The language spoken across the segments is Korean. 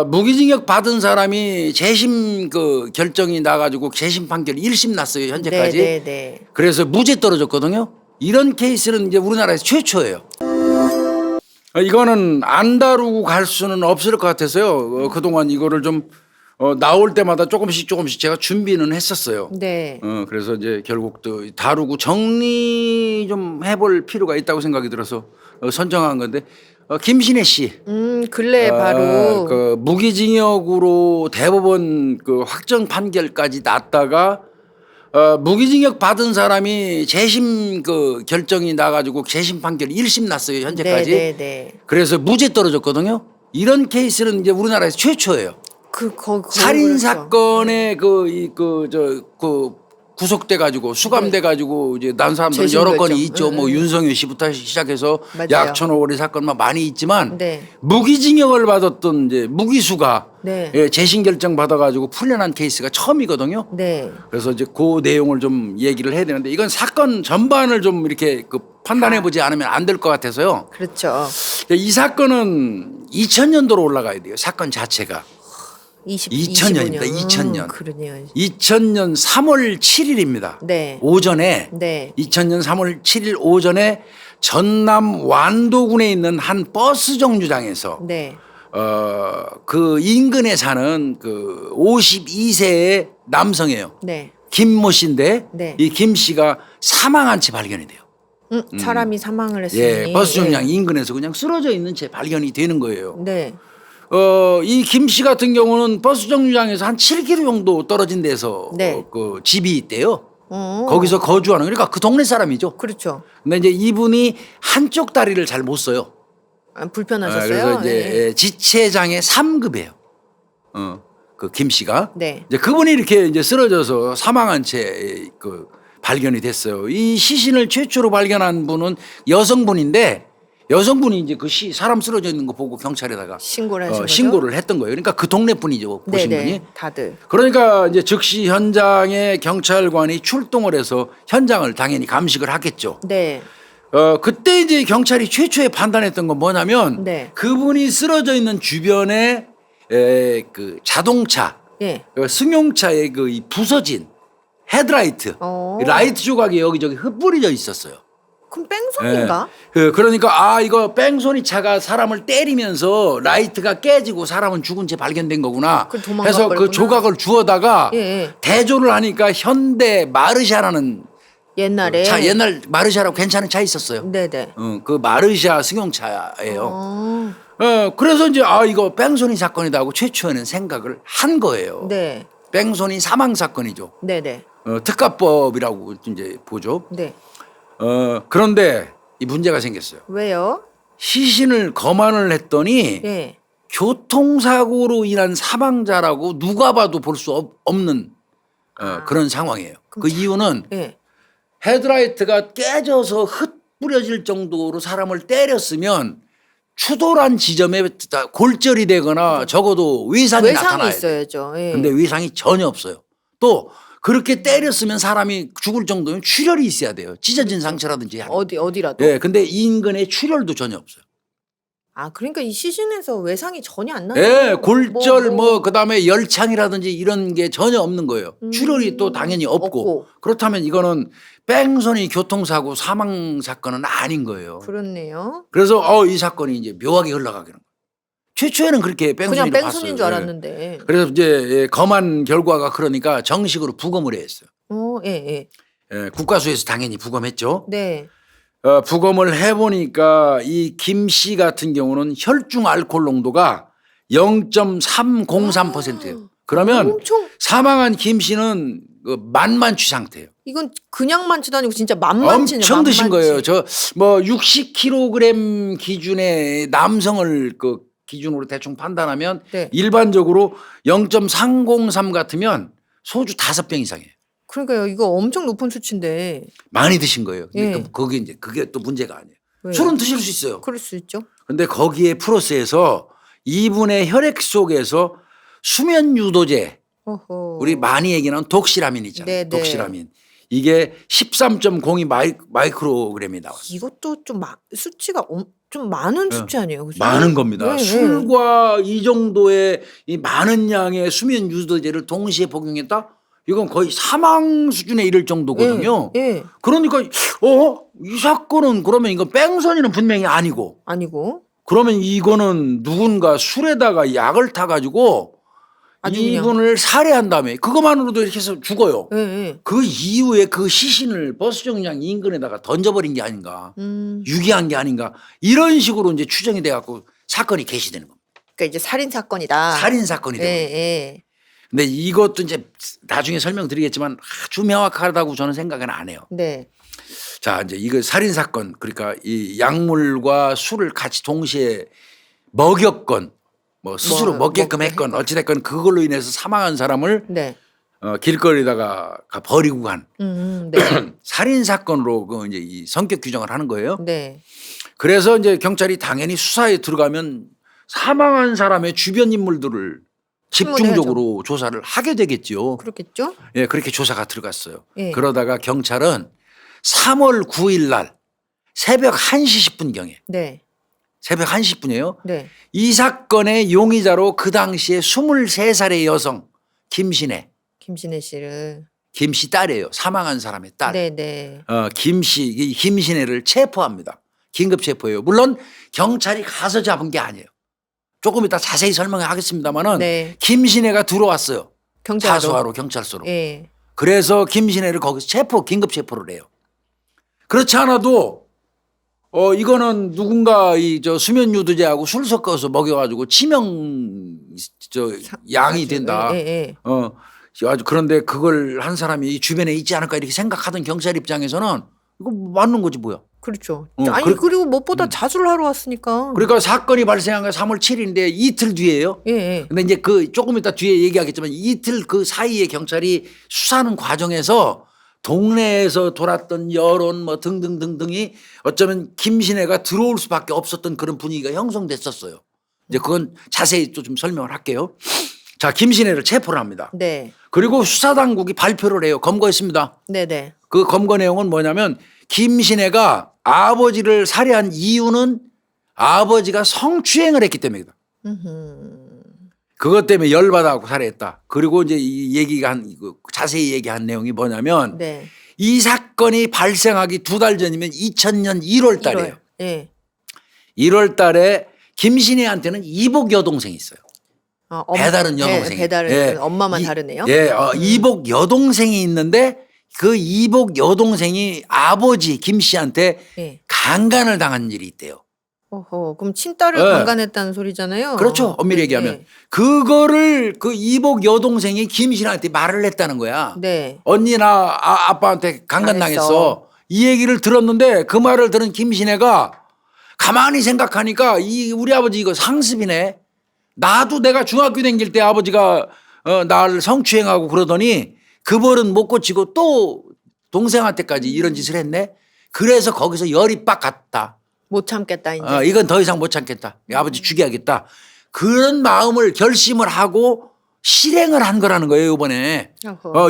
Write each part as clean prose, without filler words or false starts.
무기징역 받은 사람이 재심 그 결정이 나가지고 재심 판결이 1심 났어요 현재까지. 네네네. 그래서 무죄 떨어졌거든요. 이런 케이스는 이제 우리나라에서 최초예요. 이거는 안 다루고 갈 수는 없을 것 같아서요. 그동안 이거를 좀 나올 때마다 조금씩 제가 준비는 했었어요. 네. 그래서 이제 결국 또 다루고 정리 좀 해볼 필요가 있다고 생각이 들어서 선정한 건데 김신혜 씨. 근래 바로 그 무기징역으로 대법원 그 확정 판결까지 났다가 무기징역 받은 사람이 재심 그 결정이 나가지고 재심 판결이 1심 났어요 현재까지. 네네네. 그래서 무죄 떨어졌거든요. 이런 케이스는 이제 우리나라에서 최초예요. 살인 사건에 구속돼 가지고 수감돼 가지고 이제 난 사람들은 재심 여러 결정. 건이 있죠. 뭐 윤석열 씨부터 시작해서 맞아요. 약천오거리 사건만 많이 있지만 네. 무기징역을 받았던 이제 무기수가 네. 예, 재심 결정 받아 가지고 풀려난 케이스가 처음이거든요. 네. 그래서 이제 그 내용을 좀 얘기를 해야 되는데 이건 사건 전반을 좀 이렇게 판단해 보지 않으면 안 될 것 같아서요. 그렇죠. 이 사건은 2000년도로 올라가야 돼요. 사건 자체가. 2000년입니다. 2000년. 그러네요. 2000년 3월 7일입니다. 네. 오전에 네. 2000년 3월 7일 오전에 전남 완도군에 있는 한 버스 정류장에서 네. 그 인근에 사는 그 52세의 남성이에요. 네. 김모 씨인데 네. 이 김 씨가 사망한 채 발견이 돼요. 사람이 사망을 했으니. 예, 버스 정류장 인근에서 그냥 쓰러져 있는 채 발견이 되는 거예요. 네. 이 김 씨 같은 경우는 버스 정류장에서 한 7km 정도 떨어진 데서 네. 그 집이 있대요. 거기서 거주하는 그러니까 그 동네 사람이죠. 그렇죠. 근데 이제 이분이 한쪽 다리를 잘 못 써요. 불편하셨어요? 그래서 이제 네. 지체장애 3급이에요. 그 김 씨가. 네. 이제 그분이 이렇게 이제 쓰러져서 사망한 채 발견이 됐어요. 이 시신을 최초로 발견한 분은 여성분인데 여성분이 이제 사람 쓰러져 있는 거 보고 경찰에다가 신고를 하신 거죠? 신고를 했던 거예요. 그러니까 그 동네 분이죠. 보신 네네. 분이. 다들. 그러니까 이제 즉시 현장에 경찰관이 출동을 해서 현장을 당연히 감식을 하겠죠. 네. 그때 이제 경찰이 최초에 판단했던 건 뭐냐면 네. 그분이 쓰러져 있는 주변에 그 자동차, 예. 승용차의 이 부서진 헤드라이트, 라이트 조각이 여기저기 흩뿌려져 있었어요. 그럼 뺑소니인가? 그러니까 이거 뺑소니 차가 사람을 때리면서 라이트가 깨지고 사람은 죽은 채 발견된 거구나. 그 도망간 해서 그 거구나. 조각을 주워다가 예. 대조를 하니까 현대 마르샤라는 옛날에. 차, 옛날 마르샤라고 괜찮은 차 있었어요. 네네. 그 마르샤 승용차예요. 어. 그래서 이제 이거 뺑소니 사건이다 하고 최초에는 생각을 한 거예요. 네. 뺑소니 사망 사건이죠. 네네. 특가법이라고 이제 보죠. 네. 그런데 이 문제가 생겼어요. 왜요? 시신을 검안을 했더니 예. 교통사고로 인한 사망자라고 누가 봐도 볼 수 없는 그런 상황이에요. 그 이유는 예. 헤드라이트가 깨져서 흩뿌려질 정도로 사람을 때렸으면 추돌한 지점에 골절이 되거나 적어도 외상이 나타나야 돼요. 있어야죠. 예. 근데 외상이 전혀 없어요. 또 그렇게 때렸으면 사람이 죽을 정도면 출혈이 있어야 돼요. 찢어진 상처라든지. 어디라도. 예, 근데 인근에 출혈도 전혀 없어요. 그러니까 이 시신에서 외상이 전혀 안 나요. 예, 골절 그다음에 열창이라든지 이런 게 전혀 없는 거예요. 출혈이 또 당연히 없고. 그렇다면 이거는 뺑소니 교통사고 사망 사건은 아닌 거예요. 그렇네요. 그래서 이 사건이 이제 묘하게 흘러가게 되는 거예요. 최초에는 그렇게 뺑소니를 그냥 봤어요. 뺑소니인 줄 알았는데. 그래서 이제 검안 결과가 그러니까 정식으로 부검을 했어요. 예. 국가수에서 당연히 부검했죠. 네. 부검을 해보니까 이 김 씨 같은 경우는 혈중 알코올 농도가 0.303%예요. 그러면 엄청 사망한 김 씨는 만만치 상태예요. 이건 그냥 만치도 아니고 진짜 만만치네요. 엄청 드신 거예요. 60kg 기준의 남성을 기준으로 대충 판단하면 네. 일반적으로 0.303 같으면 소주 5병 이상이에요. 그러니까요. 이거 엄청 높은 수치인데. 많이 드신 거예요. 예. 그러니까 그게 또 문제가 아니에요. 왜요? 술은 드실 수 있어요. 그럴 수 있죠. 근데 거기에 플러스해서 이분의 혈액 속에서 수면 유도제 어허. 우리 많이 얘기하는 독시라민 있잖아요. 네네. 독시라민. 이게 13.02 마이크로그램이 나왔어요. 이것도 좀 수치가 좀 많은 수치 아니에요? 그죠? 많은 겁니다. 네, 술과 이 정도의 이 많은 양의 수면 유도제를 동시에 복용했다? 이건 거의 사망 수준에 이를 정도거든요. 예. 그러니까 이 사건은 그러면 이건 뺑소니는 분명히 아니고 아니고 그러면 이거는 누군가 술에다가 약을 타가지고 아주 그냥. 이분을 살해한 다음에 그것만으로도 이렇게 해서 죽어요. 예. 그 이후에 그 시신을 버스 정류장 인근에다가 던져버린 게 아닌가, 유기한 게 아닌가 이런 식으로 이제 추정이 돼갖고 사건이 개시되는 겁니다. 그러니까 이제 살인 사건이다. 살인 사건이 되는 겁니다. 예. 근데 이것도 이제 나중에 설명드리겠지만 아주 명확하다고 저는 생각은 안 해요. 네. 자, 이제 이거 살인 사건 그러니까 이 약물과 술을 같이 동시에 먹였건 뭐 스스로 먹게끔 했건 어찌됐건 그걸로 인해서 사망한 사람을 네. 길거리에다가 버리고 간 네. 살인 사건으로 그 이제 이 성격 규정을 하는 거예요. 네. 그래서 이제 경찰이 당연히 수사에 들어가면 사망한 사람의 주변 인물들을 집중적으로 조사를 하게 되겠죠. 그렇겠죠? 예, 그렇게 조사가 들어갔어요. 예. 그러다가 경찰은 3월 9일 날 새벽 1시 10분경에 네. 새벽 1시 10분이에요. 네. 이 사건의 용의자로 그 당시에 23살의 여성 김신혜 씨를. 김씨 딸이에요. 사망한 사람의 딸. 네. 이 김신혜를 체포합니다. 긴급 체포해요. 물론 경찰이 가서 잡은 게 아니에요. 조금 이따 자세히 설명하겠습니다만은 네. 김신혜가 들어왔어요. 경찰로. 사수하러 경찰서로. 예. 그래서 김신혜를 거기서 긴급 체포를 해요. 그렇지 않아도 이거는 누군가 이 수면 유도제하고 술 섞어서 먹여가지고 치명 양이 된다. 예. 아주 그런데 그걸 한 사람이 이 주변에 있지 않을까 이렇게 생각하던 경찰 입장에서는 이거 맞는 거지 뭐야. 그렇죠. 어, 아니 그리고 무엇보다 자수를 하러 왔으니까. 그러니까 사건이 발생한 게 3월 7일인데 이틀 뒤에요. 예. 근데 이제 그 조금 이따 뒤에 얘기하겠지만 이틀 그 사이에 경찰이 수사하는 과정에서 동네에서 돌았던 여론 뭐 등등등등이 어쩌면 김신혜가 들어올 수밖에 없었던 그런 분위기가 형성됐었어요. 이제 그건 자세히 또 좀 설명을 할게요. 자, 김신혜를 체포를 합니다. 네. 그리고 수사당국이 발표를 해요. 검거했습니다. 네. 그 검거 내용은 뭐냐면 김신혜가 아버지를 살해한 이유는 아버지가 성추행을 했기 때문이다. 그것 때문에 열받아갖고 살해했다. 그리고 이제 이 얘기가 자세히 얘기한 내용이 뭐냐면 네. 이 사건이 발생하기 2달 전이면 2000년 1월 달이에요. 예. 1월 달에 김신혜한테는 이복 여동생이 있어요. 배다른 여동생이. 배다른 엄마만 다르네요. 예, 이복 여동생이 있는데 그 이복 여동생이 아버지 김 씨한테 강간을 당한 일이 있대요. 그럼 친딸을 강간했다는 소리잖아요. 그렇죠. 엄밀히 얘기하면. 그거를 그 이복 여동생이 김 씨한테 말을 했다는 거야. 네. 언니 나 아빠한테 강간당했어. 이 얘기를 들었는데 그 말을 들은 김신혜가 가만히 생각하니까 우리 아버지 이거 상습이네. 나도 내가 중학교 다닐 때 아버지가 나를 성추행하고 그러더니 그 벌은 못 고치고 또 동생한테까지 이런 짓을 했네. 그래서 거기서 열이 빡 갔다. 못 참겠다 이제. 이건 더 이상 못 참겠다. 아버지 죽여야겠다. 그런 마음을 결심을 하고 실행을 한 거라는 거예요 이번에.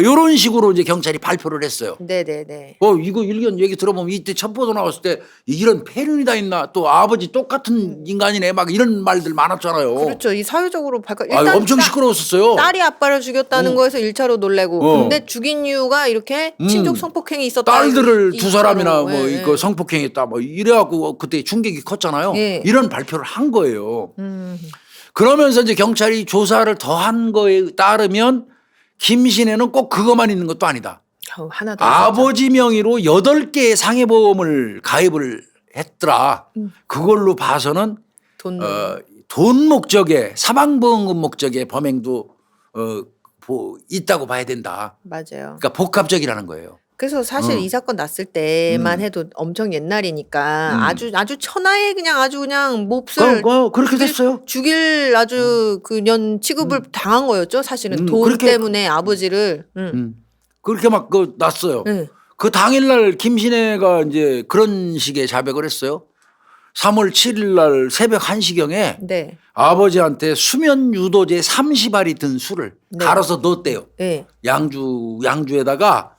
이런 식으로 이제 경찰이 발표를 했어요. 네네네. 이거 일견 얘기 들어보면 이때 첩보도 나왔을 때 이런 폐륜이 다 있나 또 아버지 똑같은 인간이네 막 이런 말들 많았잖아요. 그렇죠. 이 사회적으로 일단 엄청 시끄러웠었어요. 딸이 아빠를 죽였다는 거에서 1차로 놀래고 근데 죽인 이유가 이렇게 친족 성폭행이 있었다. 딸들을 두 사람이나 뭐 예. 이거 성폭행했다 뭐 이래갖고 그때 충격이 컸잖아요. 예. 이런 발표를 한 거예요. 그러면서 이제 경찰이 조사를 더 한 거에 따르면 김신혜는 꼭 그것만 있는 것도 아니다. 하나 더 아버지 명의로 8개의 상해보험을 가입을 했더라. 그걸로 봐서는 돈 목적의 사망보험금 목적의 범행도 있다고 봐야 된다. 맞아요. 그러니까 복합적이라는 거예요. 그래서 사실 이 사건 났을 때만 해도 엄청 옛날이니까 아주 천하에 아주 그냥 몹쓸 그렇게 됐어요. 죽일 아주 그년 취급을 당한 거였죠. 사실은 돈 그렇게 때문에 아버지를. 그렇게 막 났어요. 그 당일날 김신혜가 이제 그런 식의 자백을 했어요. 3월 7일 날 새벽 1시경에 네. 아버지한테 수면 유도제 30알이 든 술을 갈아서 넣었대요. 네. 양주에다가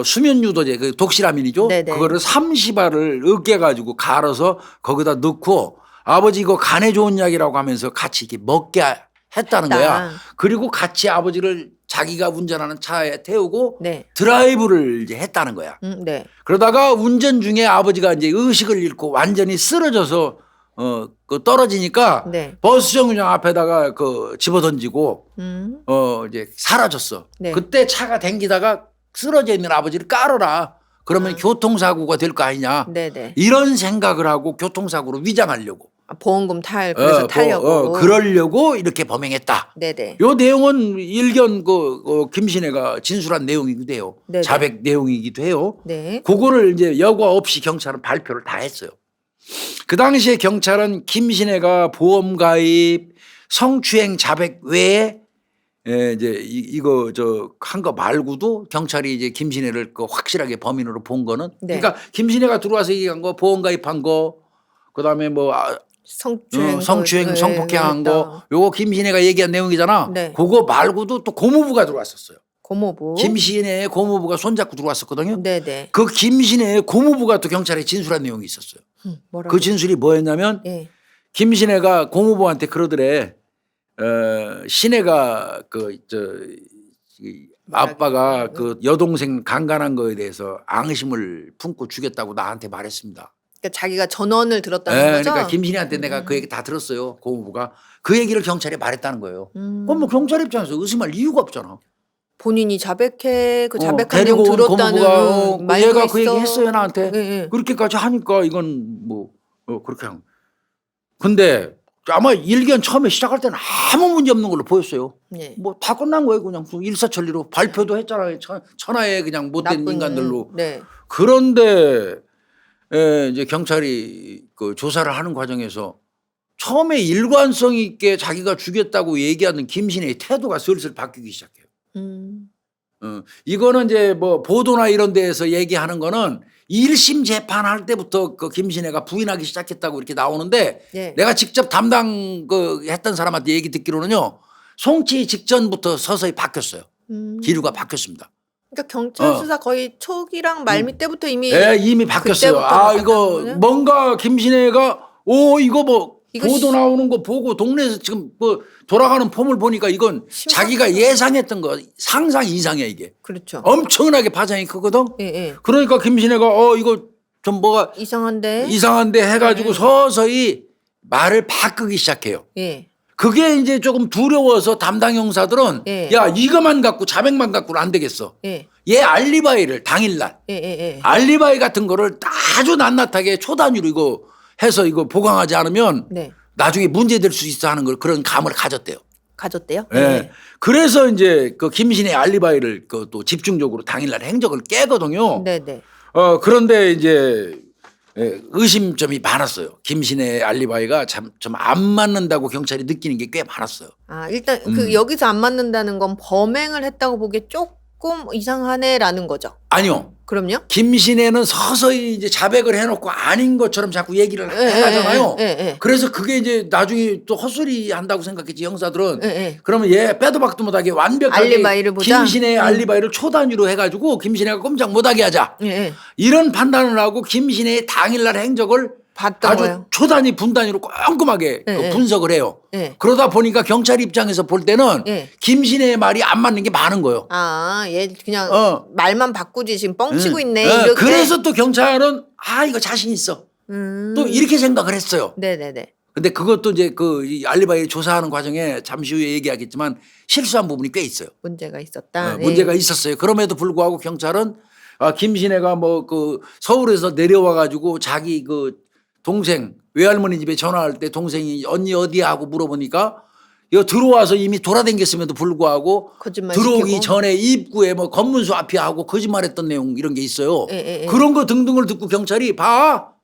수면 유도제 그 독실아민이죠. 네네. 그거를 30알을 으깨 가지고 갈아서 거기다 넣고 아버지 이거 간에 좋은 약이라고 하면서 같이 이렇게 먹게 했다는 거야. 그리고 같이 아버지를 자기가 운전하는 차에 태우고 네. 드라이브를 이제 했다는 거야. 네. 그러다가 운전 중에 아버지가 이제 의식을 잃고 완전히 쓰러져서 그 떨어지니까 네. 버스 정류장 앞에다가 그 집어 던지고 음. 이제 사라졌어. 네. 그때 차가 댕기다가 쓰러져 있는 아버지를 깔아라. 그러면 교통사고가 될 거 아니냐. 네네. 이런 생각을 하고 교통사고로 위장하려고. 보험금 그래서 타려고. 그러려고 이렇게 범행했다. 네네. 요 내용은 일견 김신혜가 진술한 내용이기도 해요. 네네. 자백 내용이기도 해요. 네. 그거를 이제 여과 없이 경찰은 발표를 다 했어요. 그 당시에 경찰은 김신혜가 보험 가입, 성추행 자백 외에 이제 이거 한 거 말고도 경찰이 이제 김신혜를 그 확실하게 범인으로 본 거는 네. 그러니까 김신혜가 들어와서 얘기한 거 보험 가입한 거 그다음에 뭐 성추행, 성폭행한 거 요거 김신혜가 얘기한 내용이잖아. 네. 그거 말고도 또 고모부가 들어왔었어요. 고모부. 김신혜의 고모부가 손잡고 들어왔었거든요. 네네. 그 김신혜의 고모부가 또 경찰에 진술한 내용이 있었어요. 뭐라고? 그 진술이 뭐였냐면 예. 김신혜가 고모부한테 그러더래. 신혜가 아빠가 그 여동생 강간한 거에 대해서 앙심을 품고 죽였다고 나한테 말했습니다. 그러니까 자기가 전원을 들었다는 거죠. 그러니까 김신혜한테 내가 그 얘기 다 들었어요. 고모부가 그 얘기를 경찰에 말했다는 거예요. 그럼 뭐 경찰 입장에서 의심할 이유가 없잖아. 본인이 자백한 데리고 내용 온 들었다는 고모부가 말도 얘가 있어. 그 얘기 했어요 나한테. 예. 그렇게까지 하니까 이건 뭐 그렇게 한. 근데 아마 일견 처음에 시작할 때는 아무 문제 없는 걸로 보였어요. 예. 뭐 다 끝난 거예요. 그냥 일사천리로 발표도 했잖아요. 천하의 그냥 못된 나쁜, 인간들로. 네. 그런데 이제 경찰이 그 조사를 하는 과정에서 처음에 일관성 있게 자기가 죽였다고 얘기하는 김신혜의 태도가 슬슬 바뀌기 시작해요. 이거는 이제 뭐 보도나 이런 데에서 얘기하는 거는 1심 재판할 때부터 그 김신혜가 부인하기 시작했다고 이렇게 나오는데 예. 내가 직접 담당 했던 사람한테 얘기 듣기로는요. 송치 직전부터 서서히 바뀌었어요. 기류가 바뀌었습니다. 그러니까 경찰 수사 거의 초기랑 말미 때부터 이미 이미 바뀌었어요. 그때부터 이거 바뀌었다는 뭔가 김신혜가 이거 뭐 이거 보도 나오는 거 보고 동네에서 지금 뭐 돌아가는 폼을 보니까 이건 자기가 예상했던 거 상상 이상이야 이게. 그렇죠. 엄청나게 파장이 크거든. 예. 그러니까 김신혜가 이거 좀 뭐가 이상한데. 해가지고 서서히 말을 바꾸기 시작해요. 예. 그게 이제 조금 두려워서 담당 형사들은 예. 야 이거만 갖고 자백만 갖고는 안 되겠어. 예. 얘 알리바이를 당일날 알리바이 같은 거를 아주 낱낱하게 초단위로 이거 해서 이거 보강하지 않으면 네. 나중에 문제될 수 있어 하는 걸 그런 감을 가졌대요. 가졌대요? 예. 그래서 이제 그 김신혜 알리바이를 또 집중적으로 당일날 행적을 깨거든요. 네네. 그런데 이제 의심점이 많았어요. 김신혜 알리바이가 좀 안 맞는다고 경찰이 느끼는 게 꽤 많았어요. 일단 그 여기서 안 맞는다는 건 범행을 했다고 보기에 조금 이상하네라는 거죠. 아니요. 그럼요? 김신혜는 서서히 이제 자백을 해놓고 아닌 것처럼 자꾸 얘기를 해가잖아요. 그래서 그게 이제 나중에 또 헛소리 한다고 생각했지 형사들은. 그러면 얘 빼도 박도 못하게 완벽하게 알리바이를 보자? 김신혜의 알리바이를 초단위로 해가지고 김신혜가 꼼짝 못하게 하자. 예. 이런 판단을 하고 김신혜의 당일날 행적을 봤던 아주 거예요. 초단위 분단위로 꼼꼼하게 분석을 해요. 그러다 보니까 경찰 입장에서 볼 때는 김신혜의 말이 안 맞는 게 많은 거예요. 얘 그냥 말만 바꾸지 지금 뻥치고 있네. 이렇게. 그래서 또 경찰은 이거 자신 있어. 또 이렇게 생각을 했어요. 네네네. 근데 그것도 이제 이 알리바이 조사하는 과정에 잠시 후에 얘기하겠지만 실수한 부분이 꽤 있어요. 문제가 있었다. 문제가 있었어요. 그럼에도 불구하고 경찰은 김신혜가 뭐 서울에서 내려와 가지고 자기 동생 외할머니 집에 전화할 때 동생이 언니 어디야 하고 물어보니까 이거 들어와서 이미 돌아다녔음에도 불구하고 거짓말 들어오기 시키고. 전에 입구에 뭐 검문소 앞이야 하고 거짓말했던 내용 이런 게 있어요. 그런 거 등등을 듣고 경찰이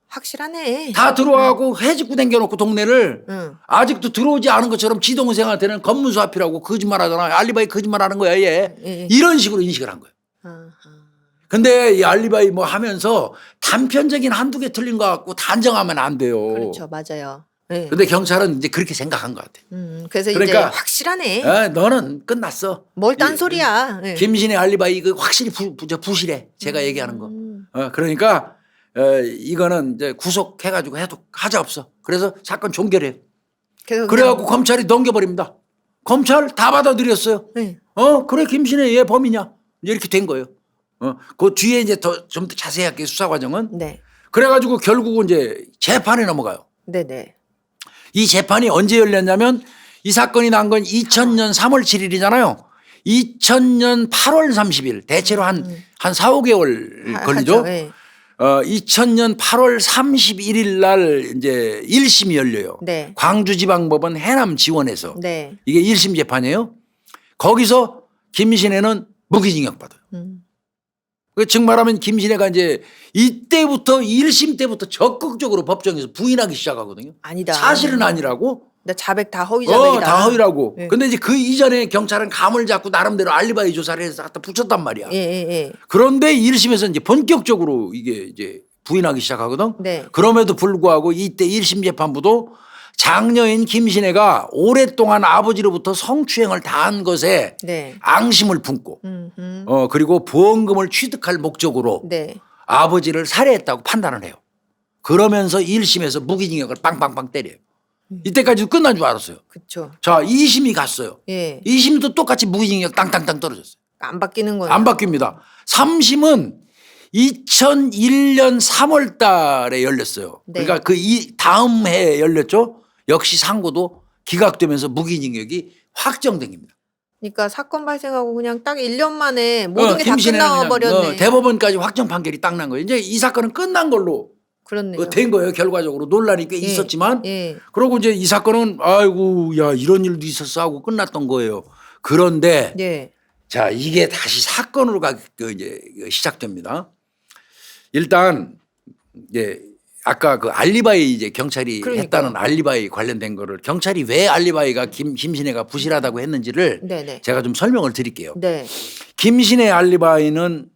확실하네. 다 들어와고 해집고 댕겨놓고 동네를 아직도 들어오지 않은 것처럼 지 동생한테는 검문소 앞이라고 거짓말하잖아. 알리바이 거짓말하는 거야 얘. 이런 식으로 인식을 한 거예요. 근데 이 알리바이 뭐 하면서 단편적인 한두 개 틀린 것 같고 단정하면 안 돼요. 그렇죠. 맞아요. 네. 근데 경찰은 이제 그렇게 생각한 것 같아요. 그래서 이제 그러니까 확실하네. 너는 끝났어. 뭘 딴소리야. 네. 김신의 알리바이 그 확실히 부실해. 제가 얘기하는 거. 그러니까 이거는 이제 구속해가지고 해도 하자 없어. 그래서 사건 종결해요. 그래갖고 검찰이 넘겨버립니다. 검찰 다 받아들였어요. 네. 그래 김신혜 얘 범이냐 이렇게 된 거예요. 그 뒤에 이제 좀 더 자세하게 수사 과정은. 네. 그래가지고 결국은 이제 재판에 넘어가요. 네네. 이 재판이 언제 열렸냐면 이 사건이 난 건 2000년 3월 7일이잖아요. 2000년 8월 30일 대체로 한 4, 5개월 걸리죠. 하죠. 네. 2000년 8월 31일 날 이제 1심이 열려요. 네. 광주지방법원 해남지원에서. 네. 이게 1심 재판이에요. 거기서 김신혜는 무기징역 받아요. 즉 말하면 김신혜가 이제 이때부터 1심 때부터 적극적으로 법정에서 부인하기 시작하거든요. 아니다. 사실은 아니라고. 나 자백 다 허위 자백이다. 다 허위라고. 네. 근데 이제 그 이전에 경찰은 감을 잡고 나름대로 알리바이 조사를 해서 갖다 붙였단 말이야. 예. 그런데 1심에서 이제 본격적으로 이게 이제 부인하기 시작하거든. 네. 그럼에도 불구하고 이때 1심 재판부도 장녀인 김신혜가 오랫동안 아버지로부터 성추행을 당한 것에 네. 앙심을 품고 그리고 보험금을 취득할 목적으로 네. 아버지를 살해했다고 판단을 해요. 그러면서 1심에서 무기징역을 빵빵빵 때려요. 이때까지도 끝난 줄 알았어요. 그렇죠. 자, 2심이 갔어요. 예. 2심도 똑같이 무기징역 땅땅땅 떨어졌어요. 안 바뀌는 거예요. 안 바뀝니다. 3심은 2001년 3월 달에 열렸어요. 네. 그러니까 그 다음 해에 열렸죠. 역시 상고도 기각되면서 무기징역이 확정된 겁니다. 그러니까 사건 발생하고 그냥 딱 1년 만에 모든 게 다 김신혜는 끝나와 그냥, 버렸네. 대법원까지 확정 판결이 딱 난 거예요. 이제 이 사건은 끝난 걸로 그렇네요. 된 거예요. 결과적으로 논란이 꽤 있었지만 예. 그러고 이제 이 사건은 아이고 야 이런 일도 있었어 하고 끝났던 거예요. 그런데 예. 자 이게 다시 사건으로 이제 시작됩니다. 일단 이제 아까 그 알리바이 이제 경찰이 그러니까요. 했다는 알리바이 관련된 거를 경찰이 왜 알리바이가 김신혜가 부실하다고 했는지를 네네. 제가 좀 설명을 드릴게요. 네. 김신혜 알리바이는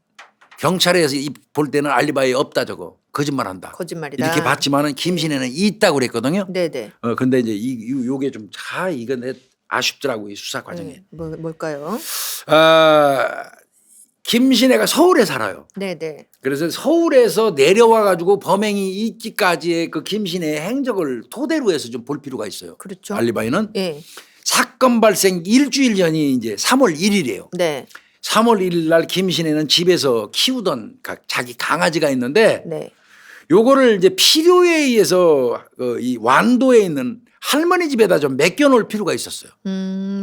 경찰에서 볼 때는 알리바이 없다 저거 거짓말한다. 거짓말이다. 이렇게 봤지만은 김신혜는 있다고 그랬거든요. 네네. 근데 이제 요게 좀 이건 아쉽더라고 이 수사 과정에. 뭘까요? 김신혜가 서울에 살아요. 네네. 그래서 서울에서 내려와 가지고 범행이 있기까지의 그 김신혜의 행적을 토대로 해서 좀 볼 필요가 있어요. 그렇죠. 알리바이는 예. 사건 발생 일주일 전이 이제 3월 1일이에요. 네. 3월 1일 날 김신혜는 집에서 키우던 자기 강아지가 있는데 네. 요거를 이제 필요에 의해서 이 완도에 있는 할머니 집에다 좀 맡겨놓을 필요가 있었어요.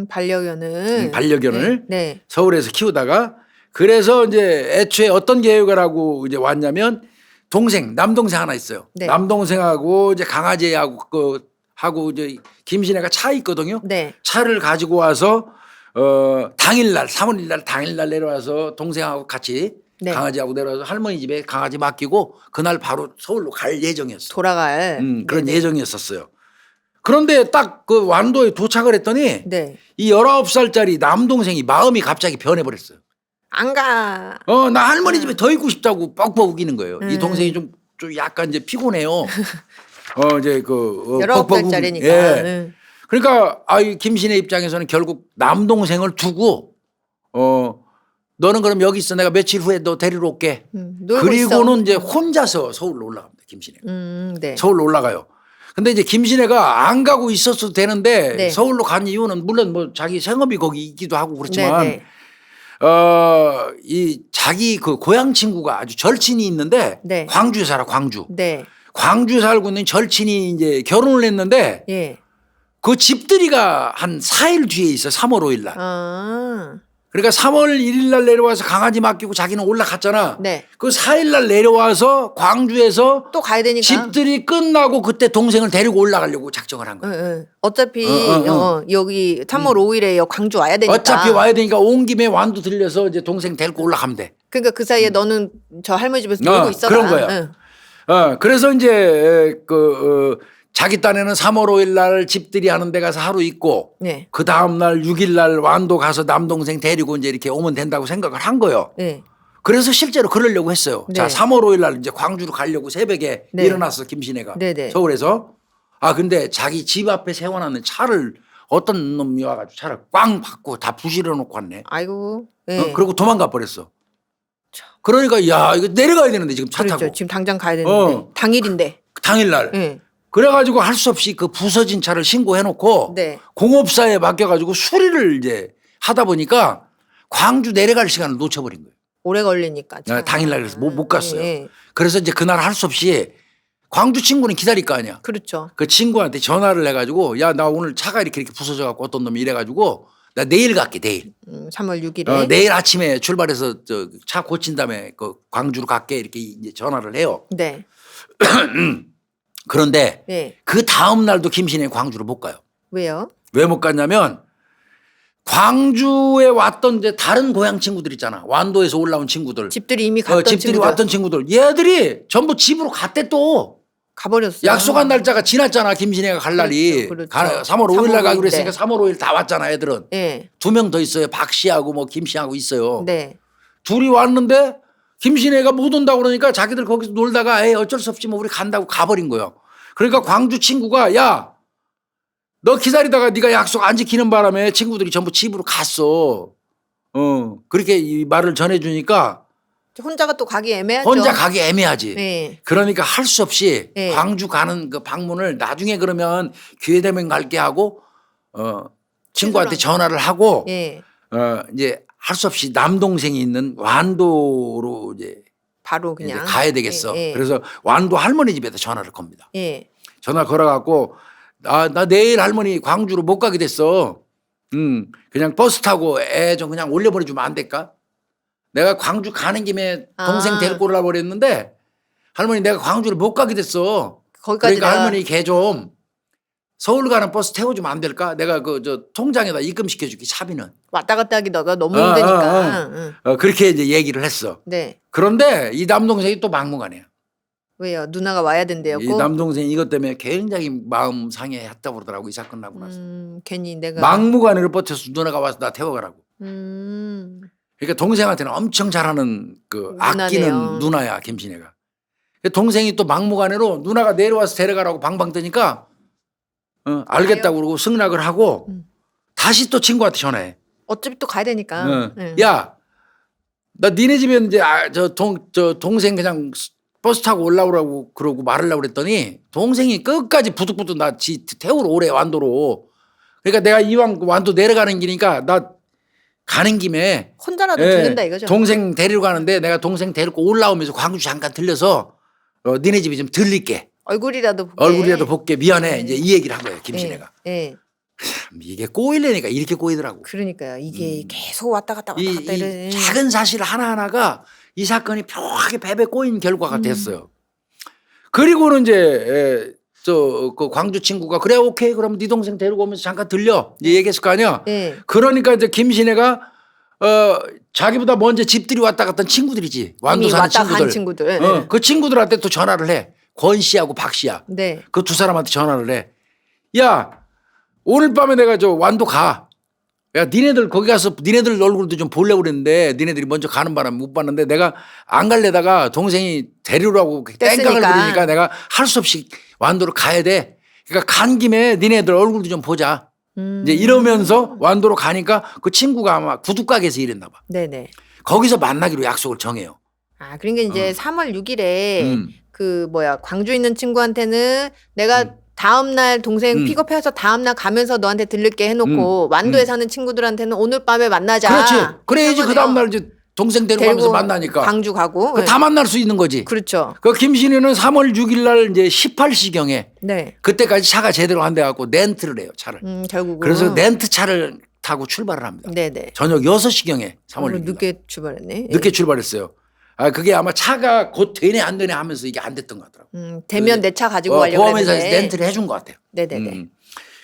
반려견을. 반려견을 네. 서울에서 키우다가 그래서 이제 애초에 어떤 계획을 하고 이제 왔냐면 남동생 하나 있어요. 네. 남동생하고 이제 강아지하고 하고 이제 김신혜가 차 있거든요. 네. 차를 가지고 와서 당일날 3월 1일 당일날 내려와서 동생하고 같이 네. 강아지하고 내려와서 할머니 집에 강아지 맡기고 그날 바로 서울로 갈 예정이었어요. 돌아갈. 그런 네네. 예정이었었어요. 그런데 딱 그 완도에 도착을 했더니 네. 이 19살짜리 남동생이 마음이 갑자기 변해버렸어요. 안 가. 나 할머니 집에 더 있고 싶다고 뻑뻑 우기는 거예요. 이 동생이 좀 약간 이제 피곤해요. 이제 19살짜리니까. 예. 그러니까 김신혜 입장에서는 결국 남동생을 두고 너는 그럼 여기 있어. 내가 며칠 후에 너 데리러 올게. 그리고는 이제 혼자서 서울로 올라갑니다. 김신혜가. 네. 서울로 올라가요. 근데 이제 김신혜가 안 가고 있었어도 되는데 네. 서울로 간 이유는 물론 뭐 자기 생업이 거기 있기도 하고 그렇지만 네네. 이 자기 그 고향 친구가 아주 절친이 있는데 네. 광주에 살아 광주. 네. 광주에 살고 있는 절친이 이제 결혼을 했는데 예. 그 집들이가 한 4일 뒤에 있어. 3월 5일 날. 아. 그러니까 3월 1일 날 내려와서 강아지 맡기고 자기는 올라갔잖아. 네. 그 4일 날 내려와서 광주에서 또 가야 되니까. 집들이 끝나고 그때 동생을 데리고 올라가려고 작정을 한 거야. 어차피 여기 3월 5일에 광주 와야 되니까. 어차피 와야 되니까 온 김에 완도 들려서 이제 동생 데리고 올라가면 돼. 그러니까 그 사이에 너는 저 할머니 집에서 놀고 있어라. 그런 거야. 그래서 이제 자기 딴에는 3월 5일 날 집들이 하는 데 가서 하루 있고 네. 그 다음 날 6일 날 완도 가서 남동생 데리고 이제 이렇게 오면 된다고 생각을 한 거예요. 네. 그래서 실제로 그러려고 했어요. 네. 자, 3월 5일 날 이제 광주로 가려고 새벽에 네. 일어났어 김신혜가 네네. 서울에서. 아 근데 자기 집 앞에 세워놨는 차를 어떤 놈이 와가지고 차를 꽝 받고 다 부실해 놓고 왔네. 아이고. 예. 그리고 도망가 버렸어. 그러니까 야 이거 내려가야 되는데 지금 차 그렇죠. 타고 지금 당장 가야 되는데 당일인데. 당일날. 예. 그래가지고 할 수 없이 그 부서진 차를 신고해놓고 네. 공업사에 맡겨가지고 수리를 이제 하다 보니까 광주 내려갈 시간을 놓쳐버린 거예요. 오래 걸리니까. 차. 당일날 그래서 못 갔어요. 예. 그래서 이제 그날 할 수 없이 광주 친구는 기다릴 거 아니야. 그렇죠. 그 친구한테 전화를 해가지고 야 나 오늘 차가 이렇게 부서져 갖고 어떤 놈이 이래가지고 나 내일 갈게 내일. 3월 6일에. 내일 아침에 출발해서 저 차 고친 다음에 그 광주로 갈게 이렇게 이제 전화를 해요. 네. 그런데 네. 그 다음 날도 김신혜 광주로 못 가요. 왜요? 왜 못 갔냐면 광주에 왔던 이제 다른 고향 친구들 있잖아. 완도에서 올라온 친구들. 집들이 이미 갔던 집들이 친구들. 왔던 친구들. 얘들이 전부 집으로 갔대 또. 가버렸어요. 약속한 날짜가 지났잖아. 김신혜가 갈 날이. 그렇죠. 3월 5일 날 가기로 5일 했으니까 3월 5일 다 왔잖아 애들은. 네. 2명 더 있어요. 박 씨하고 뭐 김 씨하고 있어요. 네. 둘이 왔는데 김신혜가 못 온다고 그러니까 자기들 거기서 놀다가 에이 어쩔 수 없지 뭐 우리 간다고 가버린 거예요. 그러니까 광주 친구가 야 너 기다리다가 네가 약속 안 지키는 바람에 친구들이 전부 집으로 갔어. 그렇게 이 말을 전해주니까 혼자가 또 가기 애매하죠. 혼자 가기 애매하지. 네. 그러니까 할 수 없이 네. 광주 가는 그 방문을 나중에 그러면 기회 되면 갈게 하고 친구한테 전화를 하고 네. 이제 할 수 없이 남동생이 있는 완도로 이제 바로 그냥 가야 되겠어. 예, 예. 그래서 완도 할머니 집에다 전화를 겁니다. 예. 전화 걸어갖고 나 내일 할머니 광주로 못 가게 됐어. 그냥 버스 타고 애 좀 그냥 올려보내주면 안 될까? 내가 광주 가는 김에 동생 데리고 오려고 그랬는데 할머니 내가 광주를 못 가게 됐어. 거기까지 그러니까 내가- 할머니 걔 좀 서울 가는 버스 태워주면 안 될까? 내가 그 저 통장에다 입금시켜줄게 차비는. 왔다 갔다 하기다가 너무 힘드니까. 응. 그렇게 이제 얘기를 했어. 네. 그런데 이 남동생이 또 막무가내야. 왜요? 누나가 와야 된대요. 이 남동생이 이것 때문에 굉장히 마음 상해했다고 그러더라고 이 사건 나고 나서. 괜히 내가 막무가내로 버텨서 누나가 와서 나 태워가라고. 음. 그러니까 동생한테는 엄청 잘하는 그 누나네요. 아끼는 누나야 김신혜가. 동생이 또 막무가내로 누나가 내려와서 데려가라고 방방 뜨니까 알겠다고 그러고 승낙을 하고 다시 또 친구한테 전화해. 어차피 또 가야 되니까. 네. 야, 나 니네 집에 이제 저 동생 그냥 버스 타고 올라오라고 그러고 말하려고 그랬더니 동생이 끝까지 부득부득 나 태우러 오래 완도로. 그러니까 내가 이왕 완도 내려가는 길이니까 나 가는 김에 혼자라도 들른다 이거죠. 동생 데리러 가는데 내가 동생 데리고 올라오면서 광주 잠깐 들려서 니네 집에 좀 들릴게. 얼굴이라도 볼게. 얼굴이라도 볼게. 미안해. 이제 이 얘기를 한 거예요. 김신혜가. 네. 참 이게 꼬이려니까 이렇게 꼬이더라고. 그러니까요. 이게 계속 왔다 갔다 왔다 갔다 이 이러네. 작은 사실 하나하나가 이 사건이 묘하게 배배 꼬인 결과가 됐어요. 그리고는 이제 그 광주 친구가 그래 오케이 그럼 네 동생 데리고 오면서 잠깐 들려 이제 얘기했을 거 아니야. 네. 그러니까 이제 김신혜가 자기보다 먼저 집들이 왔다 갔던 친구들이지. 완도 이미 사는 왔다 친구들. 간 친구들. 네. 그 친구들한테 또 전화를 해. 권 씨하고 박 씨야. 네. 그 두 사람한테 전화를 해. 야 오늘 밤에 내가 저 완도 가. 야 니네들 거기 가서 니네들 얼굴도 좀 보려고 그랬는데 니네들이 먼저 가는 바람에 못 봤는데 내가 안 갈래다가 동생이 데리라고 땡깡을 뗐으니까. 부리니까 내가 할 수 없이 완도로 가야 돼. 그러니까 간 김에 니네들 얼굴도 좀 보자. 이제 이러면서 완도로 가니까 그 친구가 아마 구두가게에서 일했나 봐. 네네. 거기서 만나기로 약속을 정해요. 아 그러니까 이제 3월 6일에 음. 그 광주에 있는 친구한테는 내가 다음 날 동생 픽업해서 다음 날 가면서 너한테 들를게 해놓고 완도에 사는 친구들한테는 오늘 밤에 만나자. 그렇지. 그래야지 한 그 다음 날 이제 동생 데리고 가면서 만나니까. 광주 가고. 다 만날 수 있는 거지. 그렇죠. 그 김신혜는 3월 6일 날 이제 18시경에 네. 그때까지 차가 제대로 안 돼갖고 렌트를 해요 차를. 결국은. 그래서 렌트 차를 타고 출발을 합니다. 네네. 저녁 6시경에 3월 6일 날. 늦게 출발했네. 늦게 출발했어요. 그게 아마 차가 곧 되네 안 되네 하면서 이게 안 됐던 것 같더라고요. 되면 내 차 가지고 가려고 보험회사에서 했는데. 렌트를 해준 것 같아요. 네네네.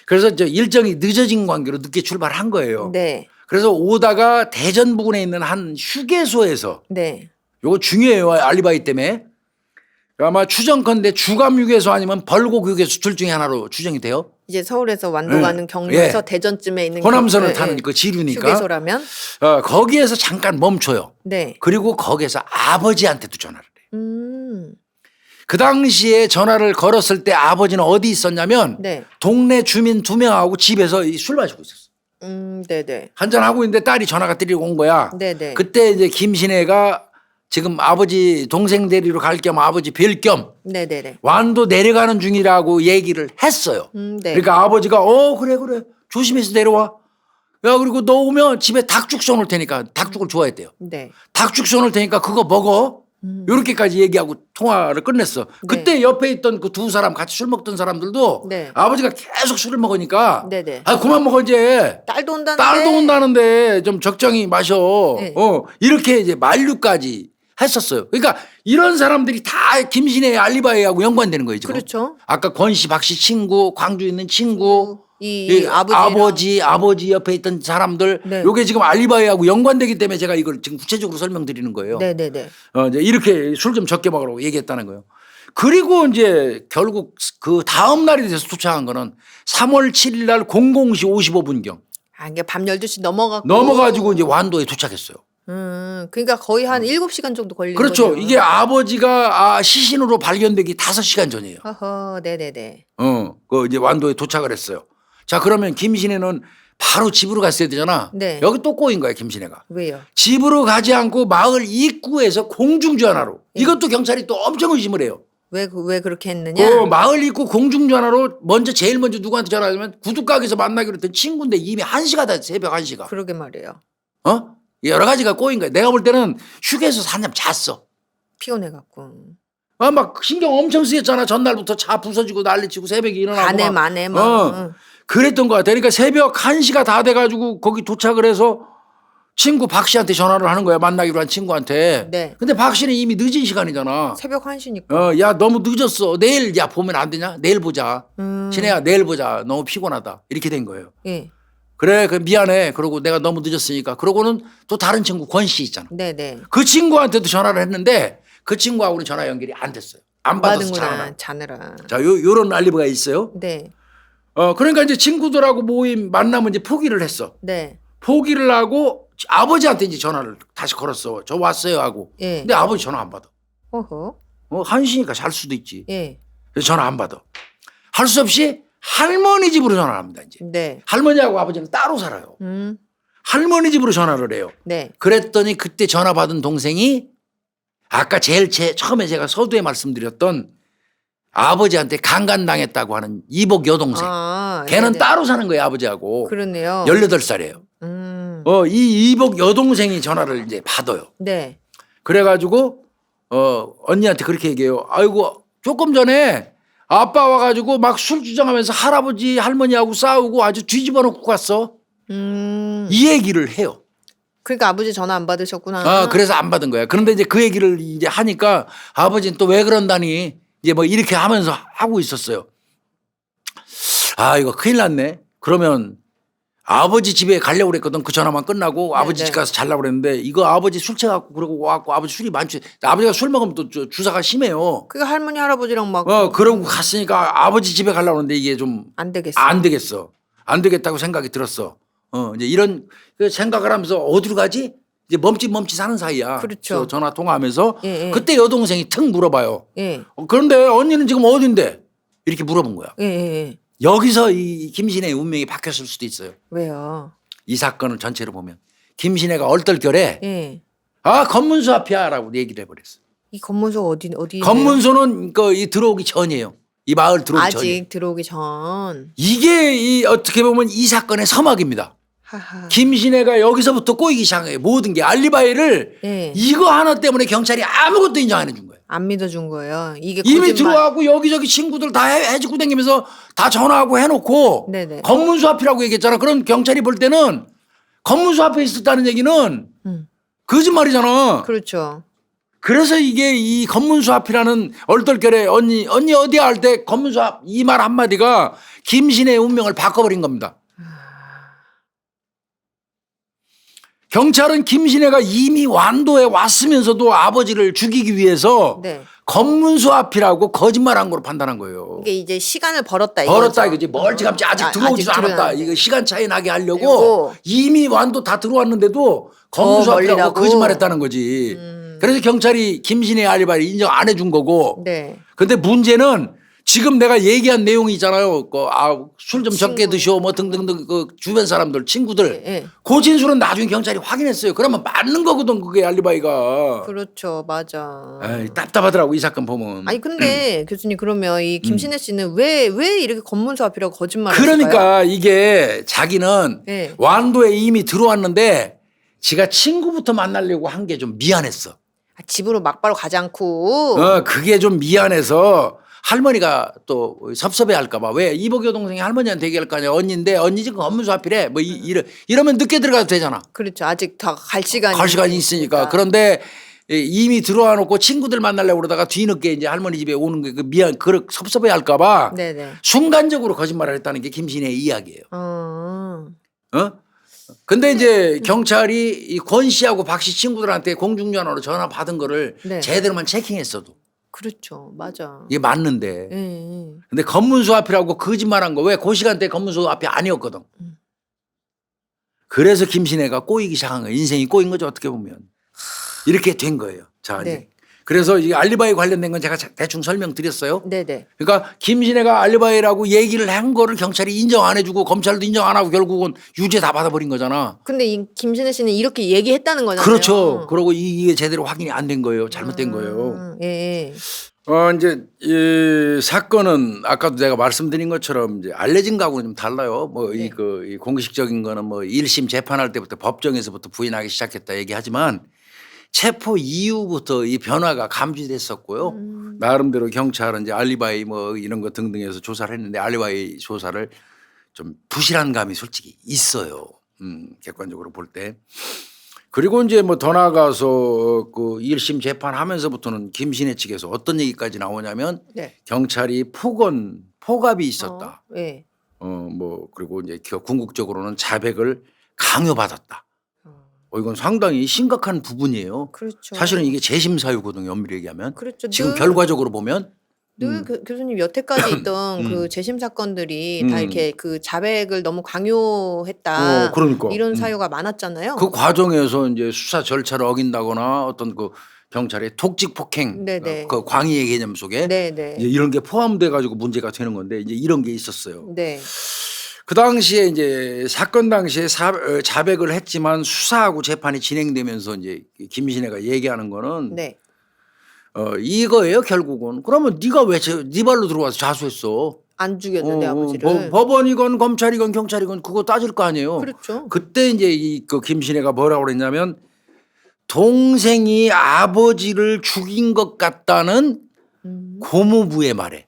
그래서 저 일정이 늦어진 관계로 늦게 출발한 거예요. 네. 그래서 오다가 대전 부근에 있는 한 휴게소에서 네. 요거 중요해요. 알리바이 때문에. 아마 추정컨대 주감휴게소 아니면 벌곡휴게소 둘 중에 하나로 추정이 돼요. 이제 서울에서 완도 네. 가는 경로에서 예. 대전쯤에 있는 호남선을 경- 타는 예, 그 지류니까. 휴게소라면. 거기에서 잠깐 멈춰요. 네. 그리고 거기에서 아버지한테도 전화를 해요. 그 당시에 전화를 걸었을 때 아버지는 어디 있었냐면 네. 동네 주민 2명하고 집에서 술 마시고 있었어. 네네. 한잔 하고 있는데 딸이 전화가 들리고 온 거야. 네네. 그때 이제 김신혜가 지금 아버지 동생 데리러 갈 겸 아버지 뵐 겸 네네네. 완도 내려가는 중이라고 얘기를 했어요. 네. 그러니까 아버지가 그래 조심해서 내려와. 야 그리고 너 오면 집에 닭죽 쏘놓을 테니까 닭죽을 좋아했대요. 네. 닭죽 쏘놓을 테니까 그거 먹어. 요렇게까지 얘기하고 통화를 끝냈어. 그때 옆에 있던 그 두 사람 같이 술 먹던 사람들도 네. 아버지가 계속 술을 먹으니까 네네. 아 그만 먹어 이제. 딸도 온다는데. 딸도 온다는데 좀 적정히 마셔. 네. 이렇게 이제 만류까지 했었어요. 그러니까 이런 사람들이 다 김신혜의 알리바이하고 연관되는 거예요. 지금. 그렇죠. 아까 권 씨, 박 씨 친구, 광주에 있는 친구, 이 아버지랑. 아버지 옆에 있던 사람들, 네. 요게 지금 알리바이하고 연관되기 때문에 제가 이걸 지금 구체적으로 설명드리는 거예요. 네네네. 이제 이렇게 술 좀 적게 먹으라고 얘기했다는 거예요. 그리고 이제 결국 그 다음 날이 돼서 도착한 거는 3월 7일 날 00시 55분경 이게 밤 12시 넘어가지고 이제 완도에 도착했어요. 그러니까 거의 한 7시간 정도 걸린 그렇죠. 거네요. 이게 아버지가 시신으로 발견되기 5시간 전이에요. 허허, 네네네. 그 이제 완도에 도착을 했어요. 자, 그러면 김신혜는 바로 집으로 갔어야 되잖아. 네. 여기 또 꼬인 거야, 김신혜가. 왜요? 집으로 가지 않고 마을 입구에서 공중전화로. 이것도 경찰이 또 엄청 의심을 해요. 왜 그렇게 했느냐? 마을 입구 공중전화로 제일 먼저 누구한테 전화하면 구두가게에서 만나기로 했던 친구인데 이미 1시가 다 새벽 1시가. 그러게 말이에요. 여러 가지가 꼬인 거야. 내가 볼 때는 휴게소에서 한잠 잤어. 피곤해갖고. 막 신경 엄청 쓰였잖아. 전날부터 차 부서지고 난리치고 새벽에 일어나고. 가네 막. 마네 막. 그랬던 것 같아. 그러니까 새벽 1시가 다 돼가지고 거기 도착을 해서 친구 박 씨한테 전화를 하는 거야. 만나기로 한 친구한테. 네. 근데 박 씨는 이미 늦은 시간이잖아. 새벽 1시니까. 야 너무 늦었어. 내일 보면 안 되냐? 내일 보자. 신혜야 내일 보자. 너무 피곤하다. 이렇게 된 거예요. 예. 그래 미안해. 그러고 내가 너무 늦었으니까. 그러고는 또 다른 친구 권 씨 있잖아. 네네. 그 친구한테도 전화를 했는데 그 친구하고는 전화 연결이 안 됐어요. 안 받아서 자느라. 자, 요런 알리바가 있어요. 네. 그러니까 이제 친구들하고 모임 만나면 이제 포기를 했어. 네. 포기를 하고 아버지한테 이제 전화를 다시 걸었어. 저 왔어요 하고. 예. 근데 아버지 전화 안 받아. 어허. 1시니까 잘 수도 있지. 예. 그래서 전화 안 받아. 할 수 없이 할머니 집으로 전화를 합니다. 이제. 네. 할머니하고 아버지는 따로 살아요. 할머니 집으로 전화를 해요. 네. 그랬더니 그때 전화 받은 동생이 아까 처음에 제가 서두에 말씀드렸던 아버지한테 강간당했다고 하는 이복 여동생. 걔는 네네. 따로 사는 거예요, 아버지하고. 그러네요. 18살이에요. 이 이복 여동생이 전화를 이제 받아요. 네. 그래가지고, 언니한테 그렇게 얘기해요. 아이고, 조금 전에 아빠 와가지고 막 술 주정하면서 할아버지, 할머니하고 싸우고 아주 뒤집어 놓고 갔어. 이 얘기를 해요. 그러니까 아버지 전화 안 받으셨구나. 그래서 안 받은 거야. 그런데 이제 그 얘기를 이제 하니까 아버지는 또 왜 그런다니 이제 뭐 이렇게 하면서 하고 있었어요. 이거 큰일 났네. 그러면 아버지 집에 가려고 그랬거든. 그 전화만 끝나고 아버지 집 가서 자려고 그랬는데 이거 아버지 술 취해갖고 그러고 와갖고 아버지 술이 많지. 아버지가 술 먹으면 또 주사가 심해요. 그게 할머니 할아버지랑 막. 그러고 갔으니까 아버지 집에 가려고 하는데 이게 좀 안 되겠어. 안 되겠어. 안 되겠다고 생각이 들었어. 이제 이런 생각을 하면서 어디로 가지? 이제 멈칫 하는 사이야. 그렇죠. 전화 통화하면서 예. 그때 여동생이 턱 물어봐요. 예. 그런데 언니는 지금 어딘데? 이렇게 물어본 거야. 예. 여기서 이 김신혜의 운명이 바뀌었을 수도 있어요. 왜요? 이 사건을 전체로 보면 김신혜가 얼떨결에 예. 검문소 앞이야라고 얘기를 해버렸어. 이 검문소가 어디? 검문소는 이 들어오기 전이에요. 이 마을 들어오기 전이. 아직 들어오기 전. 이게 어떻게 보면 이 사건의 서막입니다. 하하. 김신혜가 여기서부터 꼬이기 시작해요. 모든 게 알리바이를 예. 이거 하나 때문에 경찰이 아무것도 인정 안 해준 거예요. 안 믿어준 거예요. 이게 이미 거짓말. 들어와고 여기저기 친구들 다 해주고 다니면서 다 전화하고 해놓고 네네. 검문소 앞이라고 얘기했잖아. 그럼 경찰이 볼 때는 검문소 앞에 있었다는 얘기는 거짓말이잖아. 그렇죠. 그래서 이게 이 검문소 앞이라는 얼떨결에 언니 어디야 할 때 검문소 앞 이 말 한마디가 김신혜의 운명을 바꿔버린 겁니다. 경찰은 김신혜가 이미 완도에 왔으면서도 아버지를 죽이기 위해서 네. 검문소 앞이라고 거짓말한 걸로 판단한 거예요. 이게 이제 시간을 벌었다 벌었다 이거죠. 이거지. 멀찌감치 아직 들어오지도 아직 않았다. 들어오는데. 이거 시간 차이 나게 하려고 그리고 이미 완도 다 들어왔는데도 검문소 앞이라고 멀리라고. 거짓말했다는 거지. 그래서 경찰이 김신혜 알리바이를 인정 안 해준 거고. 네. 근데 문제는 지금 내가 얘기한 내용이 있잖아요. 술 좀 적게 친구. 드시오 뭐 등등등 그 주변 사람들 친구들. 예. 그 진술은 나중에 경찰이 확인했어요. 그러면 맞는 거거든 그게 알리바이가. 그렇죠. 맞아. 에이, 답답하더라고 이 사건 보면. 아니 근데 교수님 그러면 이 김신혜 씨는 왜 이렇게 검문소 앞이라고 거짓말을 그러니까 이게 자기는 네. 완도에 이미 들어왔는데 지가 친구부터 만나려고 한 게 좀 미안했어. 집으로 막바로 가지 않고 그게 좀 미안해서 할머니가 또 섭섭해 할까봐 왜 이복여 동생이 할머니한테 얘기할 거 아니야. 언니인데 언니 지금 검문소 앞이래. 뭐 이러면 늦게 들어가도 되잖아. 그렇죠. 아직 다 갈 시간이 갈 시간이 있으니까. 그런데 이미 들어와 놓고 친구들 만나려고 그러다가 뒤늦게 이제 할머니 집에 오는 게 섭섭해 할까봐 네네. 순간적으로 거짓말을 했다는 게 김신혜의 이야기예요. 어. 근데 이제 경찰이 이 권 씨하고 박 씨 친구들한테 공중전화로 전화 받은 거를 네. 제대로만 체킹했어도 그렇죠. 맞아. 이게 맞는데. 예. 근데 검문소 앞이라고 거짓말한 거 왜 그 시간대 검문소 앞이 아니었거든. 그래서 김신혜가 꼬이기 시작한 거예요. 인생이 꼬인 거죠 어떻게 보면. 이렇게 된 거예요. 자 네. 이제 그래서 이 알리바이 관련된 건 제가 대충 설명드렸어요. 네네. 그러니까 김신혜가 알리바이라고 얘기를 한 거를 경찰이 인정 안 해주고 검찰도 인정 안 하고 결국은 유죄 다 받아버린 거잖아. 근데 이 김신혜 씨는 이렇게 얘기했다는 거잖아요. 그렇죠. 그러고 이게 제대로 확인이 안 된 거예요. 잘못된 거예요. 예. 이제 이 사건은 아까도 내가 말씀드린 것처럼 이제 알려진 거하고는 좀 달라요. 뭐 네. 이 공식적인 거는 뭐 1심 재판할 때부터 법정에서부터 부인하기 시작했다 얘기하지만 체포 이후부터 이 변화가 감지됐었고요. 나름대로 경찰은 이제 알리바이 뭐 이런 거 등등해서 조사를 했는데 알리바이 조사를 좀 부실한 감이 솔직히 있어요. 객관적으로 볼 때. 그리고 이제 뭐 더 나아가서 그 1심 재판하면서부터는 김신혜 측에서 어떤 얘기까지 나오냐면 네. 경찰이 포갑이 있었다. 예. 뭐 그리고 이제 궁극적으로는 자백을 강요받았다. 이건 상당히 심각한 부분이에요. 그렇죠. 사실은 이게 재심 사유거든요. 엄밀히 얘기하면. 그렇죠. 지금 늘 결과적으로 보면 교수님 여태까지 있던 그 재심 사건들이 다 이렇게 그 자백을 너무 강요했다. 그러니까. 이런 사유가 많았잖아요. 그 과정에서 이제 수사 절차를 어긴다거나 어떤 그 경찰의 독직 폭행 네네. 그 광의의 개념 속에 네네. 이제 이런 게 포함돼 가지고 문제가 되는 건데 이제 이런 게 있었어요. 네. 그 당시에 이제 사건 당시에 자백을 했지만 수사하고 재판이 진행되면서 이제 김신혜가 얘기하는 거는 네. 이거예요 결국은. 그러면 네가 왜 네 발로 들어와서 자수했어? 안 죽였는데 아버지를. 법원이건 검찰이건 경찰이건 그거 따질 거 아니에요. 그렇죠. 그때 이제 그 김신혜가 뭐라고 그랬냐면 동생이 아버지를 죽인 것 같다는 고모부의 말에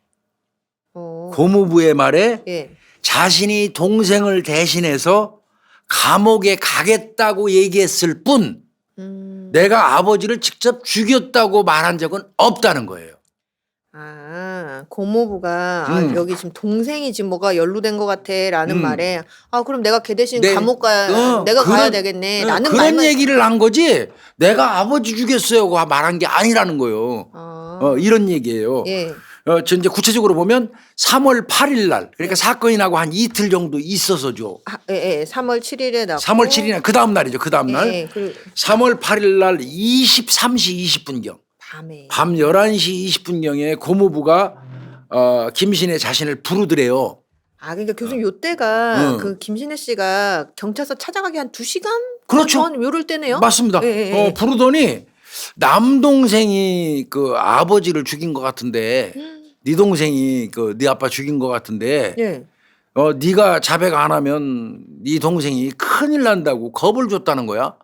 고모부의 말에 예. 자신이 동생을 대신해서 감옥에 가겠다고 얘기했을 뿐 내가 아버지를 직접 죽였다고 말한 적은 없다는 거예요. 고모부가 여기 지금 동생이 지금 뭐가 연루된 것 같아라는 말에 그럼 내가 걔 대신 네. 감옥 내가 가야 되겠네. 라는 그런 말만 얘기를 한 거지 내가 아버지 죽였어요고 말한 게 아니라는 거예요. 이런 얘기예요. 예. 저 이제 구체적으로 보면 3월 8일 날 그러니까 사건이 나고 한 이틀 정도 있어서죠. 예. 3월 7일에 나고 3월 7일 그 다음 날이죠. 그 다음 날. 예. 3월 8일 날 23시 20분경 밤에 밤 11시 20분경에 고모부가 김신혜 자신을 부르더래요. 그러니까 교수님 요때가 그 김신혜 씨가 경찰서 찾아가기 한 2시간 그렇죠. 전 요럴 때네요. 맞습니다. 예. 부르더니 남동생이 그 아버지를 죽인 것 같은데 네 동생이 그 네 아빠 죽인 것 같은데 예. 네가 자백 안 하면 네 동생이 큰일 난다고 겁을 줬다는 거야.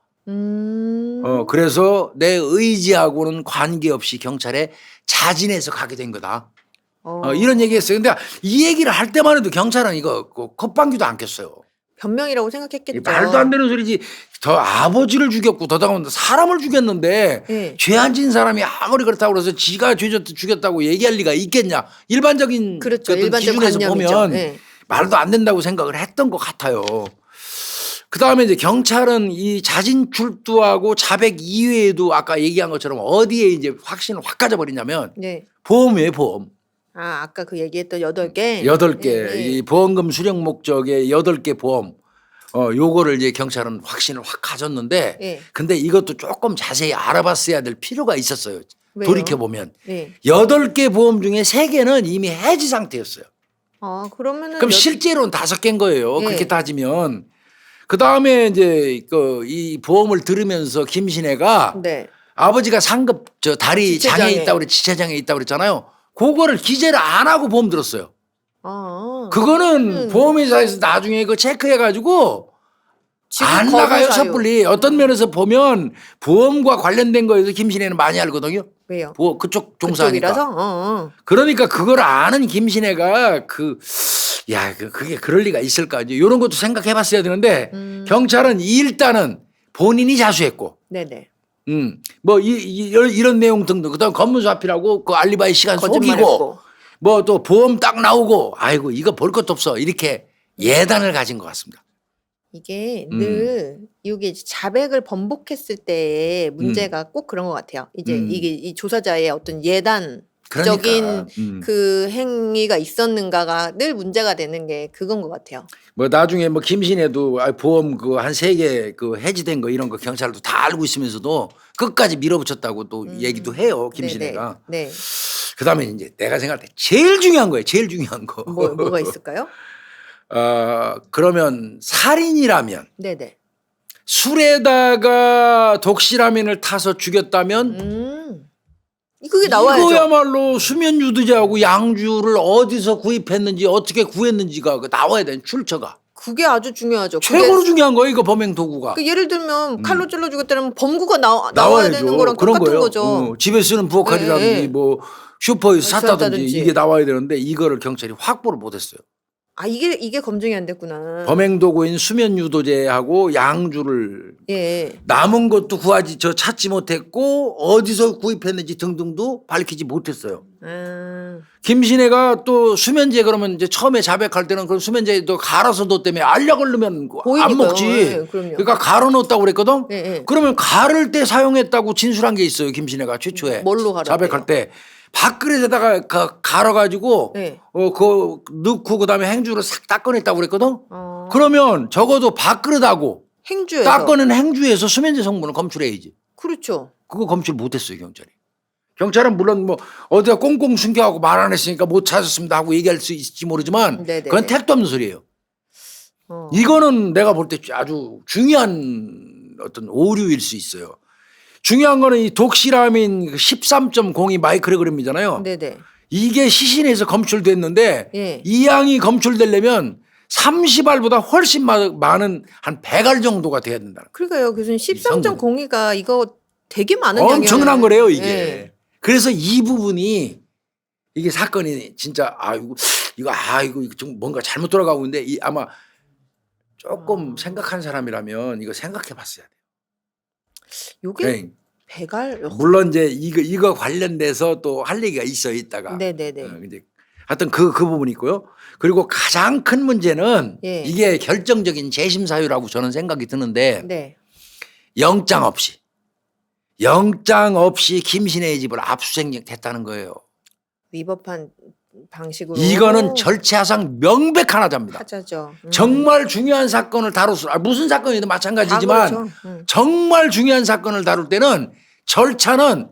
그래서 내 의지하고는 관계없이 경찰에 자진해서 가게 된 거다. 이런 얘기했어요. 근데 이 얘기를 할 때만 해도 경찰은 이거 콧방귀도 안 꼈어요. 변명이라고 생각했겠죠. 말도 안 되는 소리지. 더 아버지를 죽였고 더다가 사람을 죽였는데 예. 죄 안 진 사람이 아무리 그렇다고 그래서 지가 죽였다고 얘기할 리가 있겠냐. 일반적인 그렇죠. 어떤 일반적 기준에서 관념이죠. 보면 예. 말도 안 된다고 생각을 했던 것 같아요. 그다음에 이제 경찰은 이 자진 출두하고 자백 이외에도 아까 얘기한 것처럼 어디에 이제 확신을 확 가져버리냐면 네. 보험이에요, 보험. 아까 그 얘기했던 8개. 8개. 예. 이 보험금 수령 목적의 8개 보험. 요거를 이제 경찰은 확신을 확 가졌는데 예. 근데 이것도 조금 자세히 알아봤어야 될 필요가 있었어요. 왜요? 돌이켜보면. 예. 8개 보험 중에 3개는 이미 해지 상태였어요. 아, 그러면은 그럼 실제로는 5개인 거예요. 예. 그렇게 따지면. 그다음에 이제 이 보험을 들으면서 김신혜가 네. 아버지가 상급 다리 장애 지체장애. 있다고 지체장애 있다고 그랬잖아요. 그거를 기재를 안 하고 보험 들었어요. 아. 그거는 보험회사에서 나중에 그 체크해가지고 지금 안 나가요 거부사유. 섣불리. 어떤 면에서 보면 보험과 관련된 거에서 김신혜는 많이 알거든요. 왜요? 그쪽 종사하니까. 그쪽이라서. 그러니까 그걸 아는 김신혜가 그게 그럴 리가 있을까 이제 이런 것도 생각해봤어야 되는데 경찰은 일단은 본인이 자수했고, 네네. 뭐 이런 내용 등등 그다음 검문소 앞이라고 그 알리바이 시간 속이고 거짓말했고. 뭐 또 보험 딱 나오고 아이고 이거 볼 것도 없어 이렇게 예단을 가진 것 같습니다. 이게 늘 이게 이제 자백을 번복했을 때의 문제가 꼭 그런 것 같아요. 이제 이게 이 조사자의 어떤 예단적인 그러니까, 그 행위가 있었는가가 늘 문제가 되는 게 그건 것 같아요. 뭐 나중에 뭐 김신혜도 보험 그 한 3개 그 해지된 거 이런 거 경찰도 다 알고 있으면서도 끝까지 밀어붙였다고 또 얘기도 해요 김신혜가. 네네. 네. 그다음에 이제 내가 생각할 때 제일 중요한 거예요. 제일 중요한 거. 뭐가 있을까요? 그러면 살인이라면 네네. 술에다가 독시라민을 타서 죽였다면 그게 나와야죠. 이거야말로 수면 유도제하고 양주를 어디서 구입했는지 어떻게 구했는지가 나와야 돼. 출처가. 그게 아주 중요하죠. 최고로 중요한 거예요. 이거 범행 도구가. 예를 들면 칼로 찔러 죽였다면 범구가 나와야 나와야죠. 되는 거랑 그런 똑같은 거예요. 거죠. 집에 쓰는 부엌칼이라든지 네. 뭐 슈퍼에서 샀다든지 샀다든지. 이게 나와야 되는데 이거를 경찰이 확보를 못했어요. 아, 이게 검증이 안 됐구나. 범행 도구인 수면 유도제하고 양주를 예. 남은 것도 찾지 못했고 어디서 구입했는지 등등도 밝히지 못했어요. 김신혜가 또 수면제 그러면 이제 처음에 자백할 때는 그런 수면제도 갈아서 넣었다며 알약을 넣으면 안 보이니까요. 먹지. 예, 그럼요. 그러니까 갈아 넣었다고 그랬거든. 예, 예. 그러면 가를 때 사용했다고 진술한 게 있어요. 김신혜가 최초에. 뭘로 갈았대요? 자백할 때. 밥그릇에다가 갈아가지고 네. 그거 넣고 그다음에 행주를 싹 닦아냈다고 그랬거든. 어. 그러면 적어도 밥그릇하고 행주에서. 닦아낸 행주에서 수면제 성분을 검출해야지. 그렇죠. 그거 검출 못했어요 경찰이. 경찰은 물론 뭐 어디가 꽁꽁 숨겨하고 말 안 했으니까 못 찾았습니다 하고 얘기할 수 있을지 모르지만 네네네. 그건 택도 없는 소리예요. 어. 이거는 내가 볼 때 아주 중요한 어떤 오류일 수 있어요. 중요한 거는 이 독시라민 13.02 마이크로그램이잖아요. 네네. 이게 시신에서 검출됐는데 예. 이 양이 검출되려면 30알보다 훨씬 많은 한 100알 정도가 돼야 된다. 그러니까요. 교수님 13.02가 이거 되게 많은 엄청난 양이에요. 거래요 이게. 예. 그래서 이 부분이 이게 사건이 진짜 이거 좀 뭔가 잘못 돌아가고 있는데 아마 조금 생각한 사람이라면 이거 생각해 봤어야 돼요. 요게 네. 배갈. 물론 이제 이거 관련돼서 또 할 얘기가 있어요 이따가. 네네네. 이제 하여튼 그 부분이 있고요. 그리고 가장 큰 문제는 예. 이게 결정적인 재심 사유라고 저는 생각이 드는데 네. 영장 없이 김신혜의 집을 압수수색했다는 거예요. 위법한 방식으로. 이거는 절차상 명백한 하자입니다. 하자죠. 정말 중요한 사건을 무슨 사건이든 마찬가지지만 그렇죠. 정말 중요한 사건을 다룰 때는 절차는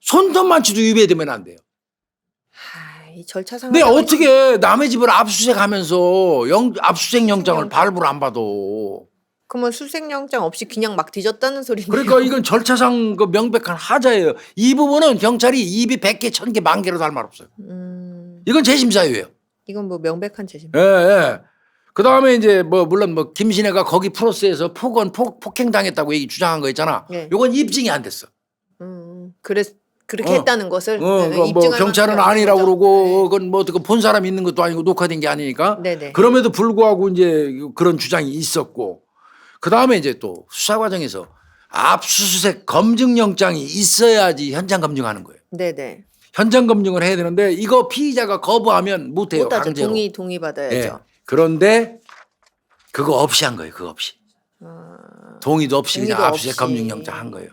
손톱만치도 위배되면 안 돼요. 이 절차상. 근데 어떻게 남의 집을 압수수색하면서 압수수색 영장을 발부를 안 받아. 그러면 수색영장 없이 그냥 막 뒤졌다는 소리네요. 그러니까 이건 절차상 그 명백한 하자예요. 이 부분은 경찰이 입이 100개, 1000개, 만개로도 할 말 없어요. 이건 재심 사유예요. 이건 뭐 명백한 재심. 예, 예. 그 다음에 이제 물론 김신혜가 거기 프로스에서 폭행당했다고 주장한 거 있잖아. 네. 요건 입증이 안 됐어. 그렇게 했다는 것을 경찰은 아니라고 그러고 그건 어떻게 본 사람이 있는 것도 아니고 녹화된 게 아니니까. 네네. 그럼에도 불구하고 이제 그런 주장이 있었고. 그 다음에 이제 또 수사 과정에서 압수수색 검증영장이 있어야지 현장 검증하는 거예요. 네네. 현장 검증을 해야 되는데 이거 피의자가 거부하면 못해요. 못하죠. 강제로. 동의 받아야죠. 예. 그런데 그거 없이 한 거예요. 그거 없이. 동의도 없이 그냥 동의도 압수수색 없이. 검증영장 한 거예요.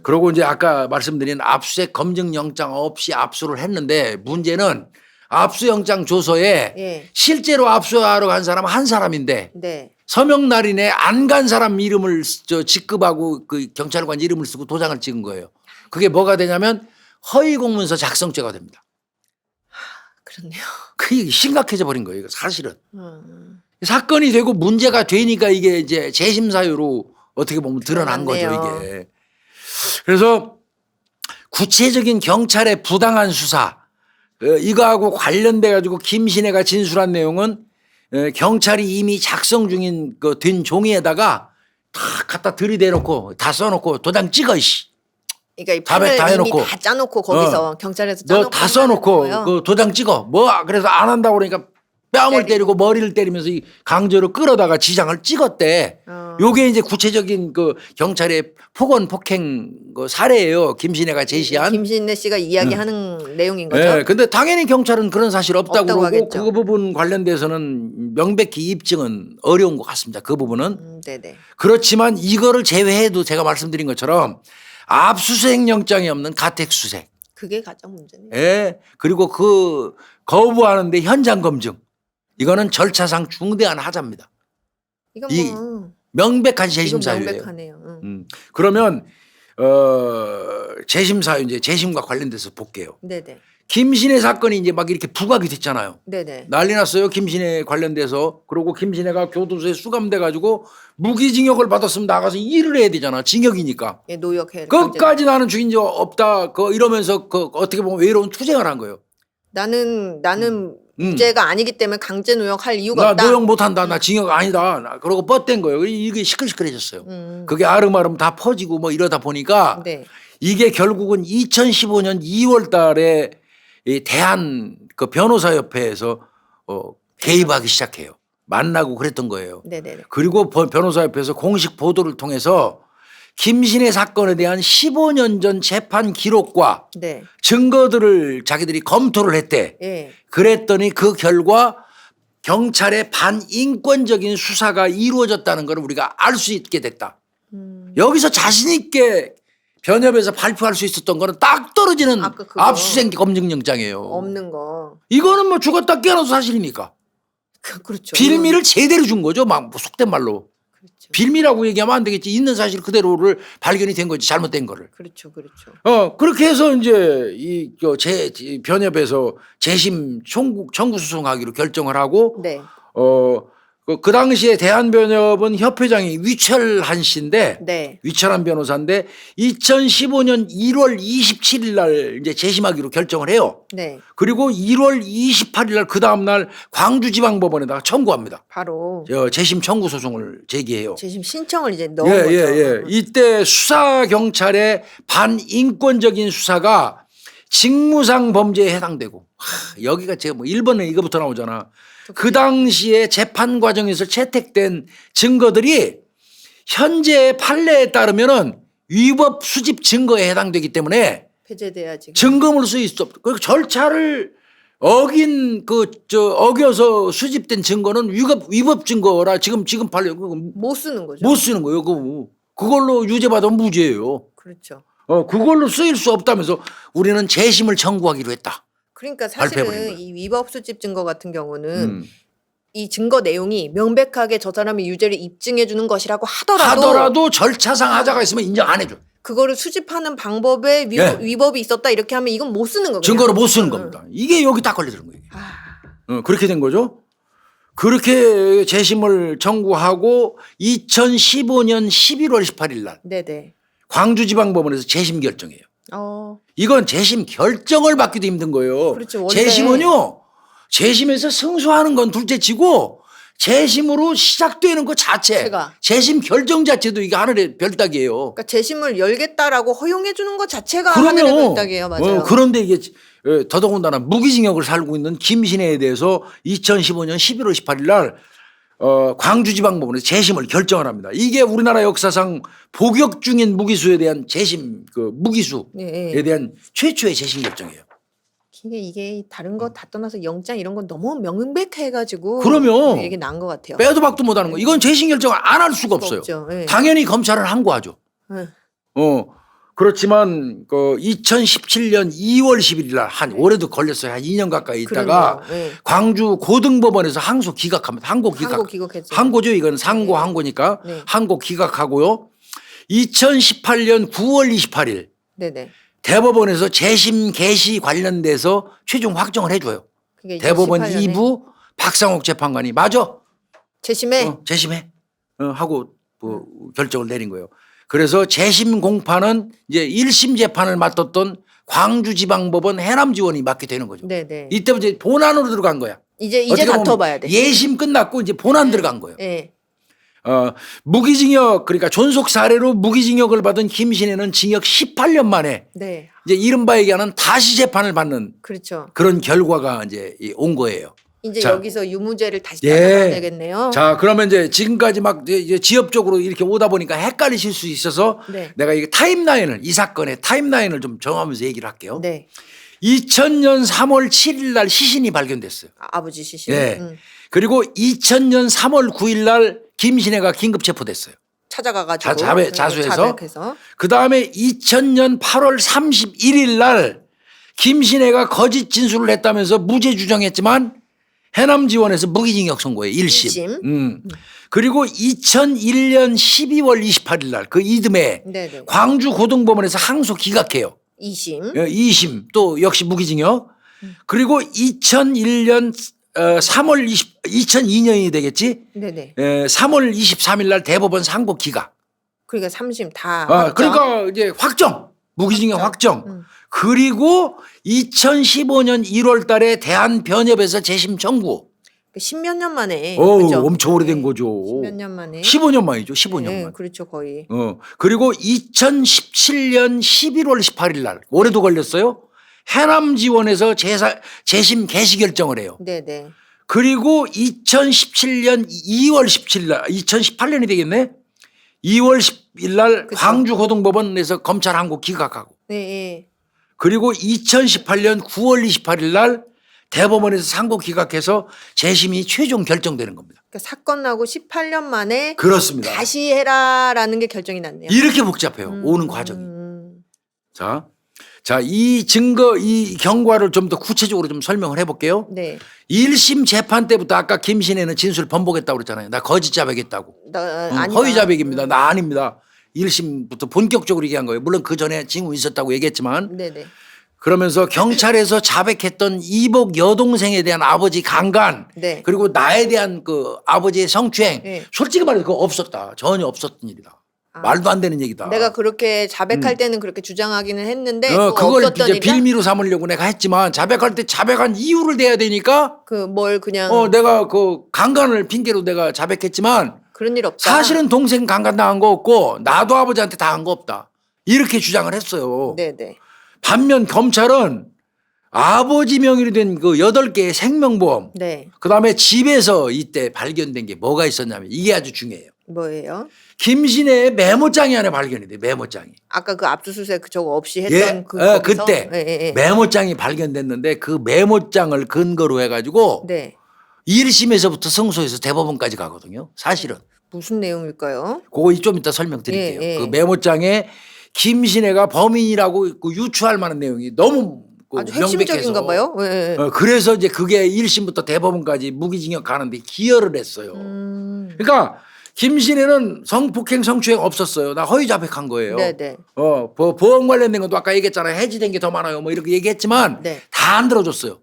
그리고 이제 아까 말씀드린 압수수색 검증영장 없이 압수를 했는데 문제는 압수영장 조서에 예. 실제로 압수하러 간 사람은 한 사람인데 네. 서명 날인에 안 간 사람 이름을 직급하고 그 경찰관 이름을 쓰고 도장을 찍은 거예요. 그게 뭐가 되냐면 허위 공문서 작성죄가 됩니다. 그렇네요. 그게 심각해져 버린 거예요. 이거 사실은. 사건이 되고 문제가 되니까 이게 이제 재심 사유로 어떻게 보면 드러난 거죠, 드러났네요. 이게. 그래서 구체적인 경찰의 부당한 수사 이거하고 관련돼 가지고 김신혜가 진술한 내용은 경찰이 이미 작성 중인 그 된 종이에다가 다 갖다 들이대놓고 다 써놓고 도장 찍어 씨. 그러니까 이 다 판을 이미 해놓고. 다 짜놓고 거기서 경찰에서 짜놓고 너 다 써놓고 그 도장 찍어. 뭐 그래서 안 한다고 그러니까 뺨을 때리고 머리를 때리면서 이 강제로 끌어다가 지장을 찍었대. 요게 이제 구체적인 그 경찰의 폭언 폭행 그 사례예요. 김신혜가 제시한. 김신혜 씨가 이야기하는 내용인 거죠. 예. 근데 당연히 경찰은 그런 사실 없다고 없다고 그러고 하겠죠. 그 부분 관련돼서는 명백히 입증은 어려운 것 같습니다. 그 부분은. 네네. 그렇지만 이거를 제외해도 제가 말씀드린 것처럼 압수수색 영장이 없는 가택수색. 그게 가장 문제네요. 예. 그리고 그 거부하는데 현장 검증. 이거는 절차상 중대한 하자입니다. 이건 이 뭐 명백한 이건 재심 사유예요. 명백하네요. 그러면 재심 사유 이제 재심과 관련돼서 볼게요. 네네. 김신혜 사건이 이제 막 이렇게 부각이 됐잖아요. 네네. 난리 났어요. 김신혜 관련돼서. 그리고 김신혜가 교도소에 수감돼 가지고 무기징역을 받았으면 나가서 일을 해야 되잖아. 징역이니까. 예, 노역해. 끝까지 나는 죽인 적 없다. 이러면서 어떻게 보면 외로운 투쟁을 한 거예요. 나는 무죄가 아니기 때문에 강제 노역할 이유가 나 없다. 노역 못한다. 나 징역 아니다. 그러고 뻗댄 거예요. 이게 시끌시끌해졌어요. 그게 아름아름 다 퍼지고 뭐 이러다 보니까 네. 이게 결국은 2015년 2월 달에 이 대한 그 변호사협회에서 개입하기 시작해요. 만나고 그랬던 거예요. 네네네. 그리고 변호사협회에서 공식 보도를 통해서 김신혜 사건에 대한 15년 전 재판 기록과 네. 증거들을 자기들이 검토를 했대. 예. 그랬더니 그 결과 경찰의 반인권적인 수사가 이루어졌다는 걸 우리가 알 수 있게 됐다. 여기서 자신 있게 변협에서 발표할 수 있었던 거는 딱 떨어지는 아까 그거. 압수수색 검증영장이에요. 없는 거. 이거는 뭐 죽었다 깨어나도 사실이니까. 그렇죠. 빌미를 제대로 준 거죠. 막뭐 속된 말로. 그렇죠. 빌미라고 얘기하면 안 되겠지. 있는 사실 그대로를 발견이 된 거지. 잘못된 거를. 그렇죠. 그렇죠. 그렇게 해서 이제 변협에서 재심 청구 소송하기로 결정을 하고 네. 그 당시에 대한변협은 협회장이 위철한 씨인데 네. 위철한 변호사인데 2015년 1월 27일 날 이제 재심하기로 결정을 해요. 네. 그리고 1월 28일 날 그 다음 날 광주지방법원에다가 청구합니다. 바로 재심 청구 소송을 제기해요. 재심 신청을 이제 넣은 거죠. 예. 이때 수사 경찰의 반인권적인 수사가 직무상 범죄에 해당되고 여기가 제가 뭐 1번에 이거부터 나오잖아. 그 당시에 재판 과정에서 채택된 증거들이 현재 판례에 따르면은 위법 수집 증거에 해당되기 때문에 폐재돼야지. 증거물 수일 수 없다. 그 절차를 어겨서 수집된 증거는 위법 증거라 지금 판례 못 쓰는 거죠. 못 쓰는 거예요. 그걸로 유죄받으면 무죄예요. 그렇죠. 그걸로 쓰일 수 없다면서 우리는 재심을 청구하기로 했다. 그러니까 발표해버린 사실은 거예요. 이 위법 수집 증거 같은 경우는 이 증거 내용이 명백하게 저 사람이 유죄를 입증해 주는 것이라고 하더라도 절차상 하자가 있으면 인정 안 해줘. 그거를 수집하는 방법에 위법이 있었다 이렇게 하면 이건 못 쓰는 거예요. 증거로 못 쓰는 겁니다. 이게 여기 딱 걸려드는 거예요. 그렇게 된 거죠. 그렇게 재심을 청구하고 2015년 11월 18일 날 네네. 광주지방법원에서 재심 결정해요. 이건 재심 결정을 받기도 힘든 거예요. 그렇죠. 원래. 재심은요. 재심에서 승소하는 건 둘째치고 재심으로 시작되는 것 자체 재심 결정 자체도 이게 하늘의 별따기예요. 그러니까 재심을 열겠다라고 허용해 주는 것 자체가 하늘의 별따기예요. 맞아요. 그런데 이게 더더군다나 무기징역을 살고 있는 김신혜에 대해서 2015년 11월 18일 날 광주지방법원에서 재심을 결정을 합니다. 이게 우리나라 역사상 복역 중인 무기수에 대한 재심 무기수에 대한 최초의 재심 결정이에요. 이게 다른 거 다 떠나서 영장 이런 건 너무 명백해가지고 그러면 이게 난 것 같아요. 빼도 박도 못하는 거. 이건 재심 결정을 안 할 수가 없어요. 없죠. 네. 당연히 검찰은 항고하죠. 네. 그렇지만 그 2017년 2월 11일 날 한 올해도 걸렸어요. 한 2년 가까이 있다가 그러네요. 네. 광주 고등법원에서 항소 기각합니다. 항고 기각. 기각했죠. 항고죠. 이건 상고 항고니까 네. 항고 기각하고요. 2018년 9월 28일 네네. 대법원에서 재심 개시 관련돼서 최종 확정을 해줘요. 그게 대법원 2018년에 2부 박상옥 재판관이 맞아. 재심에 재심해. 하고 뭐 결정을 내린 거예요. 그래서 재심 공판은 이제 1심 재판을 맡았던 광주지방법원 해남지원이 맡게 되는 거죠. 네네. 이때부터 이제 본안으로 들어간 거야. 이제 어떻게 보면 다퉈봐야 돼. 예심 끝났고 이제 본안 들어간 거예요. 네. 무기징역 그러니까 존속 사례로 무기징역을 받은 김신혜는 징역 18년 만에 네. 이제 이른바 얘기하는 다시 재판을 받는 그렇죠. 그런 결과가 이제 온 거예요. 이제 자. 여기서 유무죄를 다시 예. 따져야 되겠네요. 자, 그러면 이제 지금까지 막 이제 지역적으로 이렇게 오다 보니까 헷갈리실 수 있어서 네. 내가 이 타임라인을 이 사건의 타임라인을 좀 정하면서 얘기를 할게요. 네. 2000년 3월 7일 날 시신이 발견됐어요. 아버지 시신. 예. 그리고 2000년 3월 9일 날 김신혜가 긴급 체포됐어요. 찾아가가지고 자수해서. 자백해서. 그 다음에 2000년 8월 31일 날 김신혜가 거짓 진술을 했다면서 무죄 주장했지만 해남지원에서 무기징역 선고에 1심. 그리고 2001년 12월 28일 날 그 이듬해 네네. 광주 고등법원에서 항소 기각해요. 2심. 2심 또 역시 무기징역. 그리고 2001년 3월 2002년이 되겠지. 네네. 3월 23일 날 대법원 상고 기각. 그러니까 3심 다. 확정. 그러니까 이제 확정. 무기징역 확정. 그리고 2015년 1월 달에 대한변협에서 재심 청구. 10몇 년 만에. 오, 그죠? 엄청 오래된 네. 거죠. 10몇 년 만에. 15년 만이죠. 15년 네, 만. 그렇죠 거의. 그리고 2017년 11월 18일 날 올해도 걸렸어요. 해남지원에서 재심 개시 결정을 해요. 네네. 그리고 2017년 2월 17일 날 2018년이 되겠네. 2월 10일 날 그쵸. 광주고등법원에서 검찰 항고 기각하고. 네. 네. 그리고 2018년 9월 28일 날 대법원에서 상고 기각해서 재심이 최종 결정되는 겁니다. 그러니까 사건 나고 18년 만에 그렇습니다. 다시 해라라는 게 결정이 났네요. 이렇게 복잡해요. 오는 과정이. 자, 이 증거, 이 경과를 좀 더 구체적으로 좀 설명을 해볼게요. 네. 1심 재판 때부터 아까 김신혜는 진술 번복했다고 그랬잖아요. 나 거짓 자백했다고. 아니다. 허위 자백입니다. 나 아닙니다. 1심부터 본격적으로 얘기한 거예요. 물론 그 전에 징후 있었다고 얘기했지만 네네. 그러면서 경찰에서 자백했던 이복 여동생에 대한 아버지 강간 네. 그리고 나에 대한 그 아버지의 성추행 네. 솔직히 말해서 그거 없었다. 전혀 없었던 일이다. 말도 안 되는 얘기다. 내가 그렇게 자백할 때는 그렇게 주장하기는 했는데 그거 그걸 없었던 이제 일이다? 빌미로 삼으려고 내가 했지만 자백할 때 자백한 이유를 대야 되니까 그 뭘 그냥 내가 그 강간을 핑계로 내가 자백했지만 그런 일 없다. 사실은 동생 강간 당한 거 없고 나도 아버지한테 당한 거 없다. 이렇게 주장을 했어요. 네네. 반면 검찰은 아버지 명의로 된 그 8개의 생명보험 네. 그다음에 집에서 이때 발견된 게 뭐가 있었냐면 이게 아주 중요해요. 뭐예요? 김신혜의 메모장이 하나 발견이 돼요. 메모장이. 아까 그 압수수색 저거 없이 했던 거기서? 그때 예. 메모장이 발견됐는데 그 메모장을 근거로 해가지고 네. 1심에서부터 승소해서 대법원까지 가거든요. 사실은. 무슨 내용일까요? 그거 좀 이따 설명드릴게요. 예. 그 메모장에 김신혜가 범인이라고 그 유추할 만한 내용이 너무 그 아주 핵심적인가 명백해서 봐요. 예. 그래서 이제 그게 1심부터 대법원까지 무기징역 가는데 기여를 했어요. 그러니까 김신혜는 성폭행 성추행 없었어요. 나 허위 자백한 거예요. 네네. 보험 관련된 것도 아까 얘기했잖아요. 해지된 게 더 많아요. 뭐 이렇게 얘기했지만 네. 다 안 들어줬어요.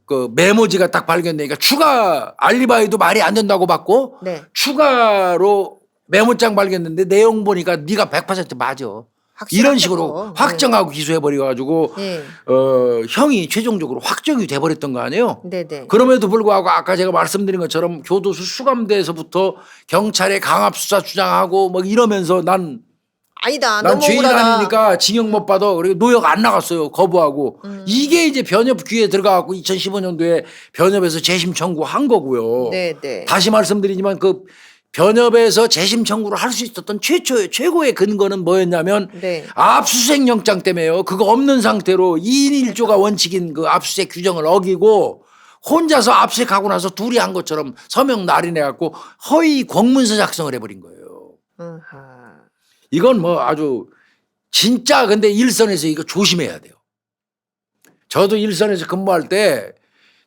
그 메모지가 딱 발견되니까 추가 알리바이도 말이 안 된다고 받고 네. 추가로 메모장 발견했는데 내용 보니까 네가 100% 맞아. 이런 확실하죠. 식으로 확정하고 기소해버려 가지고 네. 형이 최종적으로 확정이 돼버렸던 거 아니에요. 네네. 그럼에도 불구하고 아까 제가 말씀드린 것처럼 교도소 수감대에서부터 경찰에 강압수사 주장하고 뭐 이러면서 난 아니다. 난 너무 죄인 억울하다. 아니니까 징역 못 받아. 그리고 노역 안 나갔어요. 거부하고. 이게 이제 변협 귀에 들어가고 2015년도에 변협에서 재심 청구한 거고요. 네네. 다시 말씀드리지만 그 변협에서 재심 청구를 할 수 있었던 최고의 근거는 뭐였냐면 네. 압수수색 영장 때문에요. 그거 없는 상태로 2인 1조가 원칙인 그 압수수색 규정을 어기고 혼자서 압수수색하고 나서 둘이 한 것처럼 서명 날인해 갖고 허위 공문서 작성을 해버린 거예요. 이건 뭐 아주 진짜 근데 일선에서 이거 조심해야 돼요. 저도 일선에서 근무할 때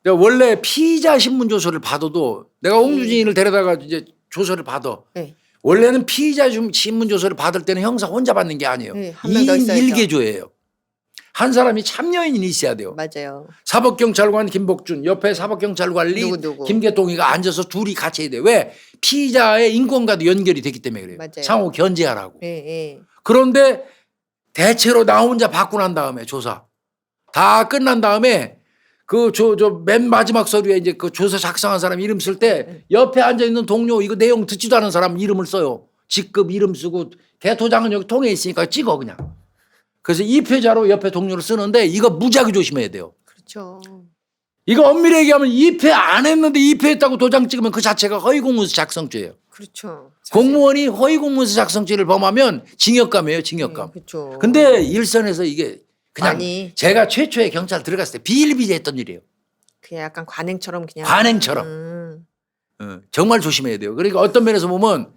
내가 원래 피의자 신문 조서를 받아도 내가 홍주진을 데려다가 이제 조서를 받아. 네. 원래는 피의자 신문 조서를 받을 때는 형사 혼자 받는 게 아니에요. 네, 한명더 2인 있어야죠. 1개조예요. 한 사람이 참여인이 있어야 돼요. 맞아요. 사법경찰관 김복준 옆에 사법경찰관리 누구. 김계동이가 앉아서 둘이 같이 해야 돼요. 왜? 피의자의 인권과도 연결이 되기 때문에 그래요. 맞아요. 상호 견제하라고. 예, 예. 그런데 대체로 나 혼자 받고 난 다음에 조사 다 끝난 다음에 그 맨 마지막 서류에 이제 그 조사 작성한 사람 이름 쓸 때 옆에 앉아 있는 동료 이거 내용 듣지도 않은 사람 이름을 써요. 직급 이름 쓰고 개토장은 여기 통에 있으니까 찍어 그냥. 그래서 2패자로 옆에 동료를 쓰는데 이거 무지하게 조심해야 돼요. 그렇죠. 이거 엄밀히 얘기하면 2패 안 했는데 2패했다고 도장 찍으면 그 자체가 허위공문서 작성죄예요. 그렇죠. 공무원이 허위공문서 작성죄를 범하면 징역감이에요. 징역감. 그렇죠. 근데 일선에서 이게 그냥 많이. 제가 최초에 경찰 들어갔을 때 비일비재했던 일이에요. 그냥 약간 관행처럼 그냥. 관행처럼. 정말 조심해야 돼요. 그러니까 어떤 면에서 보면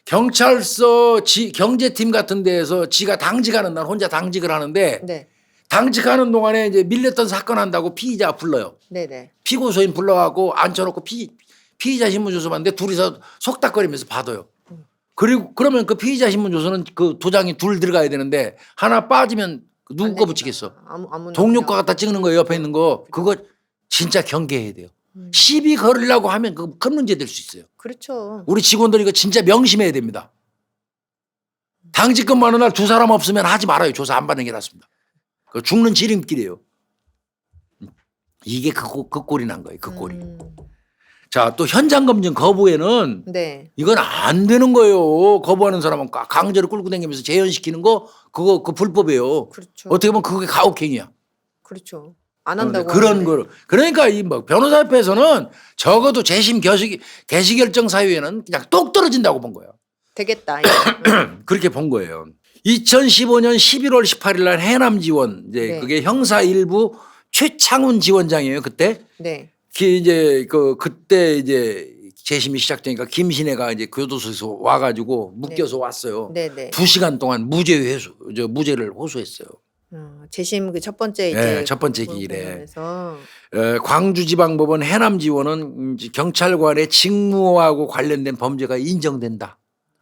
경찰서 경제팀 같은 데에서 지가 당직하는 날 혼자 당직을 하는데 네. 당직하는 동안에 이제 밀렸던 사건 한다고 피의자 불러요. 네네. 피고소인 불러가고 앉혀놓고 피의자 신문조서 받는데 둘이서 속닥거리면서 받아요. 그리고 그러면 그 피의자 신문조서는 그 도장이 둘 들어가야 되는데 하나 빠지면 누구 거 붙이겠어. 아무나 동료 거 그냥. 갖다 찍는 거예요. 옆에 있는 거. 그거 진짜 경계해야 돼요. 시비 걸으려고 하면 그거 큰 문제 될 수 있어요. 그렇죠. 우리 직원들 이거 진짜 명심해야 됩니다. 당직 근무하는 날 두 사람 없으면 하지 말아요. 조사 안 받는 게 낫습니다. 그 죽는 지름길이에요. 이게 그 꼴이 난 거예요. 그 꼴이. 자, 또 현장 검증 거부에는 네. 이건 안 되는 거예요. 거부하는 사람은 강제로 끌고 다니면서 재현시키는 거 그거 그 불법이에요. 그렇죠. 어떻게 보면 그게 가혹행위야. 그렇죠. 안 한다고. 그런 하는데. 거를 그러니까 이 뭐 변호사협회에서는 적어도 재심 개시 결정 사유에는 그냥 똑 떨어진다고 본 거예요. 되겠다. 이거. 그렇게 본 거예요. 2015년 11월 18일 날 해남 지원 이제 네. 그게 형사 1부 최창훈 지원장이에요. 그때 네. 이제 그때 이제 재심이 시작되니까 김신혜가 이제 교도소에서 와가지고 묶여서 왔어요. 네네. 2시간 동안 무죄를 호소했어요. 재심 그 첫 번째 이제 네, 첫 번째 기일에. 공원에서. 광주지방법원 해남지원은 경찰관의 직무하고 관련된 범죄가 인정된다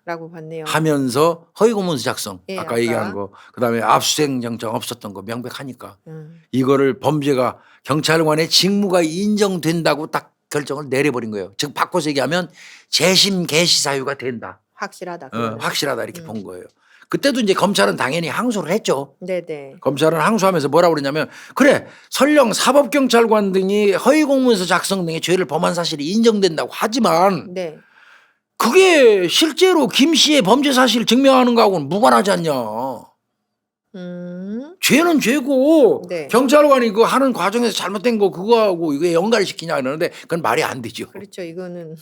라고 봤네요. 하면서 허위공문서 작성 예, 아까 아까. 얘기한 거 그다음에 압수수색 영장 없었던 거 명백하니까 음. 이거를 범죄가 경찰관의 직무가 인정된다고 딱 결정을 내려버린 거예요. 즉 바꿔서 얘기하면 재심 개시 사유가 된다. 확실하다. 그거는. 확실하다 이렇게 본 거예요. 그때도 이제 검찰은 당연히 항소를 했죠. 네네. 검찰은 항소하면서 뭐라고 그러냐면 그래 설령 사법경찰관 등이 허위공문서 작성 등의 죄를 범한 사실이 인정된다고 하지만 네. 그게 실제로 김 씨의 범죄 사실을 증명하는 거하고는 무관하지 않냐. 죄는 죄고 네. 경찰관이 그 하는 과정에서 잘못된 거 그거하고 이게 연관시키냐 그러는데 그건 말이 안 되죠. 그렇죠. 이거는.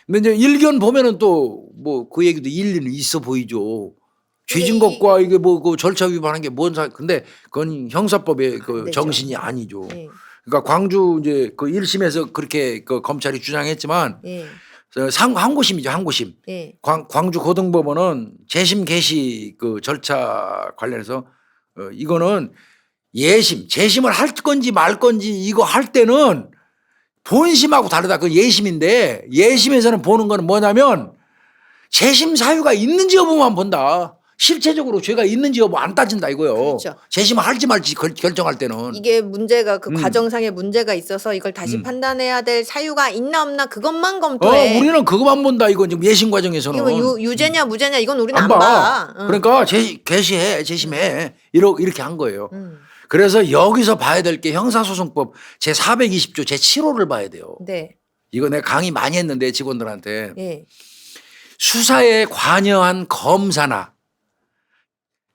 근데 이제 일견 보면은 또 뭐 그 얘기도 일리는 있어 보이죠. 죄진 근데 것과 이게 뭐 그 절차 위반한 게 뭔 근데 그건 형사법의 안 그 되죠. 정신이 아니죠. 예. 그러니까 광주 이제 그 1심에서 그렇게 그 검찰이 주장했지만 예. 항고심이죠. 항고심. 예. 광주 고등법원은 재심 개시 그 절차 관련해서 이거는 예심, 재심을 할 건지 말 건지 이거 할 때는 본심하고 다르다. 그 예심인데 예심에서는 보는 거는 뭐냐면 재심 사유가 있는지 여부만 본다. 실체적으로 죄가 있는지 여부 안 따진다 이거요. 그렇죠. 재심을 할지 말지 결정할 때는. 이게 문제가 그 과정상의 문제가 있어서 이걸 다시 음. 판단해야 될 사유가 있나 없나 그것만 검토해. 우리는 그것만 본다. 이건 지금 예심 과정에서는. 이거 유죄냐 무죄냐 이건 우리는 안 봐. 봐. 그러니까 개시해, 재심해. 이렇게 한 거예요. 음. 그래서 여기서 봐야 될 게 형사소송법 제420조 제7호를 봐야 돼요. 네. 이거 내가 강의 많이 했는데 직원들한테 예. 수사에 관여한 검사나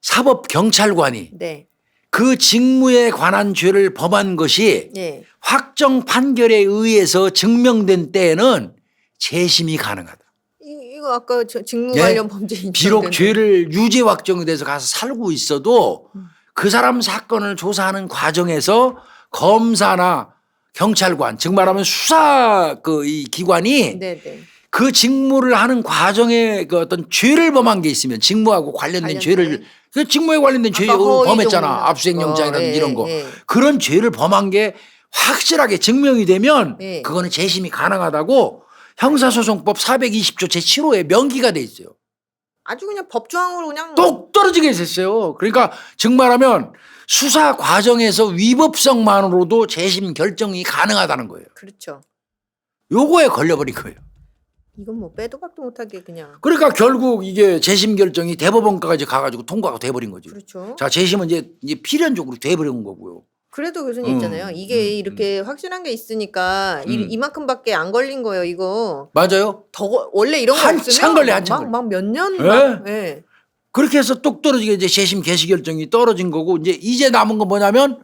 사법경찰관이 네. 그 직무에 관한 죄를 범한 것이 예. 확정 판결에 의해서 증명된 때에는 재심이 가능하다. 이거 아까 직무 예. 관련 범죄 인정. 비록 죄를 유죄 확정이 돼서 가서 살고 있어도 그 사람 사건을 조사하는 과정에서 검사나 경찰관 즉 말하면 수사 이 기관이 네네. 그 직무를 하는 과정에 그 어떤 죄를 범한 게 있으면 직무하고 관련된 죄를 그 직무에 관련된 죄를 허위 범했잖아. 정보. 압수수색 영장이라든지 예, 이런 거. 예. 그런 죄를 범한 게 확실하게 증명이 되면 예. 그거는 재심이 가능하다고 형사소송법 420조 제7호에 명기가 돼 있어요. 아주 그냥 법조항으로 그냥 똑 떨어지게 했었어요. 그러니까 정말하면 수사 과정에서 위법성만으로도 재심 결정이 가능하다는 거예요. 그렇죠. 요거에 걸려버린 거예요. 이건 뭐 빼도 박도 못하게 그냥. 그러니까 결국 이게 재심 결정이 대법원까지 가가지고 통과가 돼버린 거지. 그렇죠. 자, 재심은 이제 필연적으로 돼버린 거고요. 그래도 교수님 있잖아요. 이게 이렇게 확실한 게 있으니까 이만큼밖에 안 걸린 거예요. 이거 맞아요. 더 원래 이런 거 한참 없으면 걸려, 한참 걸려. 막 몇 년 예. 막 예. 그렇게 해서 똑 떨어지게 이제 재심 개시 결정이 떨어진 거고 이제 남은 건 뭐냐면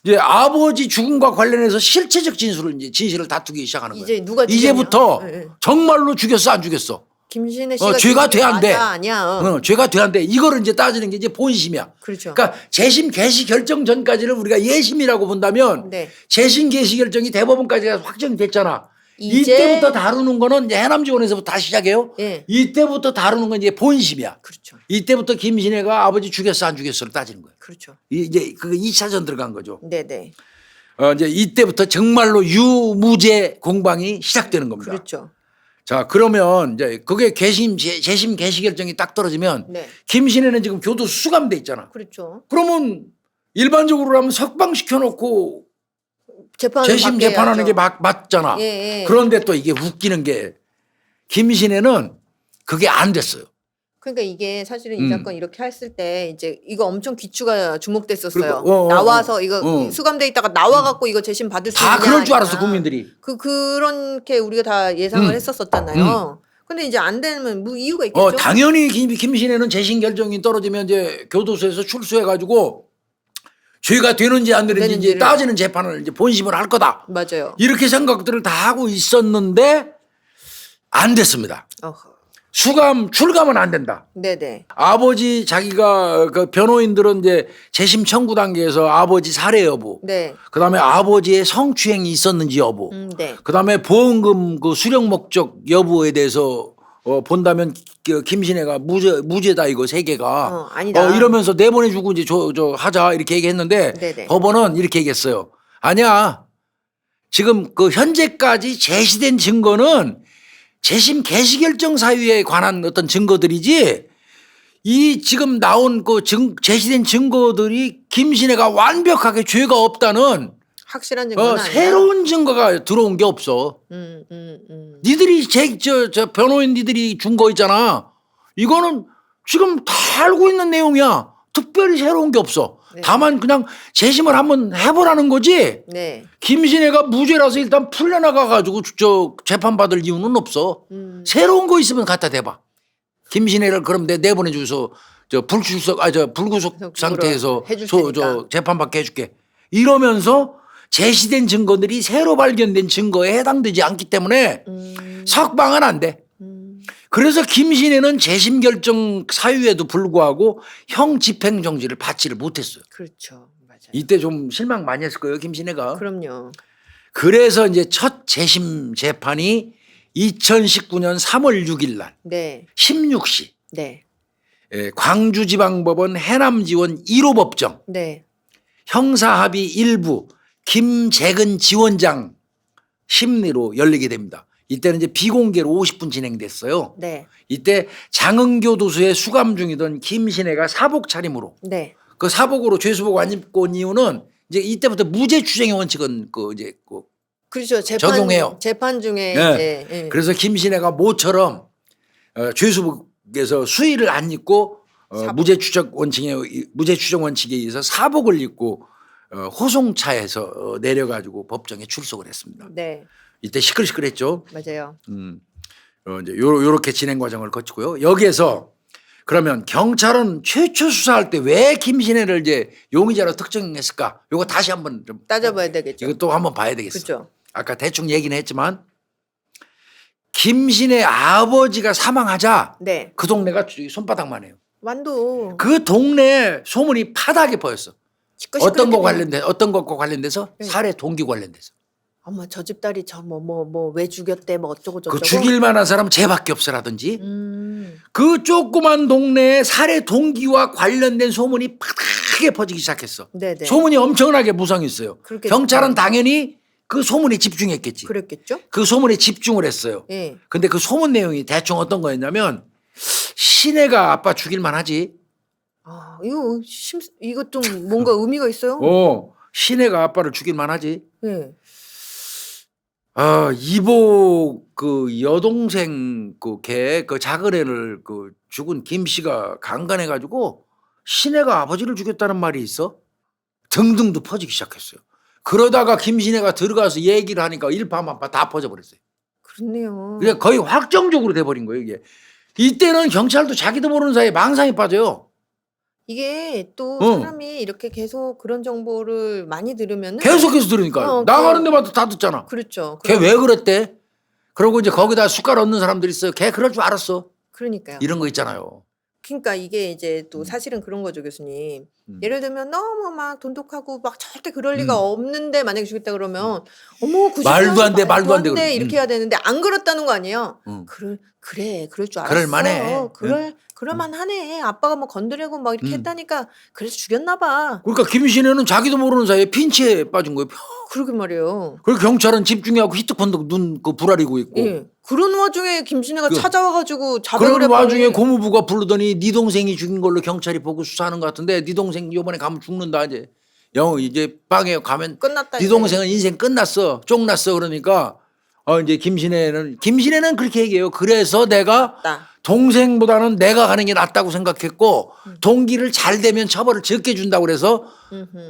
이제 아버지 죽음과 관련해서 실체적 진실을 다투기 시작하는 거예요. 이제 누가 이제부터 죽였냐? 예, 예. 정말로 죽였어 안 죽였어? 김신혜 씨가 죄가 돼 안 돼? 맞아, 아니야. 죄가 돼 안 돼? 이거를 이제 따지는 게 이제 본심이야. 그렇죠. 그러니까 재심 개시 결정 전까지는 우리가 예심이라고 본다면 네. 재심 개시 결정이 대법원까지 가서 확정됐잖아. 이제- 이때부터 다루는 거는 이제 해남지원에서부터 다시 시작해요. 예. 이때부터 다루는 건 이제 본심이야. 그렇죠. 이때부터 김신혜가 아버지 죽였어 안 죽였어를 따지는 거예요. 그렇죠. 이제 그거 2차전 들어간 거죠. 네네. 이제 이때부터 정말로 유무죄 공방이 시작되는 겁니다. 그렇죠. 자, 그러면 이제 그게 재심 개시 결정이 딱 떨어지면 네. 김신혜는 지금 교도소 수감돼 있잖아. 그렇죠. 그러면 일반적으로 하면 석방시켜 놓고 재심 재판하는 게 맞잖아. 예, 예. 그런데 또 이게 웃기는 게 김신혜는 그게 안 됐어요. 그러니까 이게 사실은 이 사건 이렇게 했을 때 이제 이거 엄청 귀추가 주목됐었어요. 그러니까, 나와서 이거 수감돼 있다가 나와갖고 이거 재심 받을 수 있냐 다 그럴 줄 알았어 아니냐. 국민들이. 그렇게 우리가 다 예상을 했었었잖아요. 근데 이제 안 되면 뭐 이유가 있겠죠. 당연히 김신혜는 재심 결정이 떨어지면 이제 교도소에서 출소해가지고 죄가 되는지 안 되는지 이제 되는지를. 따지는 재판을 이제 본심을 할 거다. 맞아요. 이렇게 생각들을 다 하고 있었는데 안 됐습니다. 어허. 출감은 안 된다. 네네. 아버지 자기가 그 변호인들은 이제 재심 청구 단계에서 아버지 살해 여부, 네. 그다음에 아버지의 성추행이 있었는지 여부, 네. 그다음에 보험금 그 수령 목적 여부에 대해서 본다면 김신혜가 무죄다 이거 세 개가 아니다. 이러면서 내보내주고 이제 저 하자 이렇게 얘기했는데 네네. 법원은 이렇게 얘기했어요. 아니야. 지금 그 현재까지 제시된 증거는 재심 개시 결정 사유에 관한 어떤 증거들이지 이 지금 나온 그 제시된 증거들이 김신혜가 완벽하게 죄가 없다는 확실한 증거는 아니야. 새로운 증거가 들어온 게 없어. 니들이 저 변호인 니들이 준 거 있잖아. 이거는 지금 다 알고 있는 내용이야. 특별히 새로운 게 없어. 네. 다만 그냥 재심을 한번 해보라는 거지. 네. 김신혜가 무죄라서 일단 풀려나가 가지고 저 재판 받을 이유는 없어. 새로운 거 있으면 갖다 대봐. 김신혜를 그럼 내보내줘서 저 불구속 상태에서 해줄 테니까. 재판 받게 해줄게. 이러면서 제시된 증거들이 새로 발견된 증거에 해당되지 않기 때문에 석방은 안 돼. 그래서 김신혜는 재심 결정 사유에도 불구하고 형 집행정지를 받지를 못했어요. 그렇죠. 맞아요. 이때 좀 실망 많이 했을 거예요, 김신혜가. 그럼요. 그래서 이제 첫 재심 재판이 2019년 3월 6일 날 네. 16시 네. 광주지방법원 해남지원 1호 법정 네. 형사합의 일부 김재근 지원장 심리로 열리게 됩니다. 이때는 이제 비공개로 50분 진행됐어요. 네. 이때 장흥교도소에 수감 중이던 김신혜가 사복 차림으로 네. 그 사복으로 죄수복 안 입고 온 이유는 이제 이때부터 무죄 추정의 원칙은 그렇죠. 적용해요. 재판 중에 네. 이제 예. 그래서 김신혜가 모처럼 죄수복에서 수의를 안 입고 무죄 추정 원칙에 의해서 사복을 입고 호송차에서 내려가지고 법정에 출석을 했습니다. 네. 이때 시끌시끌했죠. 맞아요. 이제 요렇게 진행 과정을 거치고요. 여기에서 그러면 경찰은 최초 수사할 때 왜 김신혜를 이제 용의자로 특정했을까? 요거 다시 한번 좀 따져봐야 되겠죠. 이거 또 한번 봐야 되겠어. 그렇죠. 아까 대충 얘기는 했지만 김신혜 아버지가 사망하자 네. 그 동네가 손바닥만 해요. 완도 그 동네에 소문이 파다하게 퍼졌어. 시끌시끌하게 어떤 것과 관련돼서 네. 살해 동기 관련돼서. 어머 저 집 딸이 저 뭐 왜 죽였대 뭐 어쩌고 그 저쩌고. 죽일 만한 사람은 쟤밖에 없어라든지 음. 그 조그만 동네에 살해 동기와 관련된 소문이 파닥하게 퍼지기 시작했어. 네네. 소문이 엄청나게 무성했어요. 그렇겠죠. 경찰은 당연히 그 소문에 집중했겠지. 그랬겠죠? 그 소문에 집중을 했어요. 예. 근데 그 소문 내용이 대충 어떤 거였냐면 시내가 아빠 죽일 만하지. 아 이거 좀 뭔가 의미가 있어요. 시내가 아빠를 죽일 만하지. 예. 이복 그 여동생 그 걔 그 작은 애를 그 죽은 김 씨가 강간해 가지고 시내가 아버지를 죽였다는 말이 있어. 등등도 퍼지기 시작했어요. 그러다가 김신혜가 들어가서 얘기를 하니까 일파만파 다 퍼져버렸어요. 그렇네요. 그게 거의 확정적으로 돼버린 거예요 이게. 이때는 경찰도 자기도 모르는 사이에 망상에 빠져요. 이게 또 어. 사람이 이렇게 계속 그런 정보를 많이 들으면은 계속해서 들으니까 나가는 데마다 다 듣잖아. 그렇죠. 걔 왜 그랬대? 그러고 이제 거기다 숟갈 얹는 사람들이 있어요. 걔 그럴 줄 알았어. 그러니까요. 이런 거 있잖아요. 그러니까 이게 이제 또 사실은 그런 거죠, 교수님. 예를 들면 너무 막 돈독하고 막 절대 그럴 리가 없는데 만약에 죽였다 그러면 어머 그 말도 안 돼, 말도 안 돼, 그래. 이렇게 해야 되는데 안 그렇다는 거 아니에요. 응. 그래 그럴 줄 알았어. 그럴 만해. 그럴 만하네. 아빠가 뭐 건드리고 막 이렇게 했다니까 그래서 죽였나 봐. 그러니까 김신혜는 자기도 모르는 사이에 핀치에 빠진 거예요. 그러게 말이에요. 그리고 경찰은 집중해갖고 히트펀덕 눈 그 부라리고 있고. 예. 그런 와중에 김신혜가 그- 찾아와가지고 자백을 그런 해버리니 와중에 고무부가 부르더니 네 동생이 죽인 걸로 경찰이 보고 수사하는 것 같은데 네 동생 이번에 가면 죽는다 이제. 이제 빵에 가면 끝났다. 네 이제. 동생은 인생 끝났어. 쫑났어. 그러니까 이제 김신혜는 그렇게 얘기해요. 그래서 내가 나. 동생보다는 내가 가는 게 낫다고 생각했고 동기를 잘 되면 처벌을 적게 준다고 그래서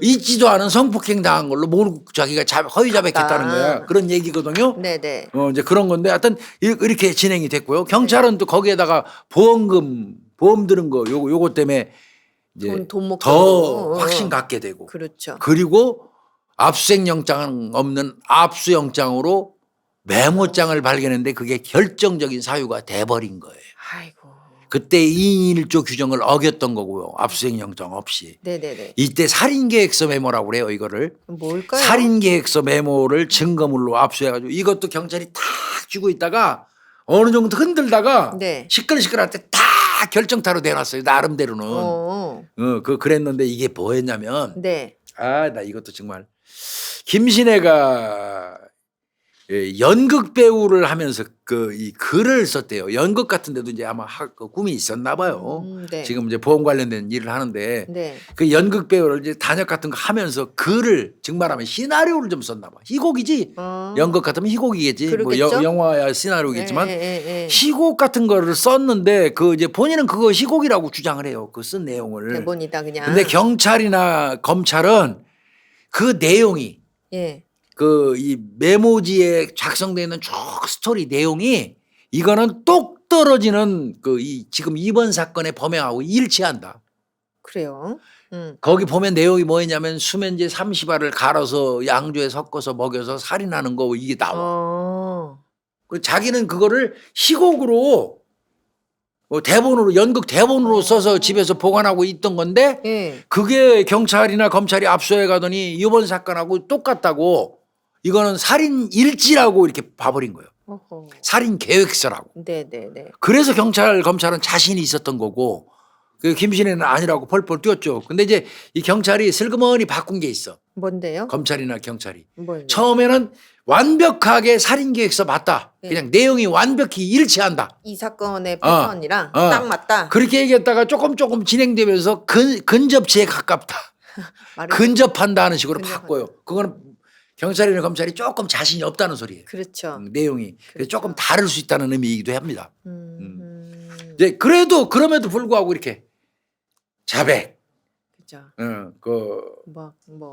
있지도 않은 성폭행 당한 걸로 모르고 자기가 허위 자백했다는 거야. 그런 얘기거든요. 네네. 이제 그런 건데 하여튼 이렇게 진행이 됐고요. 경찰은 또 거기에다가 보험 들은 거 요거 때문에 이제 돈 먹고. 더 확신 갖게 되고 그렇죠. 그리고 압수수색 영장 없는 압수영장으로 메모장을 발견했는데 그게 결정적인 사유가 돼버린 거예요. 아이고. 그때 2인 1조 규정을 어겼던 거고요. 압수수색 영장 없이. 네네네. 이때 살인계획서 메모라고 그래요. 이거를. 뭘까요? 살인계획서 메모를 증거물로 압수해가지고 이것도 경찰이 탁 쥐고 있다가 어느 정도 흔들다가 네. 시끌시끌할 때 다 결정타로 내놨어요. 나름대로는. 그랬는데 이게 뭐였냐면 네. 나 이것도 정말 김신혜가 연극 배우를 하면서 이 글을 썼대요. 연극 같은 데도 이제 아마 그 꿈이 있었나 봐요. 네. 지금 이제 보험 관련된 일을 하는데 네. 그 연극 배우를 이제 단역 같은 거 하면서 글을 정말하면 시나리오를 좀 썼나 봐. 희곡이지. 연극 같으면 희곡이겠지. 뭐 그러겠죠? 영화야 시나리오겠지만 예. 희곡 같은 거를 썼는데 그 이제 본인은 그거 희곡이라고 주장을 해요. 그 쓴 내용을. 대본이다 그냥. 근데 경찰이나 검찰은 그 내용이 예. 이 메모지에 작성되어 있는 쭉 스토리 내용이 이거는 똑 떨어지는 지금 이번 사건의 범행하고 일치한다. 그래요. 거기 보면 내용이 뭐였냐면 수면제 30알을 갈아서 양주에 섞어서 먹여서 살인하는 거 이게 나와. 자기는 그거를 희곡으로 대본으로 연극 대본으로 써서 집에서 보관하고 있던 건데 예. 그게 경찰이나 검찰이 압수해 가더니 이번 사건하고 똑같다고 이거는 살인 일지라고 이렇게 봐버린 거예요. 어허. 살인 계획서라고. 네네네. 그래서 검찰은 자신이 있었던 거고 그 김신혜는 아니라고 펄펄 뛰었죠. 근데 이제 이 경찰이 슬그머니 바꾼 게 있어. 뭔데요? 검찰이나 경찰이. 뭘? 처음에는 완벽하게 살인 계획서 맞다. 네. 그냥 내용이 완벽히 일치한다. 이 사건의 패턴이랑 딱 맞다. 그렇게 얘기했다가 조금 진행되면서 근접치에 가깝다. 근접한다 하는 식으로 근접한다. 바꿔요. 그거는 경찰이나 검찰이 조금 자신이 없다는 소리예요. 그렇죠. 내용이. 그래서 그렇죠. 조금 다를 수 있다는 의미이기도 합니다. 이제 그럼에도 불구하고 이렇게 자백, 그죠.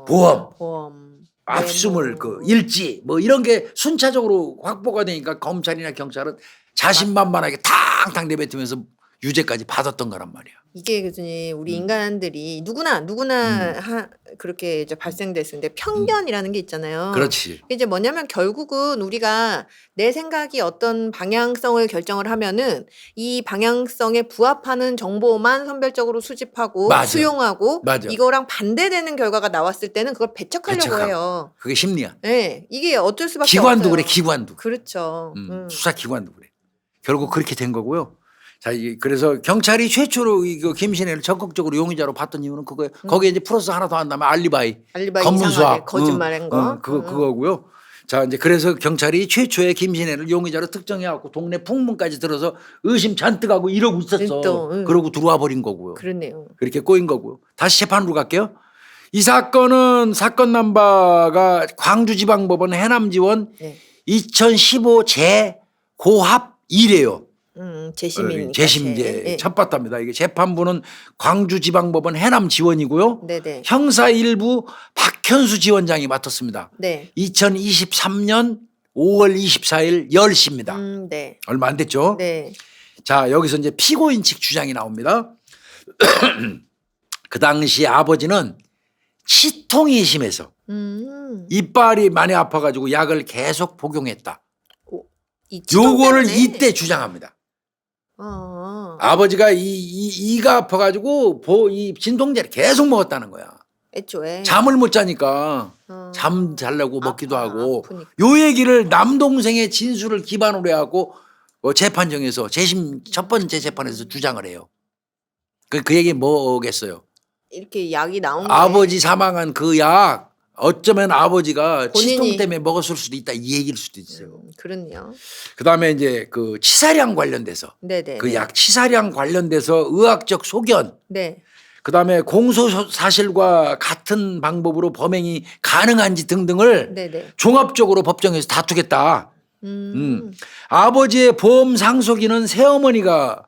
보험, 보험, 압수물, 메모. 일지 뭐 이런 게 순차적으로 확보가 되니까 검찰이나 경찰은 자신만만하게 탕탕 내뱉으면서 유죄까지 받았던 거란 말이야. 이게 교수님 우리 인간들이 누구나 그렇게 이제 발생됐을 때 편견이라는 게 있잖아요. 그렇지. 이게 이제 뭐냐면 결국은 우리가 내 생각이 어떤 방향성을 결정을 하면은 이 방향성에 부합하는 정보만 선별적으로 수집하고 맞아. 수용하고 맞아. 이거랑 반대되는 결과가 나왔을 때는 그걸 배척하려고 배척하고. 해요. 그게 심리야. 네, 이게 어쩔 수밖에 기관도 없어요. 그래, 기관도. 그렇죠. 수사기관도 그래. 결국 그렇게 된 거고요. 자, 그래서 경찰이 최초로 이거 김신혜를 적극적으로 용의자로 봤던 이유는 그거예요. 거기에 이제 플러스 하나 더 한다면 알리바이 이상하게 검문수학. 거짓말한 거. 그거고요. 자, 이제 그래서 경찰이 최초에 김신혜를 용의자로 특정해갖고 동네 풍문까지 들어서 의심 잔뜩 하고 이러고 있었어. 또, 그러고 들어와 버린 거고요. 그러네요. 그렇게 꼬인 거고요. 다시 재판으로 갈게요. 이 사건은 사건 넘버가 광주지방법원 해남지원 네. 2015 재고합 1이에요. 재심이니까. 재심제 네. 첫바답니다. 이게 재판부는 광주지방법원 해남지원이고요. 네네. 형사 1부 박현수 지원장이 맡았습니다. 네. 2023년 5월 24일 10시입니다. 네. 얼마 안 됐죠? 네. 자, 여기서 이제 피고인 측 주장이 나옵니다. 그 당시 아버지는 치통이 심해서 이빨이 많이 아파가지고 약을 계속 복용했다. 이 치통 요거를 때문에. 이때 주장합니다. 아버지가 이가 아파가지고 이 진통제를 계속 먹었다는 거야. 애초에 잠을 못 자니까 잠 자려고 먹기도 하고 아프니까. 요 얘기를 남동생의 진술을 기반으로 해갖고 재판정에서 재심 첫 번째 재판에서 주장을 해요. 그 얘기 뭐겠어요? 이렇게 약이 나온 게 아버지 사망한 그 약 어쩌면 아버지가 본인이- 치통 때문에 먹었을 수도 있다 이 얘기일 수도 있어요. 그렇네요. 그다음에 이제 그 치사량 관련돼서 네네. 그 약 치사량 관련돼서 의학적 소견 네. 그다음에 공소 사실과 같은 방법으로 범행이 가능한지 등등을 네네. 종합적으로 법정에서 다투겠다. 아버지의 보험 상속인은 새어머니가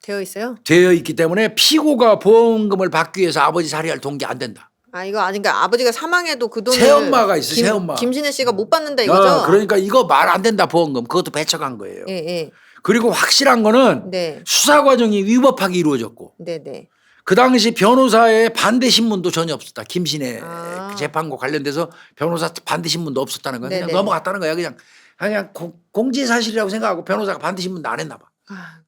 되어 있어요? 되어 있기 때문에 피고가 보험금을 받기 위해서 아버지 살해할 동기 안 된다. 이거 그러니까 아버지가 사망해도 그 돈을 새엄마가 있어, 새엄마. 김신혜 씨가 못 받는다 이거죠? 그러니까 이거 말 안 된다 보험금 그것도 배척한 거예요. 예, 예. 그리고 확실한 거는 네. 수사 과정이 위법하게 이루어졌고 네네. 그 당시 변호사의 반대 신문도 전혀 없었다. 김신혜 아. 재판과 관련돼서 변호사 반대 신문도 없었다는 거야. 그냥 네네. 넘어갔다는 거야. 그냥 공지 사실이라고 생각하고 변호사가 반대 신문도 안 했나 봐.